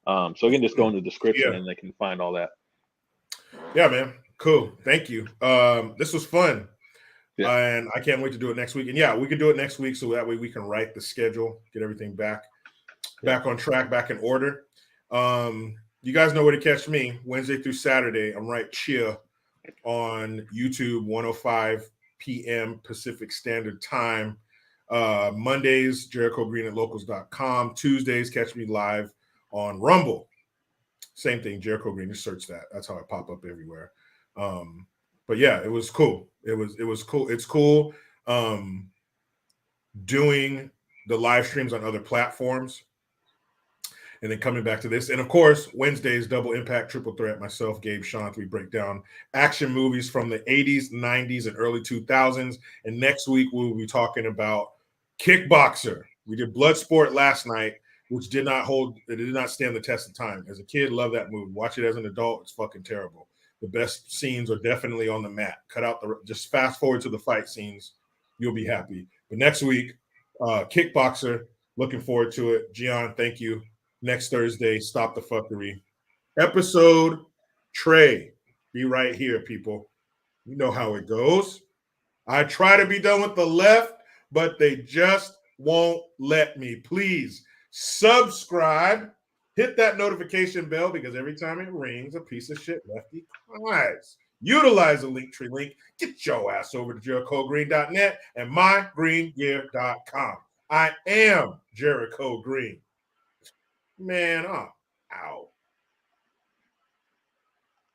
So you can just go in the description and they can find all that. Yeah, man. Cool. Thank you. This was fun. And I can't wait to do it next week. And yeah, we can do it next week so that way we can write the schedule, get everything back on track, back in order. You guys know where to catch me Wednesday through Saturday. I'm right here on YouTube, 1:05 p.m. Pacific Standard Time. Mondays, JerichoGreen@locals.com. Tuesdays, catch me live on Rumble. Same thing, Jericho Green. Just search that. That's how I pop up everywhere. But yeah, it was cool. It was cool. It's cool doing the live streams on other platforms and then coming back to this. And of course, Wednesdays, Double Impact, Triple Threat, myself, Gabe, Sean, we break down action movies from the 80s, 90s, and early 2000s. And next week, we will be talking about Kickboxer. We did Bloodsport last night, which did not stand the test of time. As a kid, love that movie. Watch it as an adult, it's fucking terrible. The best scenes are definitely on the mat. Just fast forward to the fight scenes. You'll be happy. But next week, Kickboxer, looking forward to it. Gian, thank you. Next Thursday, Stop the Fuckery. Episode Trey. Be right here, people. You know how it goes. I try to be done with the left, but they just won't let me. Please subscribe. Hit that notification bell because every time it rings, a piece of shit lefty cries. Utilize the Linktree link. Get your ass over to JerichoGreen.net and mygreengear.com. I am Jericho Green. Man, I'm out.